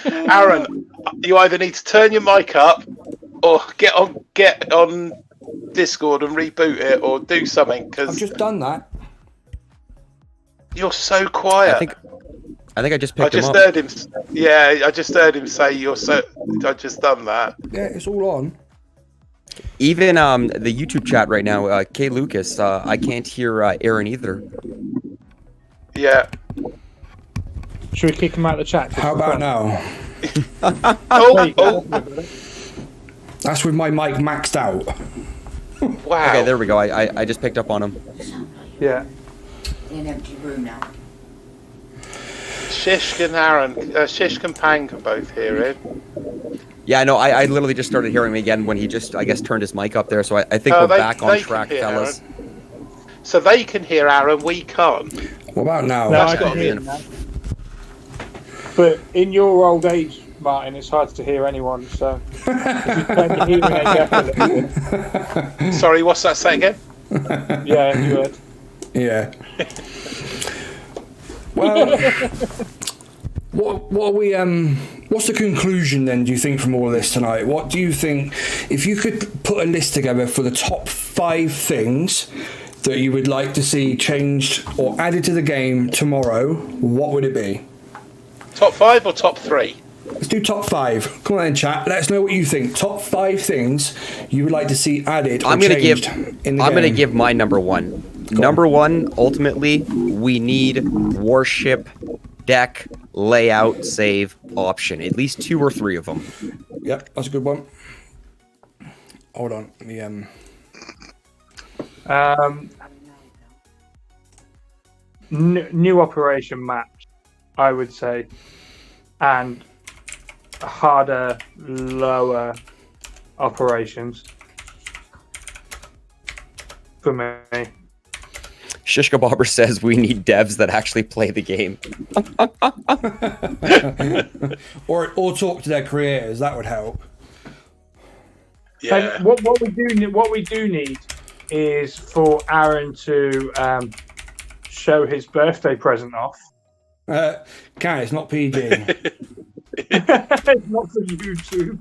Aaron, you either need to turn your mic up or get on Discord and reboot it or do something? I've Because just done that. you're so quiet. I think I just I picked him just up. heard him. Yeah, I just heard him say you're so. I just done that. Yeah, it's all on. Even the YouTube chat right now, K Lucas, I can't hear Aaron either. Yeah. Should we kick him out of the chat? How about now? Oh, That's with my mic maxed out. wow. Okay, there we go. I just picked up on him. Yeah. In an empty room now. Shishk and Aaron, Shishk and Pang can both hear it. Yeah, no, I literally just started hearing him again when he just, I guess, turned his mic up there. So I think we're back on they track, can hear fellas. Aaron. So they can hear Aaron, we can't. What about now? No, That's I got can to hear be him now. But in your old age, Martin, it's hard to hear anyone. So if you turn your hearing aid up a little bit. Sorry, what's that say again? Yeah, you would. Yeah. Well, what are we? What's the conclusion then? Do you think from all of this tonight? What do you think? If you could put a list together for the top 5 things that you would like to see changed or added to the game tomorrow, what would it be? Top 5 or top 3? Let's do top 5. Come on then, chat. Let us know what you think. Top 5 things you would like to see added or changed in the game. I'm gonna give my number 1. Number 1, ultimately, we need warship deck layout save option. At least 2 or 3 of them. Yep, that's a good one. Hold on. Let me New operation match, I would say, and harder, lower operations for me. Shishka Bobber says we need devs that actually play the game. or talk to their creators. That would help. Yeah. And what we do need is for Aaron to show his birthday present off. It's not PG. It's not for YouTube.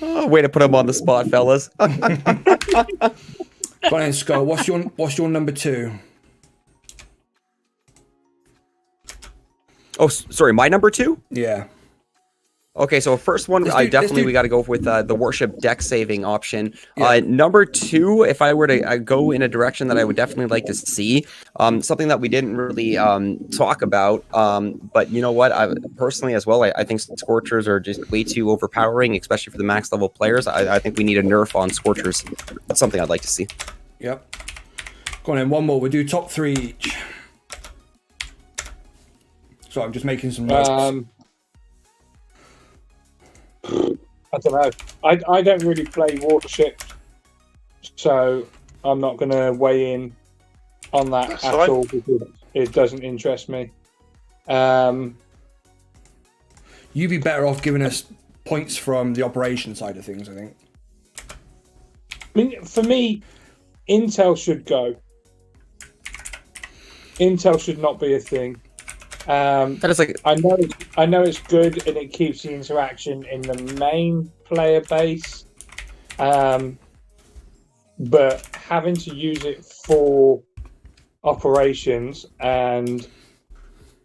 Oh, way to put him on the spot, fellas. Go on then, Skull. What's your number 2? Oh, sorry, my number 2? Yeah. Okay, so first one, we got to go with the warship deck saving option. Yeah. Number 2, if I were to go in a direction that I would definitely like to see, something that we didn't really talk about, but you know what, personally as well, I think Scorchers are just way too overpowering, especially for the max level players. I think we need a nerf on Scorchers. That's something I'd like to see. Yep. Go on then, one more. We'll do top 3 each. So I'm just making some notes. I don't know. I don't really play Warships, so I'm not going to weigh in on that That's at fine. all because it doesn't interest me. You'd be better off giving us points from the operation side of things, I think. I mean, for me, Intel should go. Intel should not be a thing. That is like I know it's good and it keeps the interaction in the main player base, but having to use it for operations and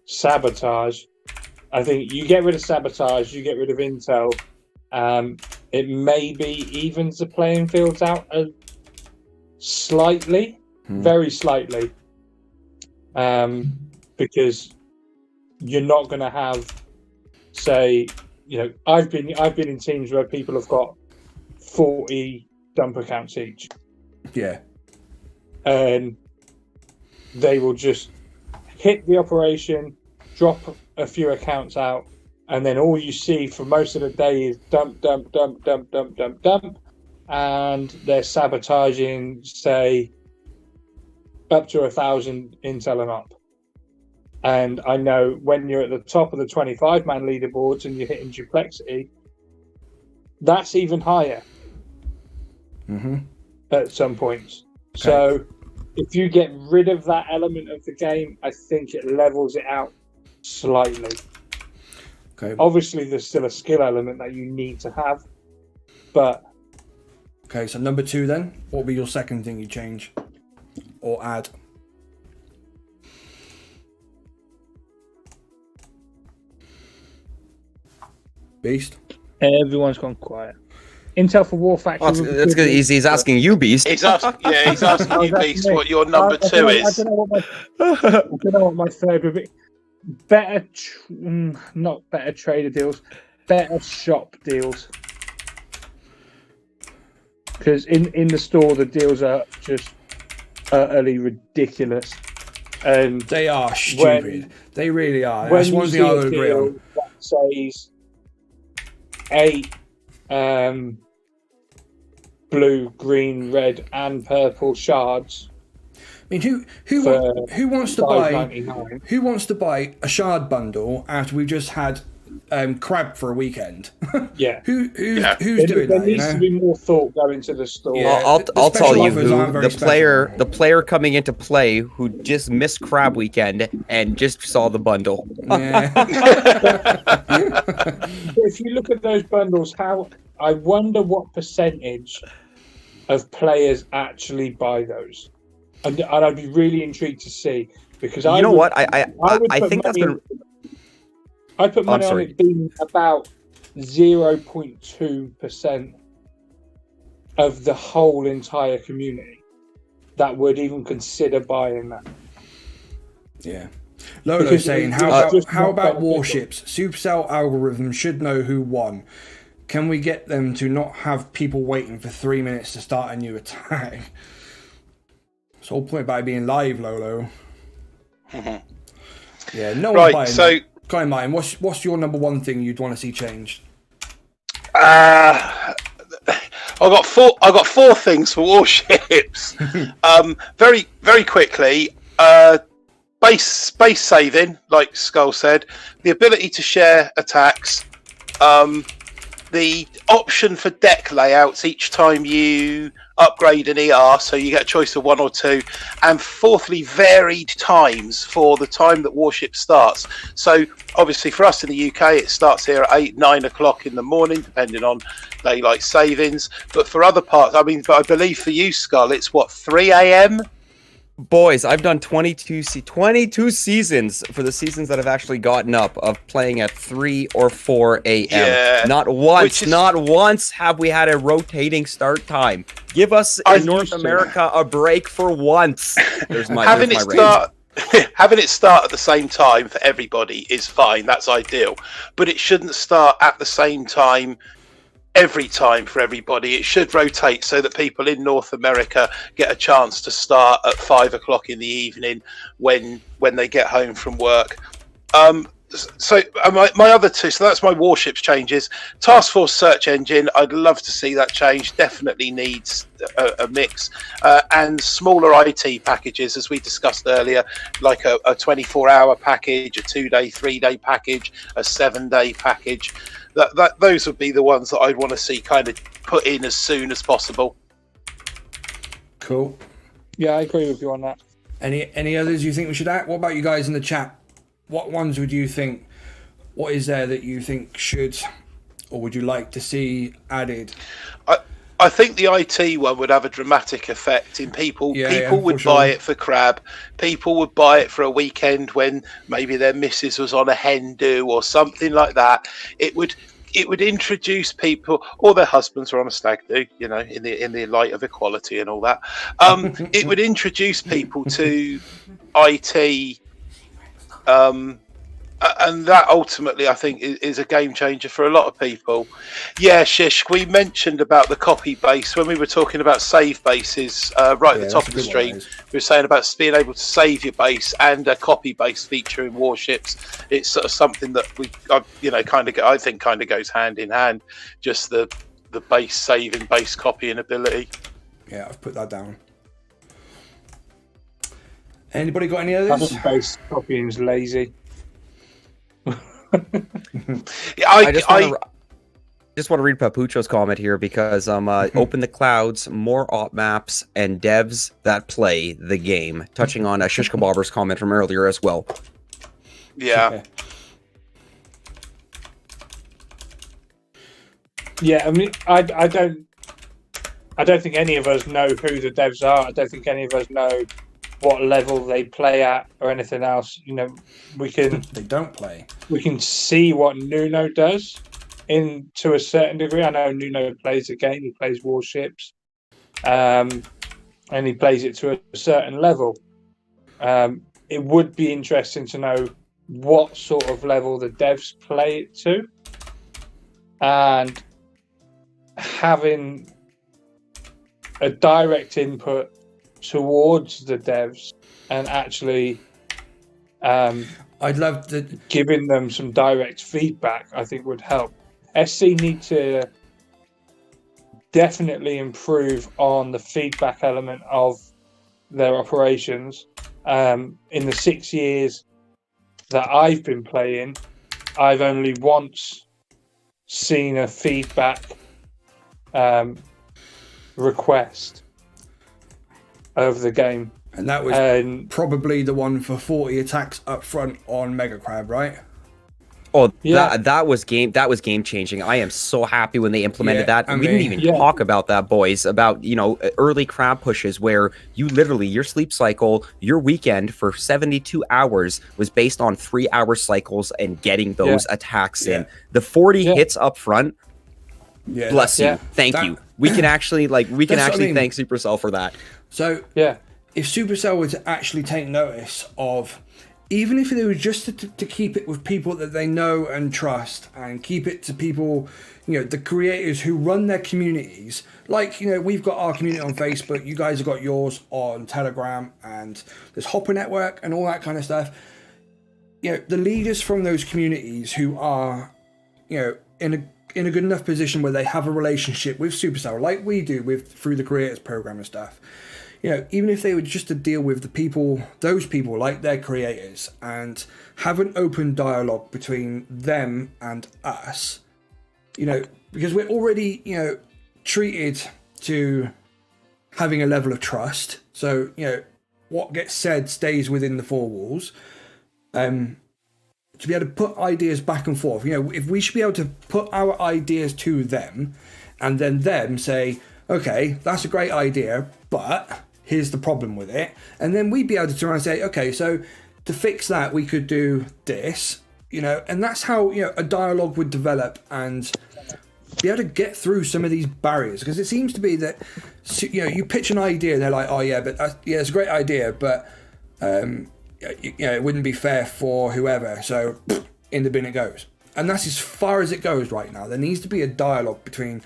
sabotage, I think you get rid of sabotage, you get rid of intel, it maybe evens the playing fields out slightly, very slightly, because you're not going to have, say, you know, I've been in teams where people have got 40 dump accounts each. Yeah. And they will just hit the operation, drop a few accounts out, and then all you see for most of the day is dump, dump, dump, dump, dump, dump, dump, and they're sabotaging, say, up to 1,000 intel and up. And I know when you're at the top of the 25-man leaderboards and you're hitting duplexity, that's even higher at some points. Okay. So if you get rid of that element of the game, I think it levels it out slightly. Okay. Obviously, there's still a skill element that you need to have, But Okay, so number 2 then. What would be your second thing you change or add? Beast. everyone's gone quiet. Intel for War Factory. Oh, that's good. He's asking you, Beast. He's asking you, Beast, what your number 2 is. I don't know what my third would be. Better, not better trader deals, better shop deals. Because in the store, the deals are just utterly ridiculous. And They are stupid. They really are. That's one thing I would agree on. That says 8 blue, green, red, and purple shards. I mean, who wants to buy $5.99. who wants to buy a shard bundle after we've just had crab for a weekend? Yeah. Who's doing There that? needs to be more thought going to the store. Yeah. I'll The tell special you offers aren't who very the player coming into play who just missed Crab Weekend and just saw the bundle. Yeah. If you look at those bundles, I wonder what percentage of players actually buy those, and I'd be really intrigued to see, because You know what? I put think that's money- been. I put money on sorry. it being about 0.2% of the whole entire community that would even consider buying that. Yeah. Lolo's Because saying, it's how just about not Warships? Supercell algorithm should know who won. Can we get them to not have people waiting for 3 minutes to start a new attack? It's the whole point about it being live, Lolo. Yeah, no one's Right, buying so it. Go on, Martin. What's your number 1 thing you'd want to see changed? I got 4 things for Warships. Very very quickly. Base saving, like Skull said, the ability to share attacks, the option for deck layouts each time you upgrade an ER, so you get a choice of 1 or 2, and fourthly, varied times for the time that Warship starts. So obviously for us in the UK, it starts here at 8-9 o'clock in the morning, depending on daylight savings. But for other parts, I believe for you, Skull, it's what, 3 a.m. Boys, I've done 22 seasons for the seasons that I've actually gotten up of playing at 3 or 4 a.m. Yeah, Not once have we had a rotating start time. Give us in North America a break for once. There's my Having rate. it start at the same time for everybody is fine. That's ideal, but it shouldn't start at the same time every time for everybody. It should rotate so that people in North America get a chance to start at 5 o'clock in the evening when they get home from work. So my other 2, so that's my Warships changes. Task Force search engine, I'd love to see that change. Definitely needs a mix, and smaller IT packages, as we discussed earlier, like a 24-hour package, a 2-day, 3-day package, a 7-day package. Those would be the ones that I'd want to see kind of put in as soon as possible. Cool. Yeah, I agree with you on that. Any others you think we should add? What about you guys in the chat? What ones would you think? What is there that you think should, or would you like to see added? I think the IT one would have a dramatic effect in people. People would buy it for crab. People would buy it for a weekend when maybe their missus was on a hen do or something like that. It would introduce people, or their husbands are on a stag do, you know, in the light of equality and all that. It would introduce people to IT. And that ultimately, I think, is a game changer for a lot of people. Yeah, Shish, we mentioned about the copy base when we were talking about save bases right at the top of the stream. We were saying about being able to save your base and a copy base feature in Warships. It's sort of something that I think kind of goes hand in hand. Just the base saving, base copying ability. Yeah, I've put that down. Anybody got any others? Base copying is lazy. Yeah, I just want to read Papucho's comment here because open the clouds, more op maps, and devs that play the game. Touching on Shish Kebabber's comment from earlier as well. Yeah. Yeah, I mean, I don't think any of us know who the devs are. I don't think any of us know what level they play at or anything else. You know, we can They don't play. we can see what Nuno does to a certain degree. I know Nuno plays the game. He plays Warships, and he plays it to a certain level. It would be interesting to know what sort of level the devs play it to, and having a direct input towards the devs and actually I'd love to giving them some direct feedback, I think would help. SC need to definitely improve on the feedback element of their operations. In the 6 years that I've been playing, I've only once seen a feedback request over the game, and that was probably the one for 40 attacks up front on Mega Crab, right? Oh, Yeah. that was game changing. I am so happy when they implemented that. We didn't even Yeah. talk about that, boys, about, you know, early crab pushes where you literally, your sleep cycle, your weekend for 72 hours was based on 3-hour cycles and getting those attacks in. The 40 hits up front, bless you. Thank you. We can actually thank Supercell for that. So if Supercell were to actually take notice of, even if it was just to keep it with people that they know and trust, and keep it to people, you know, the creators who run their communities, like, you know, we've got our community on Facebook, you guys have got yours on Telegram, and there's Hopper Network and all that kind of stuff. You know, the leaders from those communities who are, you know, in a good enough position where they have a relationship with Supercell, like we do through the creators program and stuff. You know, even if they were just to deal with those people like their creators, and have an open dialogue between them and us, you know, because we're already, you know, treated to having a level of trust. So, you know, what gets said stays within the four walls. To be able to put ideas back and forth, you know, if we should be able to put our ideas to them, and then them say, okay, that's a great idea, but here's the problem with it. And then we'd be able to turn around and say, okay, so to fix that, we could do this, you know, and that's how, you know, a dialogue would develop and be able to get through some of these barriers. Because it seems to be that, you know, you pitch an idea and they're like, oh yeah, but yeah, it's a great idea, but, you know, it wouldn't be fair for whoever. So in the bin it goes. And that's as far as it goes right now. There needs to be a dialogue between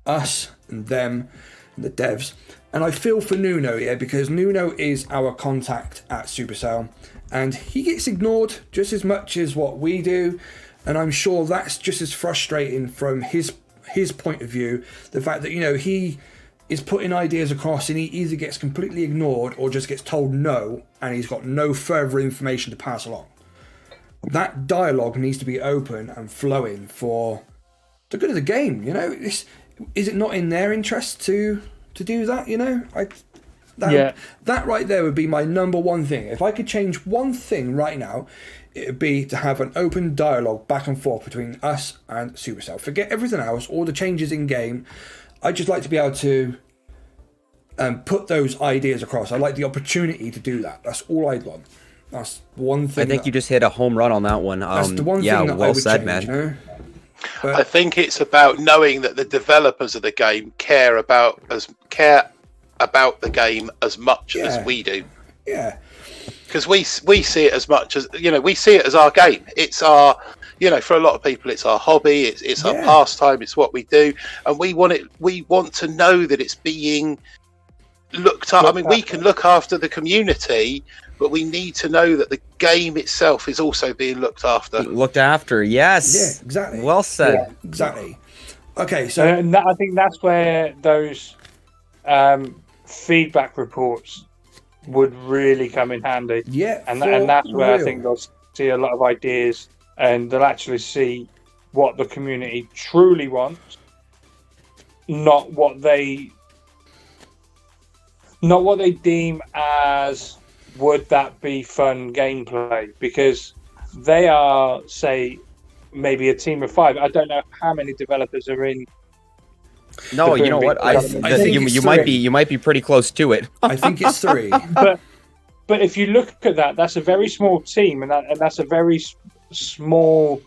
us and them and the devs. And I feel for Nuno, because Nuno is our contact at Supercell, and he gets ignored just as much as what we do. And I'm sure that's just as frustrating from his point of view. The fact that, you know, he is putting ideas across and he either gets completely ignored or just gets told no, and he's got no further information to pass along. That dialogue needs to be open and flowing for the good of the game. You know, is it not in their interest to do that? You know, that right there would be my number one thing. If I could change one thing right now, it would be to have an open dialogue back and forth between us and Supercell. Forget everything else, all the changes in game. I'd just like to be able to put those ideas across. I'd like the opportunity to do that. That's all I'd want. That's one thing. I think you just hit a home run on that one. That's the one thing that I would change, man. You know? I think it's about knowing that the developers of the game care about the game as much as we do. Yeah. Because we see it as much as, you know, we see it as our game. It's our, you know, for a lot of people, it's our hobby. It's our pastime. It's what we do, and we want to know that it's being looked up. I mean, we can look after the community, but we need to know that the game itself is also being looked after. Looked after, yes. Yeah, exactly. Well said. Yeah, exactly. Okay, so and I think that's where those feedback reports would really come in handy. Yeah, and that's where I think they'll see a lot of ideas, and they'll actually see what the community truly wants, not what they deem as would that be fun gameplay, because they are, say, maybe a team of 5. I don't know how many developers are in. No, you know what? I think you might be pretty close to it. I think it's 3. But if you look at that, that's a very small team, and that's a very small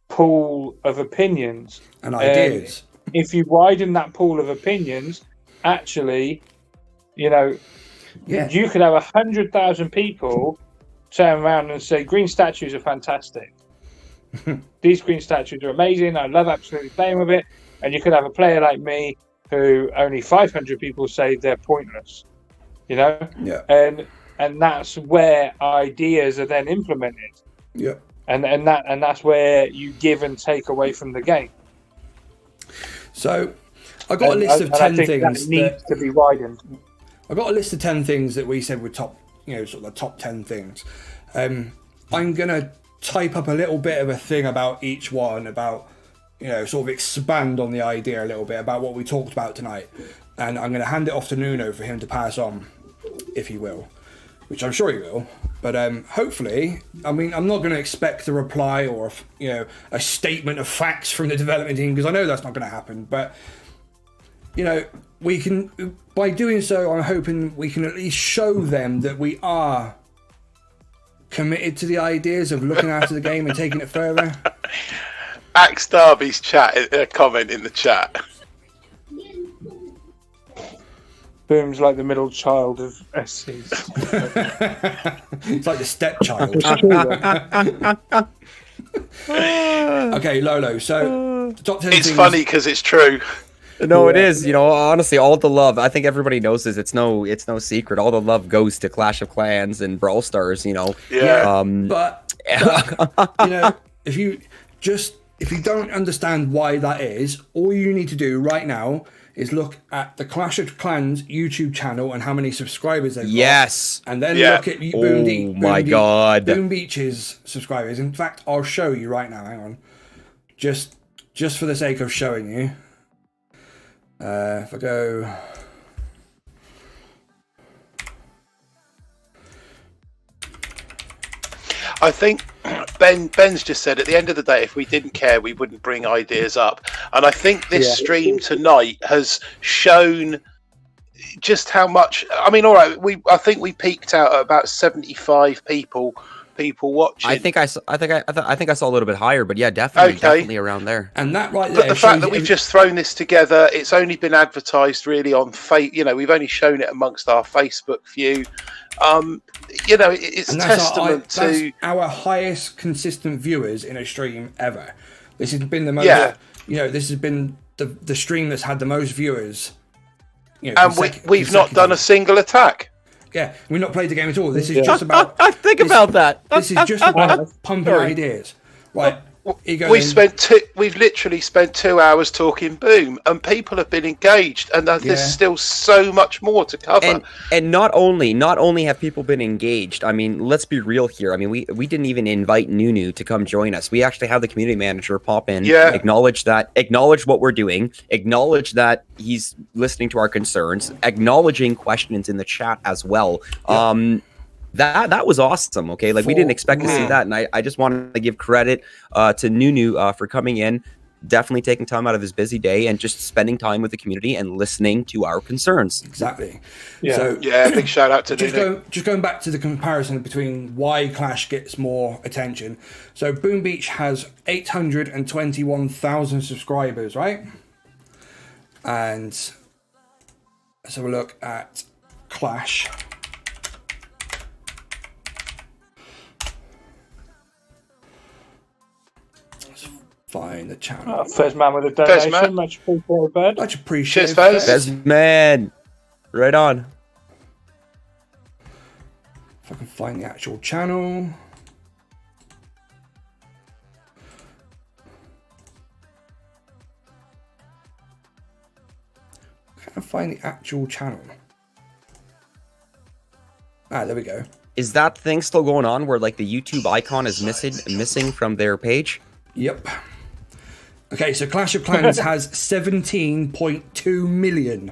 pool of opinions and ideas. If you widen that pool of opinions, actually, you could have 100,000 people turn around and say green statues are fantastic. These green statues are amazing. I love absolutely playing with it. And you could have a player like me who only 500 people say they're pointless. Yeah. And that's where ideas are then implemented. Yeah. And that's where you give and take away from the game. So I got a list of 10 things that needs to be widened. I got a list of 10 things that we said were top, sort of the top 10 things. I'm gonna type up a little bit of a thing about each one, about sort of expand on the idea a little bit about what we talked about tonight, and I'm gonna hand it off to Nuno for him to pass on, if he will. Which I'm sure he will, but hopefully, I mean, I'm not going to expect a reply or a statement of facts from the development team, because I know that's not going to happen. But we can, by doing so, I'm hoping we can at least show them that we are committed to the ideas of looking after the game and taking it further. Axe Darby's comment in the chat. Boom's like the middle child of SCs. It's like the stepchild. Okay, Lolo. So, the top 10 It's things... funny because it's true. No, it is. Honestly, all the love. I think everybody knows this. It's no secret. All the love goes to Clash of Clans and Brawl Stars. Yeah. But if you don't understand why that is, all you need to do right now is look at the Clash of Clans YouTube channel and how many subscribers they've got. Yes. And then look at Boom Beach's subscribers. In fact, I'll show you right now. Hang on. Just for the sake of showing you. If I go... I think Ben's just said at the end of the day, if we didn't care, we wouldn't bring ideas up. And I think this stream tonight has shown just how much. I mean, all right, I think we peaked out at about 75 people watching. I think I saw a little bit higher, but yeah, definitely around there. And that right there. But the fact that we've just thrown this together, it's only been advertised really on we've only shown it amongst our Facebook view. It's a testament to our highest consistent viewers in a stream ever. This has been the most. This has been the stream that's had the most viewers. And we've not done a single attack. Yeah, we've not played the game at all. This is just about. Think about that. This is just about pumping ideas, right? We've literally spent 2 hours talking Boom, and people have been engaged, and there's still so much more to cover. And not only have people been engaged. I mean, let's be real here. I mean, we didn't even invite Nunu to come join us. We actually have the community manager pop in, acknowledge what we're doing, acknowledge that he's listening to our concerns, acknowledging questions in the chat as well. Yeah. That was awesome. Okay, we didn't expect to see that, and I just wanted to give credit to Nunu for coming in, definitely taking time out of his busy day and just spending time with the community and listening to our concerns. Exactly. Yeah. So big shout out to Nunu. Just going back to the comparison between why Clash gets more attention. So Boom Beach has 821,000 subscribers, right? And let's have a look at Clash. Find the channel. First man with a donation. Much appreciated, bud. Much appreciated. Fez man. Right on. If I can find the actual channel. Can I find the actual channel? There we go. Is that thing still going on where the YouTube icon is missing from their page? Yep. Okay, so Clash of Clans has 17.2 million.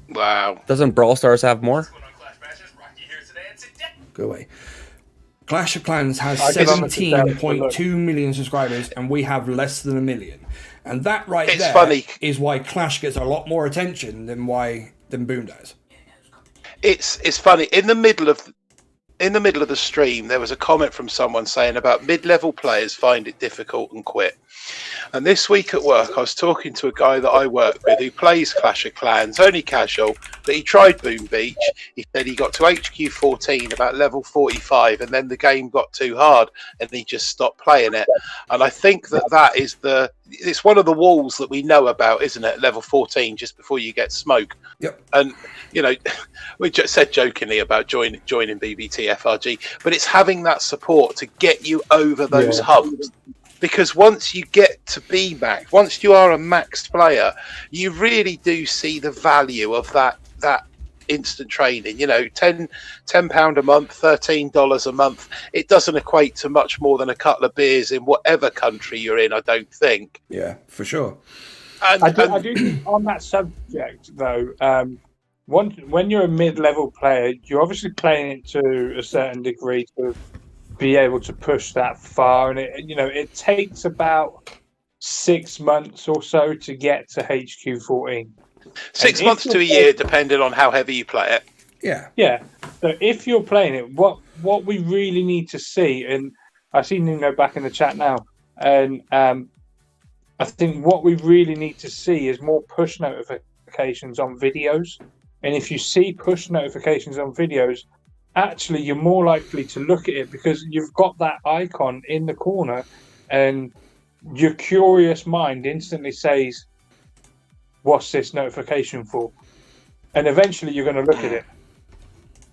Wow. Doesn't Brawl Stars have more? Go away. Clash of Clans has I guess I'm a 17.2 million subscribers, and we have less than 1 million. And that right It's there funny. is why Clash gets a lot more attention than Boom does. It's funny. In the middle of the stream, there was a comment from someone saying about mid-level players find it difficult and quit. And this week at work, I was talking to a guy that I work with who plays Clash of Clans, only casual, but he tried Boom Beach. He said he got to HQ 14, about level 45, and then the game got too hard and he just stopped playing it. And I think that is it's one of the walls that we know about, isn't it? Level 14, just before you get smoke. Yep. And, you know, we just said jokingly about joining BBTFRG, but it's having that support to get you over those humps. Because once you get to be max, once you are a maxed player, you really do see the value of that instant training. You know, £10 a month, $13 a month. It doesn't equate to much more than a couple of beers in whatever country you're in, I don't think. Yeah, for sure. I do think on that subject, though, when you're a mid-level player, you're obviously playing it to a certain degree to be able to push that far, and it takes about 6 months or so to get to HQ 14. 6 months to a year, depending on how heavy you play it. Yeah. So if you're playing it, what we really need to see, and I see Nuno back in the chat now, and I think what we really need to see is more push notifications on videos. And if you see push notifications on videos, actually you're more likely to look at it because you've got that icon in the corner and your curious mind instantly says, what's this notification for? And eventually you're going to look at it.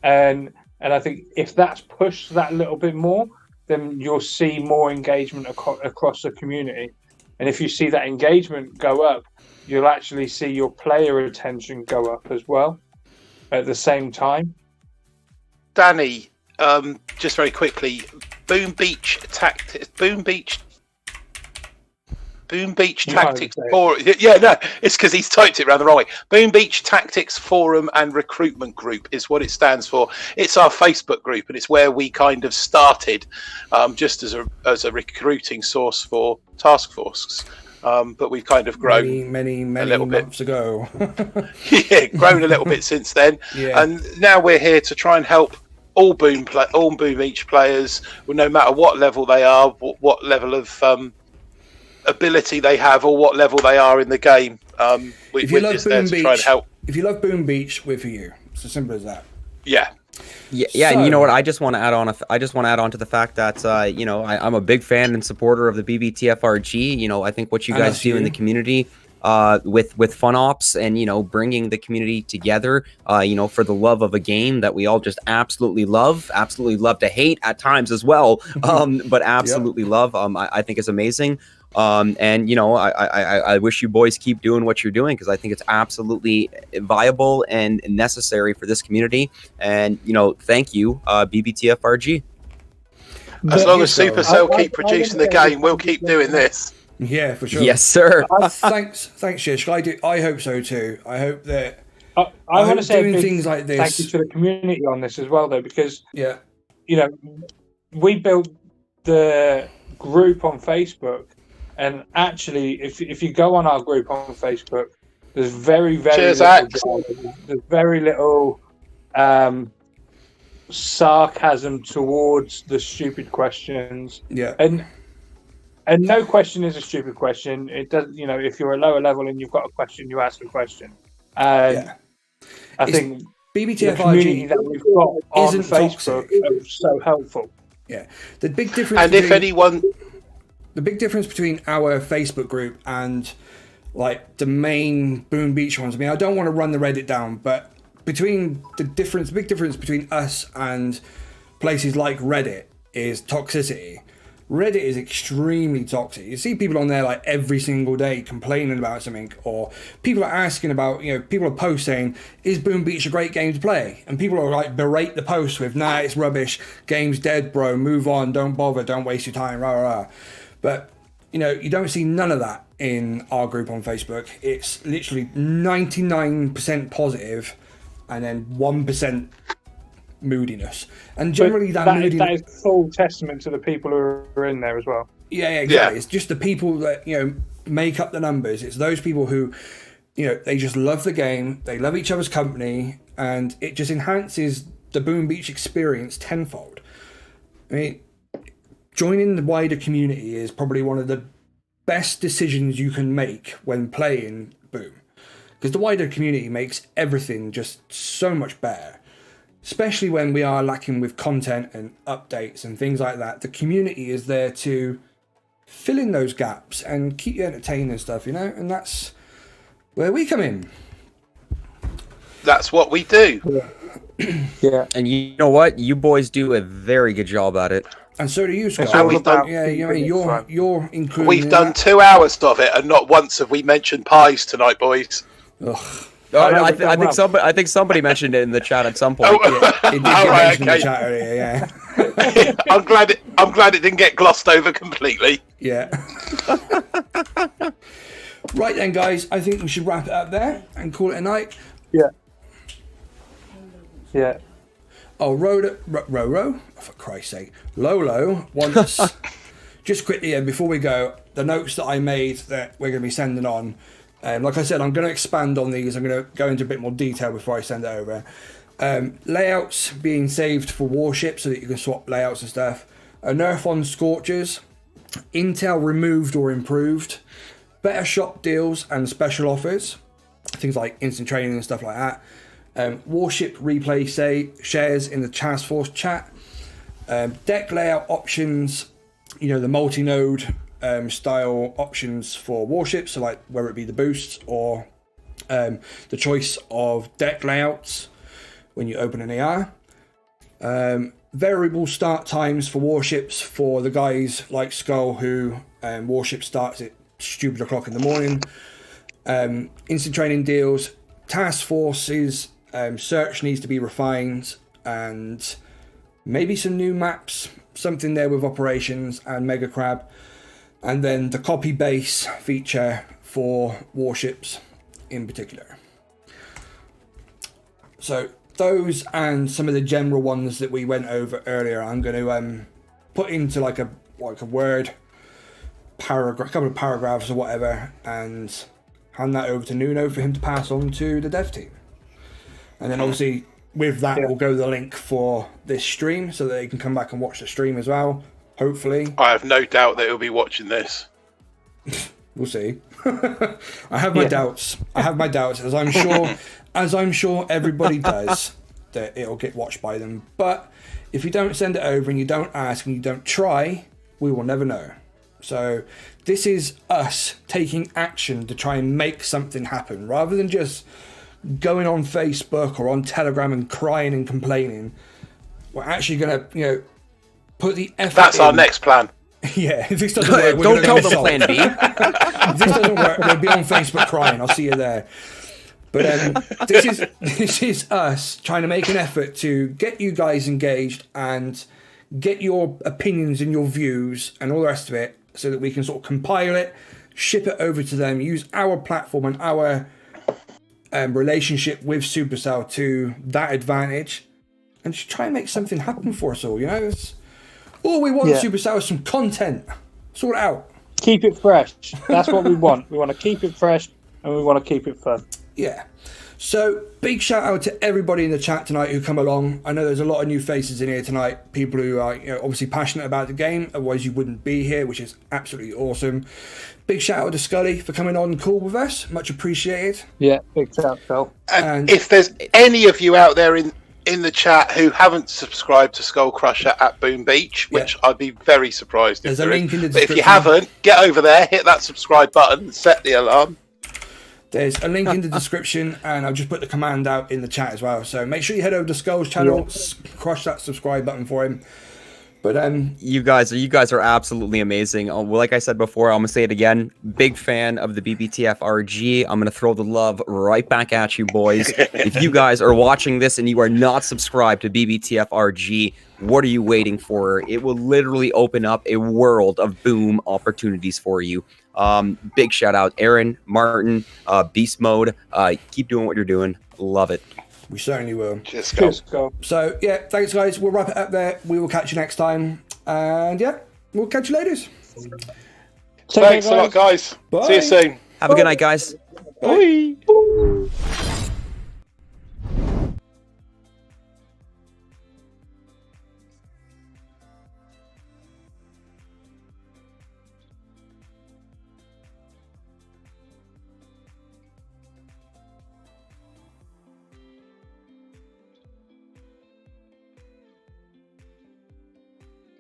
And I think if that's pushed that little bit more, then you'll see more engagement across the community. And if you see that engagement go up, you'll actually see your player attention go up as well at the same time. Danny, just very quickly, Boom Beach Tactics Forum. Yeah, no, it's because he's typed it around the wrong way. Boom Beach Tactics Forum and Recruitment Group is what it stands for. It's our Facebook group, and it's where we kind of started, just as a recruiting source for task forces. But we've kind of grown many a little months bit ago. Yeah, grown a little bit since then. Yeah. And now we're here to try and help all Boom Beach players, well, no matter what level they are, what level of ability they have, or what level they are in the game. We're just there to try and help. If you love Boom Beach, we're for you. It's as simple as that. Yeah. Yeah, and you know what? I just want to add on. I just want to add on to the fact that I'm a big fan and supporter of the BBTFRG. You know, I think what you guys do in the community, with fun ops and bringing the community together, for the love of a game that we all just absolutely love to hate at times as well, but absolutely love. I think it's amazing. I wish you boys keep doing what you're doing because I think it's absolutely viable and necessary for this community. And thank you, BBTFRG. As long as Supercell keep producing the game, we'll keep doing this. Yeah, for sure. Yes, sir. Thanks, Shish. I hope so too. I hope that I want to say doing things like this. Thank you to the community on this as well, though, because we built the group on Facebook. And actually, if you go on our group on Facebook, there's very little sarcasm towards the stupid questions. Yeah. And no question is a stupid question. It does, if you're a lower level and you've got a question, you ask a question. And I think BBTFRG the community that we've got on Facebook is so helpful. Yeah. The big difference. The big difference between our Facebook group and like the main Boom Beach ones. I mean, I don't want to run the Reddit down, but between the big difference between us and places like Reddit is toxicity. Reddit is extremely toxic. You see people on there like every single day complaining about something, or people are asking about, people are posting, is Boom Beach a great game to play? And people are like berate the post with, nah, it's rubbish, game's dead, bro, move on, don't bother, don't waste your time, rah, rah, rah. But, you don't see none of that in our group on Facebook. It's literally 99% positive and then 1% moodiness. And generally that moodiness... That is full testament to the people who are in there as well. Yeah, exactly. It's just the people that, make up the numbers. It's those people who, they just love the game, they love each other's company, and it just enhances the Boom Beach experience tenfold. I mean, joining the wider community is probably one of the best decisions you can make when playing Boom. Because the wider community makes everything just so much better. Especially when we are lacking with content and updates and things like that. The community is there to fill in those gaps and keep you entertained and stuff, and that's where we come in. That's what we do. Yeah. And you know what? You boys do a very good job at it. And so do you, Scott. And we've done, you're including. We've done 2 hours of it, and not once have we mentioned pies tonight, boys. Ugh. I think somebody mentioned it in the chat at some point. It did get mentioned in the chat earlier, yeah. I'm glad it didn't get glossed over completely. Yeah. Right then, guys. I think we should wrap it up there and call it a night. Yeah. Yeah. Oh, Roro, for Christ's sake, Lolo wants just quickly before we go, the notes that I made that we're going to be sending on. Like I said, I'm going to expand on these. I'm going to go into a bit more detail before I send it over. Layouts being saved for warships so that you can swap layouts and stuff. A nerf on Scorchers. Intel removed or improved. Better shop deals and special offers. Things like instant training and stuff like that. Warship replay shares in the Task Force chat. Deck layout options. The multi-node style options for warships, so like whether it be the boosts or the choice of deck layouts when you open an AR. Variable start times for warships for the guys like Skull who warship starts at stupid o'clock in the morning. Instant training deals. Task forces search needs to be refined, and maybe some new maps, something there with operations and Mega Crab. And then the copy base feature for warships in particular. So those and some of the general ones that we went over earlier, I'm going to put into like a word paragraph, a couple of paragraphs or whatever, and hand that over to Nuno for him to pass on to the dev team. And then obviously with that will go the link for this stream so that they can come back and watch the stream as well. Hopefully. I have no doubt that he'll be watching this. We'll see. I have my doubts. As I'm sure everybody does, that it'll get watched by them. But if you don't send it over and you don't ask and you don't try, we will never know. So this is us taking action to try and make something happen, rather than just going on Facebook or on Telegram and crying and complaining. We're actually going to, put the effort That's in. Our next plan. Yeah, if this doesn't work, don't tell them plan B. If this doesn't work, we'll be on Facebook crying. I'll see you there. But this is us trying to make an effort to get you guys engaged and get your opinions and your views and all the rest of it, so that we can sort of compile it, ship it over to them, use our platform and our relationship with Supercell to that advantage, and just try and make something happen for us all. All we want, Supercell, is some content. Sort it out. Keep it fresh. That's what we want. We want to keep it fresh, and we want to keep it fun. Yeah. So, big shout out to everybody in the chat tonight who come along. I know there's a lot of new faces in here tonight. People who are obviously passionate about the game. Otherwise, you wouldn't be here, which is absolutely awesome. Big shout out to Scully for coming on call with us. Much appreciated. Yeah, big shout out, Skull. And if there's any of you out there in the chat who haven't subscribed to Skull Crusher at Boom Beach, which I'd be very surprised if there's a link in the description. But if you haven't, get over there, hit that subscribe button, and set the alarm. There's a link in the description, and I've just put the command out in the chat as well. So make sure you head over to Skull's channel, crush that subscribe button for him. But you guys are absolutely amazing. Well, like I said before, I'm gonna say it again. Big fan of the BBTFRG. I'm gonna throw the love right back at you, boys. If you guys are watching this and you are not subscribed to BBTFRG, what are you waiting for? It will literally open up a world of boom opportunities for you. Big shout out, Aaron, Martin, Beast Mode. Keep doing what you're doing. Love it. We certainly will. Just go. Just go. So, yeah, thanks, guys. We'll wrap it up there. We will catch you next time. And, yeah, we'll catch you later. Thanks a lot, guys. Bye. See you soon. Have a good night, guys. Bye.